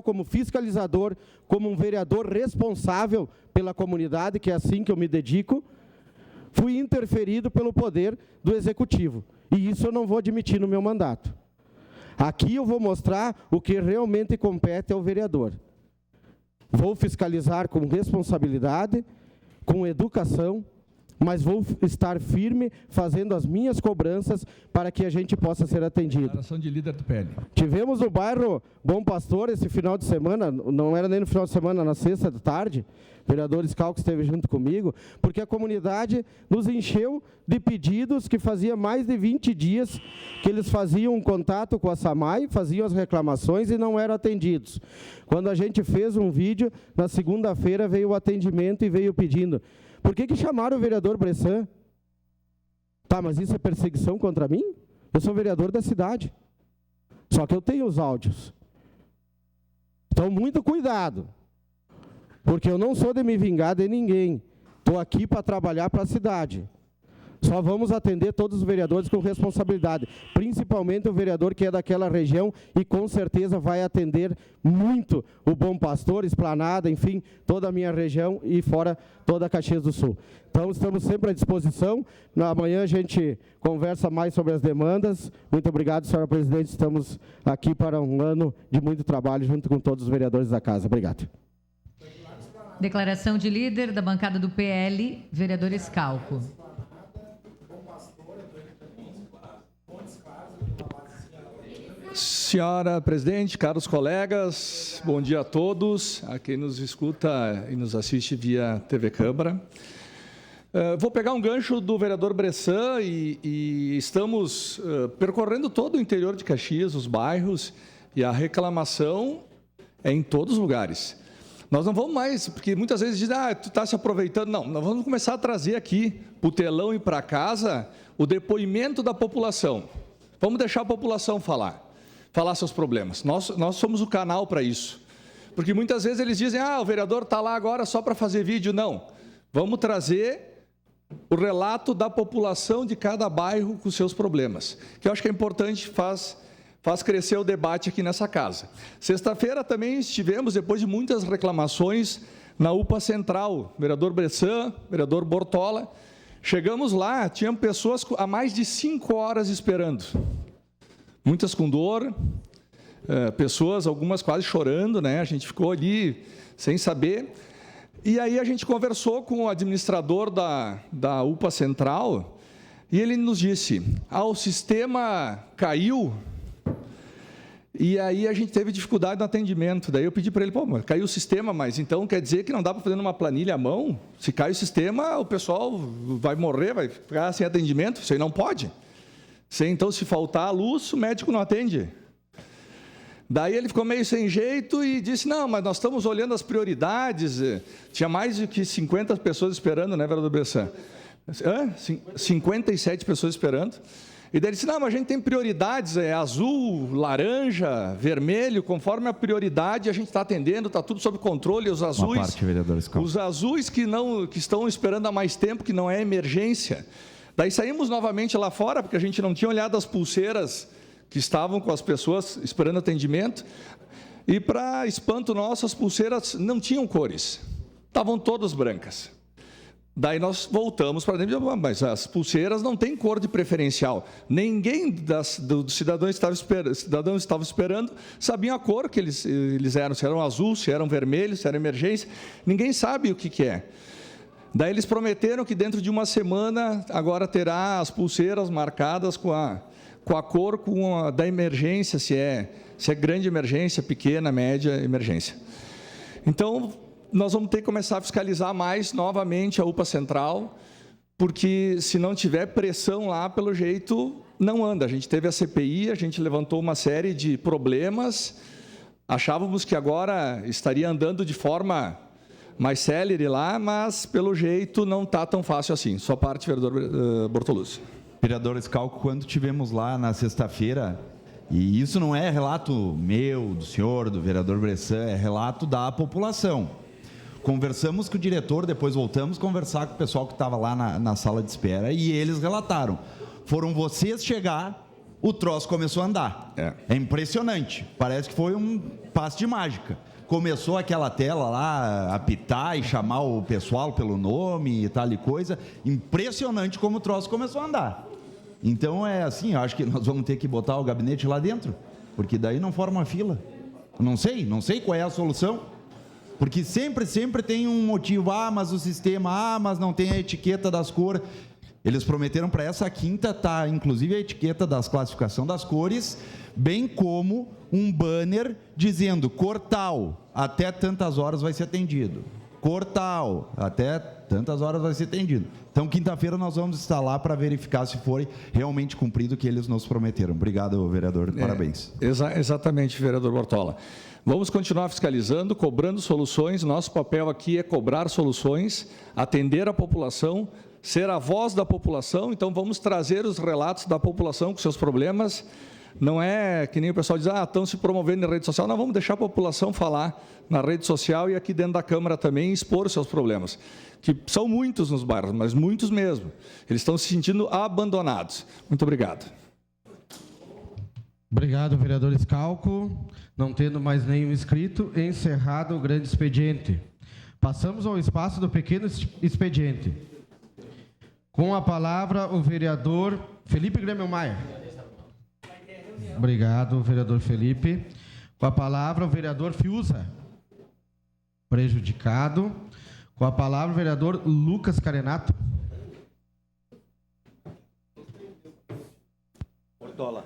como fiscalizador, como um vereador responsável pela comunidade, que é assim que eu me dedico, fui interferido pelo poder do executivo. E isso eu não vou admitir no meu mandato. Aqui eu vou mostrar o que realmente compete ao vereador. Vou fiscalizar com responsabilidade, com educação, mas vou estar firme fazendo as minhas cobranças para que a gente possa ser atendido. Declaração de líder do PL. Tivemos no bairro Bom Pastor esse final de semana, não era nem no final de semana, na sexta da tarde, o vereador Scalco esteve junto comigo, porque a comunidade nos encheu de pedidos que fazia mais de 20 dias que eles faziam um contato com a SAMAI, faziam as reclamações e não eram atendidos. Quando a gente fez um vídeo, na segunda-feira veio o atendimento e veio pedindo: por que chamaram o vereador Bressan? Tá, mas isso é perseguição contra mim? Eu sou vereador da cidade. Só que eu tenho os áudios. Então, muito cuidado. Porque eu não sou de me vingar de ninguém. Estou aqui para trabalhar para a cidade. Só vamos atender todos os vereadores com responsabilidade, principalmente o vereador que é daquela região e com certeza vai atender muito o Bom Pastor, Esplanada, enfim, toda a minha região e fora toda a Caxias do Sul. Então, estamos sempre à disposição. Amanhã a gente conversa mais sobre as demandas. Muito obrigado, senhora presidente. Estamos aqui para um ano de muito trabalho junto com todos os vereadores da casa. Obrigado. Declaração de líder da bancada do PL, vereador Scalco. Senhora presidente, caros colegas, bom dia a todos, a quem nos escuta e nos assiste via TV Câmara. Vou pegar um gancho do vereador Bressan e estamos percorrendo todo o interior de Caxias, os bairros, e a reclamação é em todos os lugares. Nós não vamos mais, porque muitas vezes dizem, tu está se aproveitando. Não, nós vamos começar a trazer aqui, para o telão e para casa, o depoimento da população. Vamos deixar a população falar seus problemas. Nós somos o canal para isso. Porque muitas vezes eles dizem, o vereador está lá agora só para fazer vídeo. Não, vamos trazer o relato da população de cada bairro com seus problemas, que eu acho que é importante, faz crescer o debate aqui nessa casa. Sexta-feira também estivemos, depois de muitas reclamações, na UPA Central, vereador Bressan, vereador Bortola. Chegamos lá, tinham pessoas há mais de 5 horas esperando. Muitas com dor, pessoas, algumas quase chorando, né? A gente ficou ali sem saber. E aí a gente conversou com o administrador da UPA Central e ele nos disse, o sistema caiu e aí a gente teve dificuldade no atendimento. Daí eu pedi para ele, mas caiu o sistema, mas então quer dizer que não dá para fazer numa planilha à mão? Se cai o sistema, o pessoal vai morrer, vai ficar sem atendimento? Isso aí não pode. Então, se faltar a luz, o médico não atende. Daí ele ficou meio sem jeito e disse, não, mas nós estamos olhando as prioridades. Tinha mais de que 50 pessoas esperando, né, vereador Bressan? 57 pessoas esperando. E daí ele disse, não, mas a gente tem prioridades, azul, laranja, vermelho, conforme a prioridade a gente está atendendo, está tudo sob controle, os azuis, os azuis que estão esperando há mais tempo, que não é emergência. Daí saímos novamente lá fora, porque a gente não tinha olhado as pulseiras que estavam com as pessoas esperando atendimento, e para espanto nosso, as pulseiras não tinham cores, estavam todas brancas. Daí nós voltamos para dentro, mas as pulseiras não têm cor de preferencial. Ninguém dos cidadãos estava esperando, sabiam a cor que eles eram, se eram azul, se eram vermelho, se era emergência. Ninguém sabe o que é. Daí eles prometeram que dentro de uma semana agora terá as pulseiras marcadas com a cor da emergência, se é grande emergência, pequena, média emergência. Então, nós vamos ter que começar a fiscalizar mais novamente a UPA Central, porque se não tiver pressão lá, pelo jeito, não anda. A gente teve a CPI, a gente levantou uma série de problemas, achávamos que agora estaria andando de forma mais célere lá, mas pelo jeito não está tão fácil assim. Sua parte, vereador Bortoluzzi. Vereador Scalco, quando tivemos lá na sexta-feira, e isso não é relato meu, do senhor, do vereador Bressan, é relato da população. Conversamos com o diretor, depois voltamos a conversar com o pessoal que estava lá na sala de espera e eles relataram. Foram vocês chegar, o troço começou a andar. É impressionante. Parece que foi um passe de mágica. Começou aquela tela lá, apitar e chamar o pessoal pelo nome e tal e coisa. Impressionante como o troço começou a andar. Então é assim, eu acho que nós vamos ter que botar o gabinete lá dentro, porque daí não forma fila. Não sei qual é a solução. Porque sempre tem um motivo, mas o sistema, mas não tem a etiqueta das cores. Eles prometeram para essa quinta tá, inclusive a etiqueta das classificação das cores, bem como um banner dizendo cor tal, até tantas horas vai ser atendido. Cor tal, até tantas horas vai ser atendido. Então, quinta-feira nós vamos estar lá para verificar se foi realmente cumprido o que eles nos prometeram. Obrigado, vereador. Parabéns. Exatamente, vereador Bortola. Vamos continuar fiscalizando, cobrando soluções. Nosso papel aqui é cobrar soluções, atender a população, ser a voz da população. Então, vamos trazer os relatos da população com seus problemas. Não é que nem o pessoal diz, estão se promovendo na rede social. Não, vamos deixar a população falar na rede social e aqui dentro da Câmara também expor os seus problemas, que são muitos nos bairros, mas muitos mesmo. Eles estão se sentindo abandonados. Muito obrigado. Obrigado, vereador Scalco. Não tendo mais nenhum inscrito, encerrado o grande expediente. Passamos ao espaço do pequeno expediente. Com a palavra, o vereador Felipe Grêmio Maia. Obrigado, vereador Felipe. Com a palavra, o vereador Fiuza. Prejudicado. Com a palavra, o vereador Lucas Carenato. Bortola.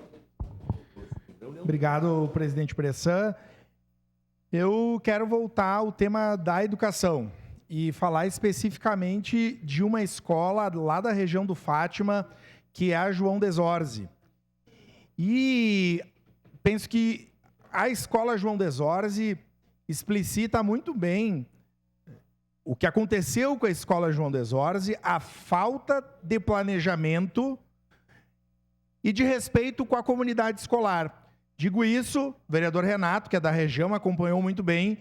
Obrigado, presidente Bressan. Eu quero voltar ao tema da educação e falar especificamente de uma escola lá da região do Fátima, que é a João Desorze. E penso que a escola João Desorze explicita muito bem o que aconteceu com a escola João Desorze, a falta de planejamento e de respeito com a comunidade escolar. Digo isso, o vereador Renato, que é da região, acompanhou muito bem,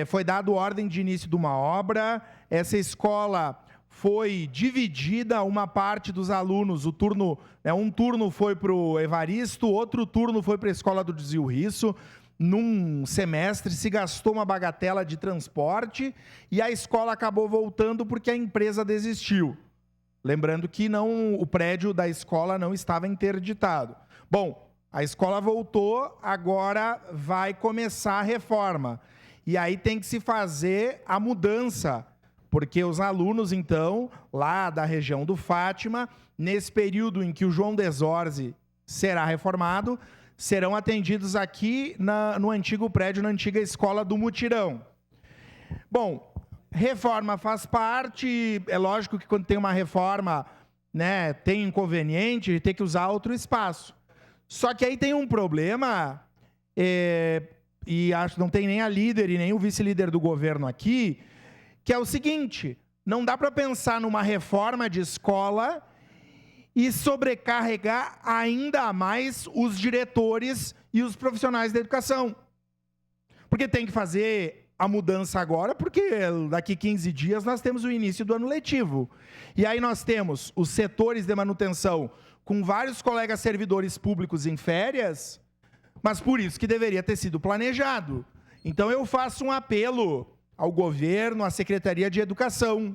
foi dado ordem de início de uma obra, essa escola foi dividida, uma parte dos alunos, um turno foi para o Evaristo, outro turno foi para a escola do Zil Risso. Num semestre se gastou uma bagatela de transporte e a escola acabou voltando porque a empresa desistiu. Lembrando que o prédio da escola não estava interditado. Bom, a escola voltou, agora vai começar a reforma. E aí tem que se fazer a mudança, porque os alunos, então, lá da região do Fátima, nesse período em que o João Desorze será reformado, serão atendidos aqui no antigo prédio, na antiga escola do Mutirão. Bom, reforma faz parte, é lógico que quando tem uma reforma, né, tem inconveniente de ter que usar outro espaço. Só que aí tem um problema, e acho que não tem nem a líder e nem o vice-líder do governo aqui, que é o seguinte: não dá para pensar numa reforma de escola e sobrecarregar ainda mais os diretores e os profissionais da educação. Porque tem que fazer a mudança agora, porque daqui 15 dias nós temos o início do ano letivo. E aí nós temos os setores de manutenção com vários colegas servidores públicos em férias, mas por isso que deveria ter sido planejado. Então eu faço um apelo ao governo, à Secretaria de Educação.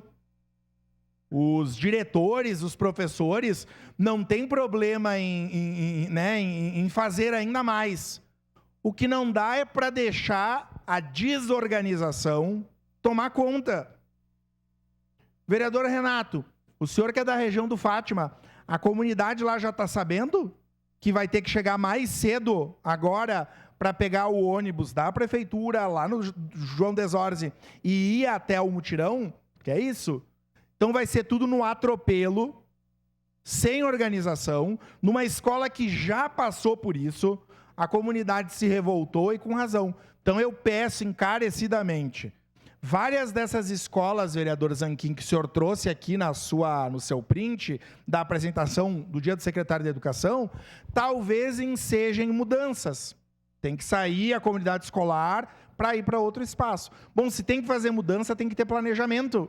Os diretores, os professores, não tem problema em fazer ainda mais. O que não dá é para deixar a desorganização tomar conta. Vereador Renato, o senhor que é da região do Fátima, a comunidade lá já está sabendo que vai ter que chegar mais cedo agora para pegar o ônibus da prefeitura lá no João Desorze e ir até o Mutirão? Que é isso? Então vai ser tudo no atropelo, sem organização, numa escola que já passou por isso, a comunidade se revoltou e com razão. Então eu peço encarecidamente, Várias dessas escolas, vereador Zanquim, que o senhor trouxe aqui no seu print da apresentação do dia do secretário de Educação, talvez ensejem mudanças. Tem que sair a comunidade escolar para ir para outro espaço. Bom, se tem que fazer mudança, tem que ter planejamento.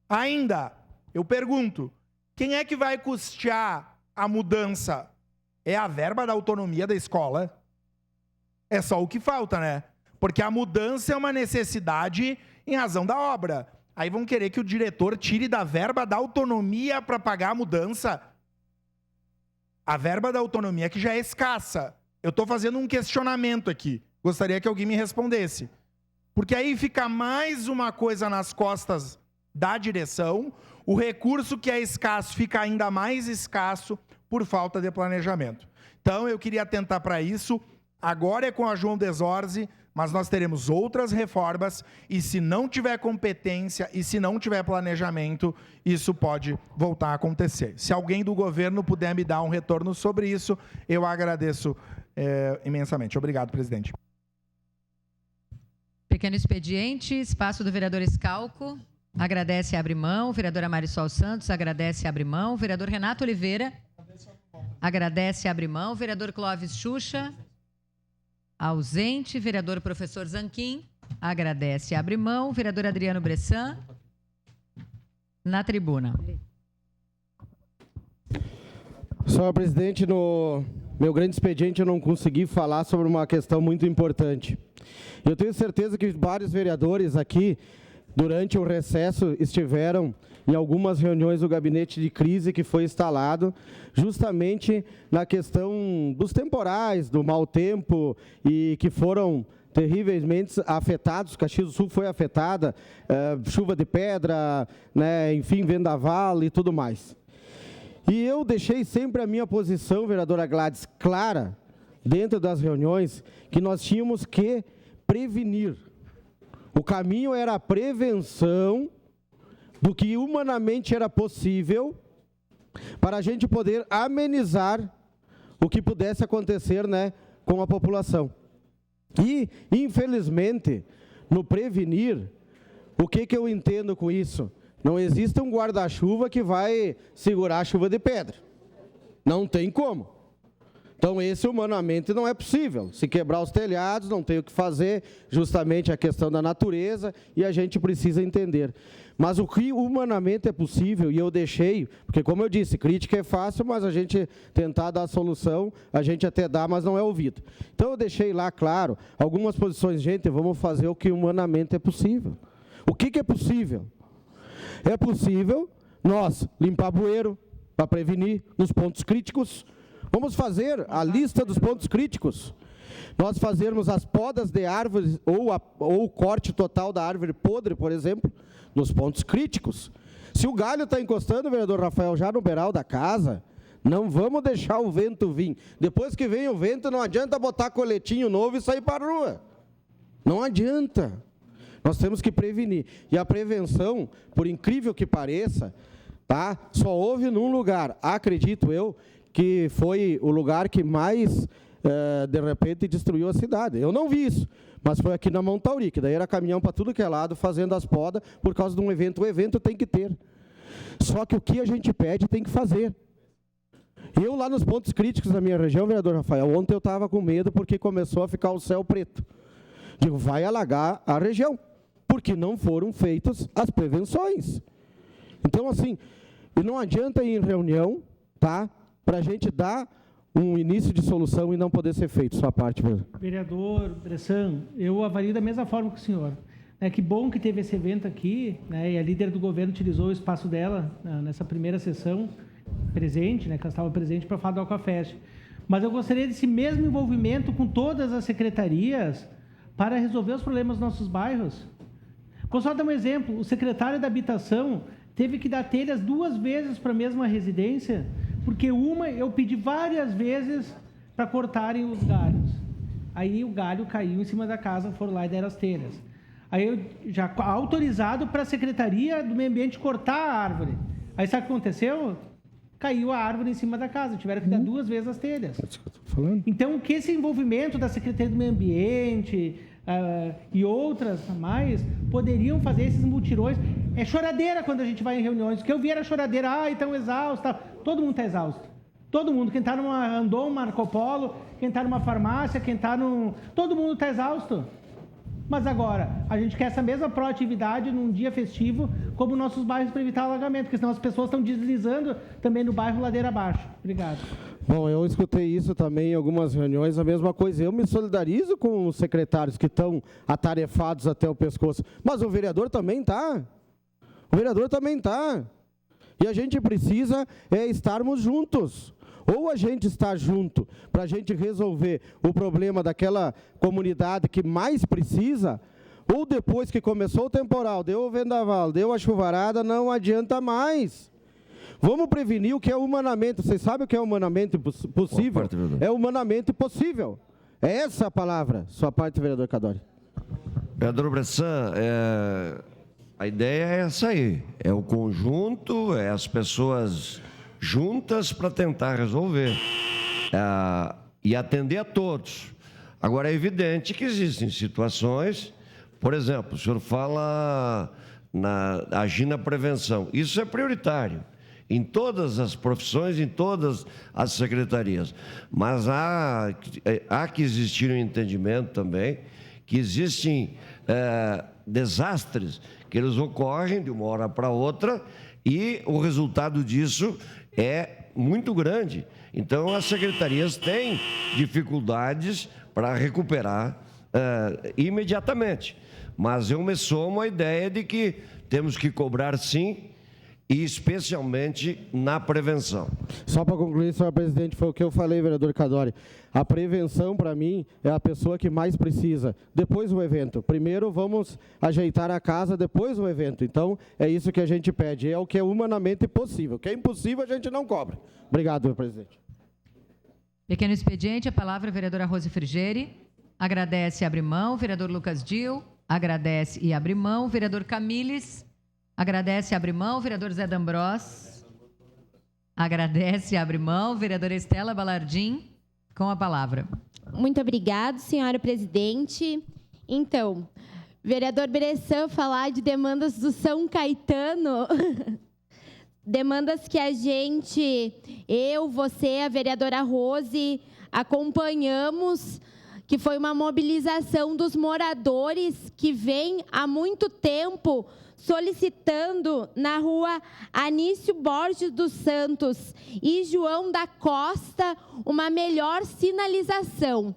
Ainda, eu pergunto, quem é que vai custear a mudança? É a verba da autonomia da escola? É só o que falta, né? Porque a mudança é uma necessidade em razão da obra. Aí vão querer que o diretor tire da verba da autonomia para pagar a mudança. A verba da autonomia que já é escassa. Eu estou fazendo um questionamento aqui. Gostaria que alguém me respondesse. Porque aí fica mais uma coisa nas costas da direção, o recurso que é escasso fica ainda mais escasso por falta de planejamento. Então, eu queria atentar para isso. Agora é com a João Desorze, mas nós teremos outras reformas e se não tiver competência e se não tiver planejamento, isso pode voltar a acontecer. Se alguém do governo puder me dar um retorno sobre isso, eu agradeço imensamente. Obrigado, presidente. Pequeno expediente, espaço do vereador Scalco. Agradece e abre mão. Vereadora Marisol Santos agradece e abre mão. Vereador Renato Oliveira agradece e abre mão. Vereador Clóvis Xuxa ausente. Vereador Professor Zanquim agradece e abre mão. Vereador Adriano Bressan na tribuna. Senhor presidente, no meu grande expediente eu não consegui falar sobre uma questão muito importante. Eu tenho certeza que vários vereadores aqui, durante o recesso, estiveram em algumas reuniões do gabinete de crise que foi instalado justamente na questão dos temporais, do mau tempo e que foram terrivelmente afetados. Caxias do Sul foi afetada, chuva de pedra, né, enfim, vendaval e tudo mais. E eu deixei sempre a minha posição, vereadora Gladys, clara, dentro das reuniões, que nós tínhamos que prevenir. O caminho era a prevenção do que humanamente era possível para a gente poder amenizar o que pudesse acontecer, né, com a população. E, infelizmente, no prevenir, o que eu entendo com isso? Não existe um guarda-chuva que vai segurar a chuva de pedra. Não tem como. Então, esse humanamente não é possível. Se quebrar os telhados, não tem o que fazer, justamente a questão da natureza, e a gente precisa entender. Mas o que humanamente é possível, e eu deixei, porque como eu disse, crítica é fácil, mas a gente tentar dar a solução, a gente até dá, mas não é ouvido. Então, eu deixei lá, claro, algumas posições, gente, vamos fazer o que humanamente é possível. O que é possível? É possível nós limpar bueiro para prevenir nos pontos críticos. Vamos fazer a lista dos pontos críticos. Nós fazermos as podas de árvores ou o corte total da árvore podre, por exemplo, nos pontos críticos. Se o galho está encostando, vereador Rafael, já no beiral da casa, não vamos deixar o vento vir. Depois que vem o vento, não adianta botar coletinho novo e sair para a rua. Não adianta. Nós temos que prevenir. E a prevenção, por incrível que pareça, tá, só houve num lugar, acredito eu, que foi o lugar que mais, de repente, destruiu a cidade. Eu não vi isso, mas foi aqui na Montauri, que daí era caminhão para tudo que é lado, fazendo as podas, por causa de um evento. O evento tem que ter. Só que o que a gente pede tem que fazer. Eu, lá nos pontos críticos da minha região, vereador Rafael, ontem eu estava com medo porque começou a ficar o céu preto. Digo, vai alagar a região, porque não foram feitas as prevenções. Então, assim, e não adianta ir em reunião, tá, para a gente dar um início de solução e não poder ser feito, sua parte. Vereador Bressan, eu avalio da mesma forma que o senhor. Que bom que teve esse evento aqui, né, e a líder do governo utilizou o espaço dela nessa primeira sessão presente, né, que ela estava presente para falar do Aquafest. Mas eu gostaria desse mesmo envolvimento com todas as secretarias para resolver os problemas dos nossos bairros. Vou só dar um exemplo. O secretário da Habitação teve que dar telhas 2 vezes para a mesma residência, porque uma eu pedi várias vezes para cortarem os galhos. Aí o galho caiu em cima da casa, foram lá e deram as telhas. Aí eu já autorizado para a Secretaria do Meio Ambiente cortar a árvore. Aí sabe o que aconteceu? Caiu a árvore em cima da casa, tiveram que dar 2 vezes as telhas. É isso que eu estou falando. Então, que esse envolvimento da Secretaria do Meio Ambiente, e outras mais poderiam fazer esses mutirões. É choradeira quando a gente vai em reuniões. O que eu vi era choradeira, estão exaustos. Tá. Todo mundo está exausto. Todo mundo. Quem está numa Randon, Marco Polo, quem está numa farmácia, quem está num... Todo mundo está exausto. Mas agora, a gente quer essa mesma proatividade num dia festivo, como nossos bairros para evitar alagamento, porque senão as pessoas estão deslizando também no bairro ladeira abaixo. Obrigado. Bom, eu escutei isso também em algumas reuniões, a mesma coisa. Eu me solidarizo com os secretários que estão atarefados até o pescoço, mas o vereador também está. O vereador também está. E a gente precisa estarmos juntos. Ou a gente está junto para a gente resolver o problema daquela comunidade que mais precisa, ou depois que começou o temporal, deu o vendaval, deu a chuvarada, não adianta mais. Vamos prevenir o que é humanamente. Vocês sabem o que é humanamente possível? É humanamente possível. É essa a palavra. Sua parte, vereador Cadori. Vereador Bressan, a ideia é essa aí. É o conjunto, é as pessoas juntas para tentar resolver e atender a todos. Agora, é evidente que existem situações, por exemplo, o senhor fala agir na prevenção. Isso é prioritário em todas as profissões, em todas as secretarias. Mas há que existir um entendimento também que existem desastres que eles ocorrem de uma hora para outra e o resultado disso é muito grande. Então, as secretarias têm dificuldades para recuperar imediatamente. Mas eu me somo à ideia de que temos que cobrar, sim, e especialmente na prevenção. Só para concluir, senhor presidente, foi o que eu falei, vereador Cadori. A prevenção, para mim, é a pessoa que mais precisa. Depois o evento. Primeiro vamos ajeitar a casa, depois o evento. Então, é isso que a gente pede. É o que é humanamente possível. O que é impossível, a gente não cobra. Obrigado, meu presidente. Pequeno expediente, a palavra a vereadora Rose Frigeri. Agradece e abre mão. Vereador Lucas Dil. Agradece e abre mão. Vereador Camiles. Agradece e abre mão. Vereador Zé D'Ambrós. Agradece e abre mão. Vereadora Estela Balardim, com a palavra. Muito obrigado, senhora presidente. Então, vereador Bressan, falar de demandas do São Caetano, demandas que a gente, eu, você, a vereadora Rose, acompanhamos, que foi uma mobilização dos moradores que vem há muito tempo solicitando na rua Anício Borges dos Santos e João da Costa uma melhor sinalização.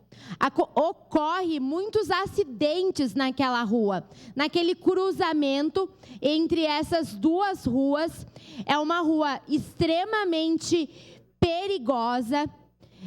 Ocorre muitos acidentes naquela rua, naquele cruzamento entre essas duas ruas. É uma rua extremamente perigosa,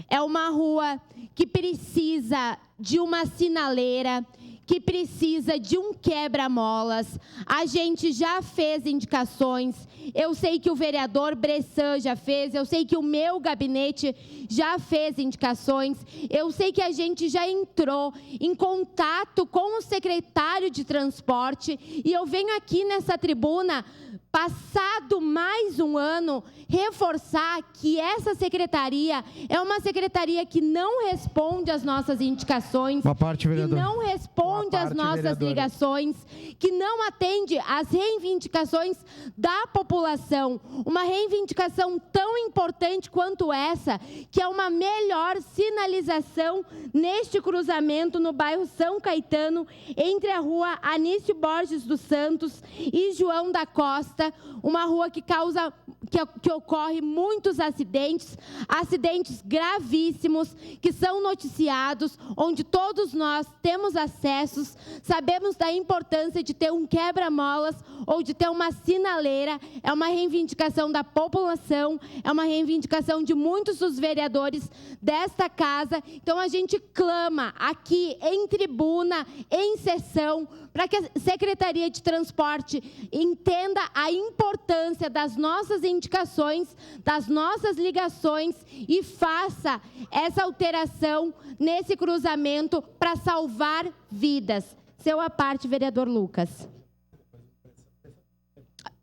é uma rua que precisa de uma sinaleira, que precisa de um quebra-molas. A gente já fez indicações, eu sei que o vereador Bressan já fez, eu sei que o meu gabinete já fez indicações, eu sei que a gente já entrou em contato com o secretário de transporte e eu venho aqui nessa tribuna, passado mais um ano, reforçar que essa secretaria é uma secretaria que não responde às nossas indicações, que não responde às nossas ligações, que não atende às reivindicações da população. Uma reivindicação tão importante quanto essa, que é uma melhor sinalização neste cruzamento no bairro São Caetano, entre a rua Anício Borges dos Santos e João da Costa, uma rua que ocorre muitos acidentes gravíssimos, que são noticiados, onde todos nós temos acessos, sabemos da importância de ter um quebra-molas ou de ter uma sinaleira. É uma reivindicação da população, é uma reivindicação de muitos dos vereadores desta casa. Então, a gente clama aqui em tribuna, em sessão, para que a Secretaria de Transporte entenda a importância das nossas indicações, das nossas ligações e faça essa alteração nesse cruzamento para salvar vidas. Seu à parte, vereador Lucas.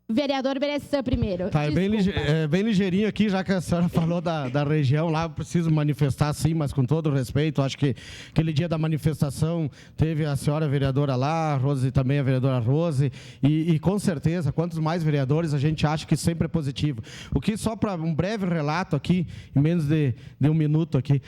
Vereador Bressan primeiro. Tá, é bem ligeirinho aqui, já que a senhora falou da região lá, eu preciso manifestar sim, mas com todo respeito, acho que aquele dia da manifestação teve a senhora vereadora lá, a Rose também, a vereadora Rose, e com certeza, quantos mais vereadores, a gente acha que sempre é positivo. O que, só para um breve relato aqui, em menos de um minuto aqui,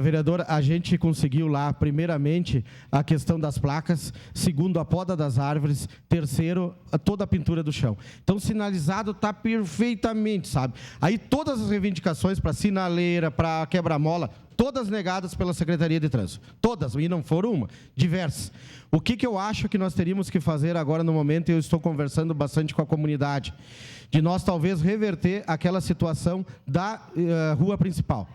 vereadora, a gente conseguiu lá, primeiramente, a questão das placas, segundo, a poda das árvores, terceiro, toda a pintura do chão. Então, sinalizado está perfeitamente, sabe? Aí todas as reivindicações para sinaleira, para quebra-mola, todas negadas pela Secretaria de Trânsito. Todas, e não foram uma, diversas. O que eu acho que nós teríamos que fazer agora no momento, e eu estou conversando bastante com a comunidade, de nós talvez reverter aquela situação da rua principal.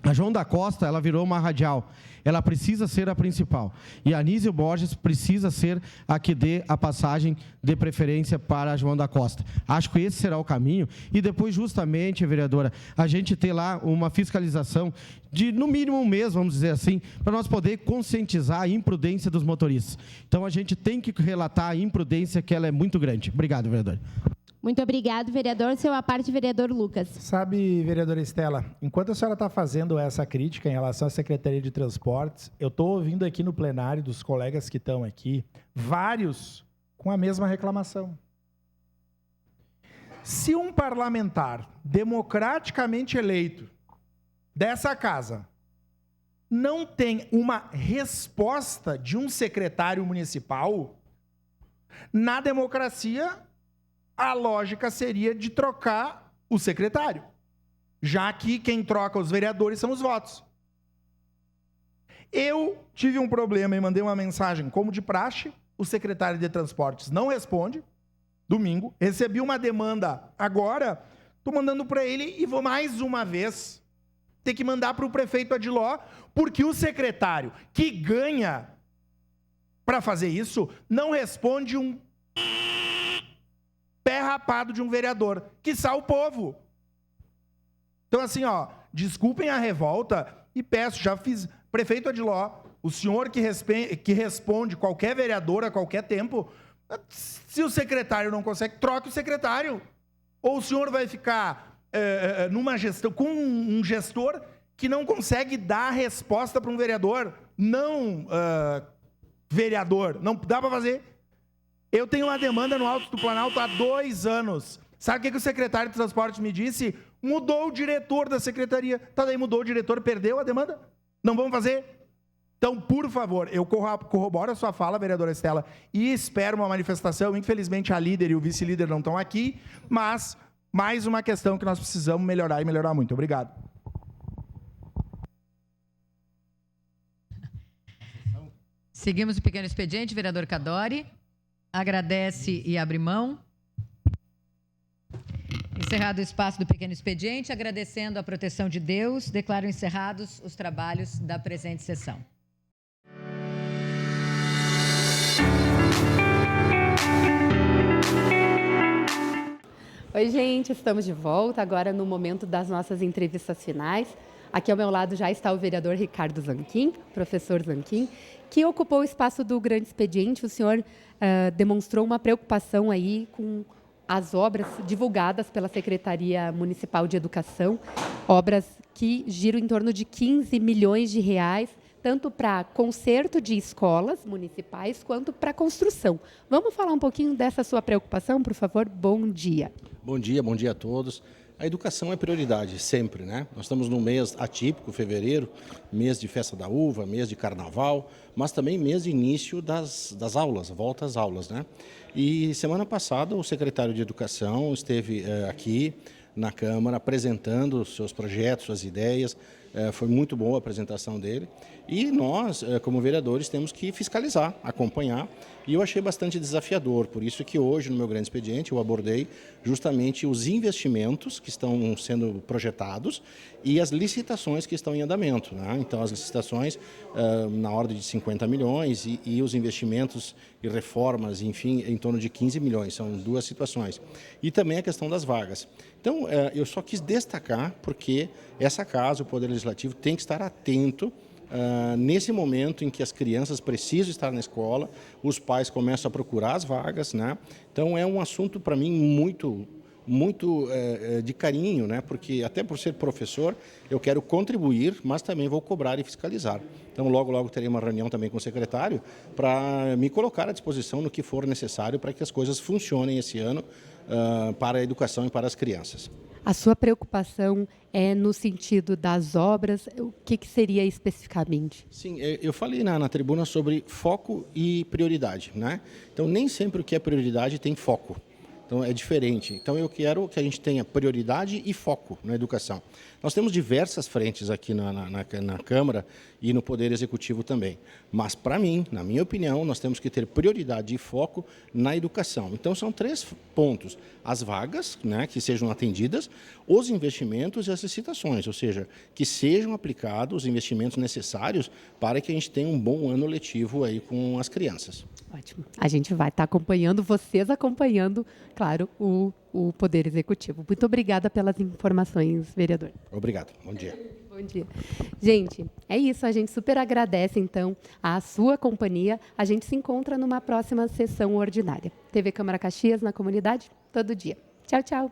A João da Costa, ela virou uma radial. Ela precisa ser a principal. E a Anísio Borges precisa ser a que dê a passagem de preferência para a João da Costa. Acho que esse será o caminho. E depois, justamente, vereadora, a gente ter lá uma fiscalização de, no mínimo, um mês, vamos dizer assim, para nós poder conscientizar a imprudência dos motoristas. Então, a gente tem que relatar a imprudência, que ela é muito grande. Obrigado, vereadora. Muito obrigado, vereador. Seu a parte, vereador Lucas. Sabe, vereadora Estela, enquanto a senhora está fazendo essa crítica em relação à Secretaria de Transportes, eu estou ouvindo aqui no plenário dos colegas que estão aqui, vários com a mesma reclamação. Se um parlamentar democraticamente eleito dessa casa não tem uma resposta de um secretário municipal, na democracia, a lógica seria de trocar o secretário, já que quem troca os vereadores são os votos. Eu tive um problema e mandei uma mensagem como de praxe, o secretário de Transportes não responde, domingo, recebi uma demanda agora, estou mandando para ele e vou mais uma vez ter que mandar para o prefeito Adiló, porque o secretário que ganha para fazer isso não responde um pé rapado de um vereador, quiçá o povo. Então, assim, desculpem a revolta e peço, já fiz, prefeito Adiló, o senhor que responde qualquer vereador a qualquer tempo, se o secretário não consegue, troque o secretário. Ou o senhor vai ficar numa gestão, com um gestor que não consegue dar a resposta para um vereador, não vereador, não dá para fazer. Eu tenho uma demanda no Alto do Planalto há 2 anos. Sabe o que o secretário de Transporte me disse? Mudou o diretor da secretaria. Tá, daí mudou o diretor, perdeu a demanda? Não vamos fazer? Então, por favor, eu corroboro a sua fala, vereadora Estela, e espero uma manifestação. Infelizmente, a líder e o vice-líder não estão aqui, mas mais uma questão que nós precisamos melhorar e melhorar muito. Obrigado. Seguimos o pequeno expediente, vereador Cadori. Agradece e abre mão. Encerrado o espaço do pequeno expediente, agradecendo a proteção de Deus, declaro encerrados os trabalhos da presente sessão. Oi, gente, estamos de volta agora no momento das nossas entrevistas finais. Aqui ao meu lado já está o vereador Ricardo Zanquim, professor Zanquim, que ocupou o espaço do grande expediente. O senhor demonstrou uma preocupação aí com as obras divulgadas pela Secretaria Municipal de Educação, obras que giram em torno de 15 milhões de reais, tanto para conserto de escolas municipais quanto para construção. Vamos falar um pouquinho dessa sua preocupação, por favor? Bom dia. Bom dia a todos. A educação é prioridade, sempre, né? Nós estamos num mês atípico, fevereiro, mês de festa da uva, mês de carnaval, mas também mês de início das aulas, volta às aulas, né? E semana passada o secretário de Educação esteve aqui na Câmara apresentando os seus projetos, suas ideias. Foi muito boa a apresentação dele. E nós, como vereadores, temos que fiscalizar, acompanhar. E eu achei bastante desafiador. Por isso que hoje, no meu grande expediente, eu abordei justamente os investimentos que estão sendo projetados e as licitações que estão em andamento, né? Então, as licitações na ordem de 50 milhões e os investimentos e reformas, enfim, em torno de 15 milhões. São 2 situações. E também a questão das vagas. Então, eu só quis destacar porque essa casa, o Poder Legislativo, tem que estar atento nesse momento em que as crianças precisam estar na escola, os pais começam a procurar as vagas, né? Então é um assunto para mim muito de carinho, né? Porque até por ser professor eu quero contribuir, mas também vou cobrar e fiscalizar. Então logo terei uma reunião também com o secretário para me colocar à disposição no que for necessário para que as coisas funcionem esse ano para a educação e para as crianças. A sua preocupação é no sentido das obras, o que seria especificamente? Sim, eu falei na tribuna sobre foco e prioridade, né? Então, nem sempre o que é prioridade tem foco. Então, é diferente. Então, eu quero que a gente tenha prioridade e foco na educação. Nós temos diversas frentes aqui na Câmara e no Poder Executivo também. Mas, para mim, na minha opinião, nós temos que ter prioridade e foco na educação. Então, são 3 pontos. As vagas, né, que sejam atendidas, os investimentos e as licitações, ou seja, que sejam aplicados os investimentos necessários para que a gente tenha um bom ano letivo aí com as crianças. Ótimo. A gente vai estar acompanhando, vocês acompanhando, claro, o Poder Executivo. Muito obrigada pelas informações, vereador. Obrigado. Bom dia. Bom dia. Gente, é isso. A gente super agradece, então, a sua companhia. A gente se encontra numa próxima sessão ordinária. TV Câmara Caxias, na comunidade, todo dia. Tchau, tchau.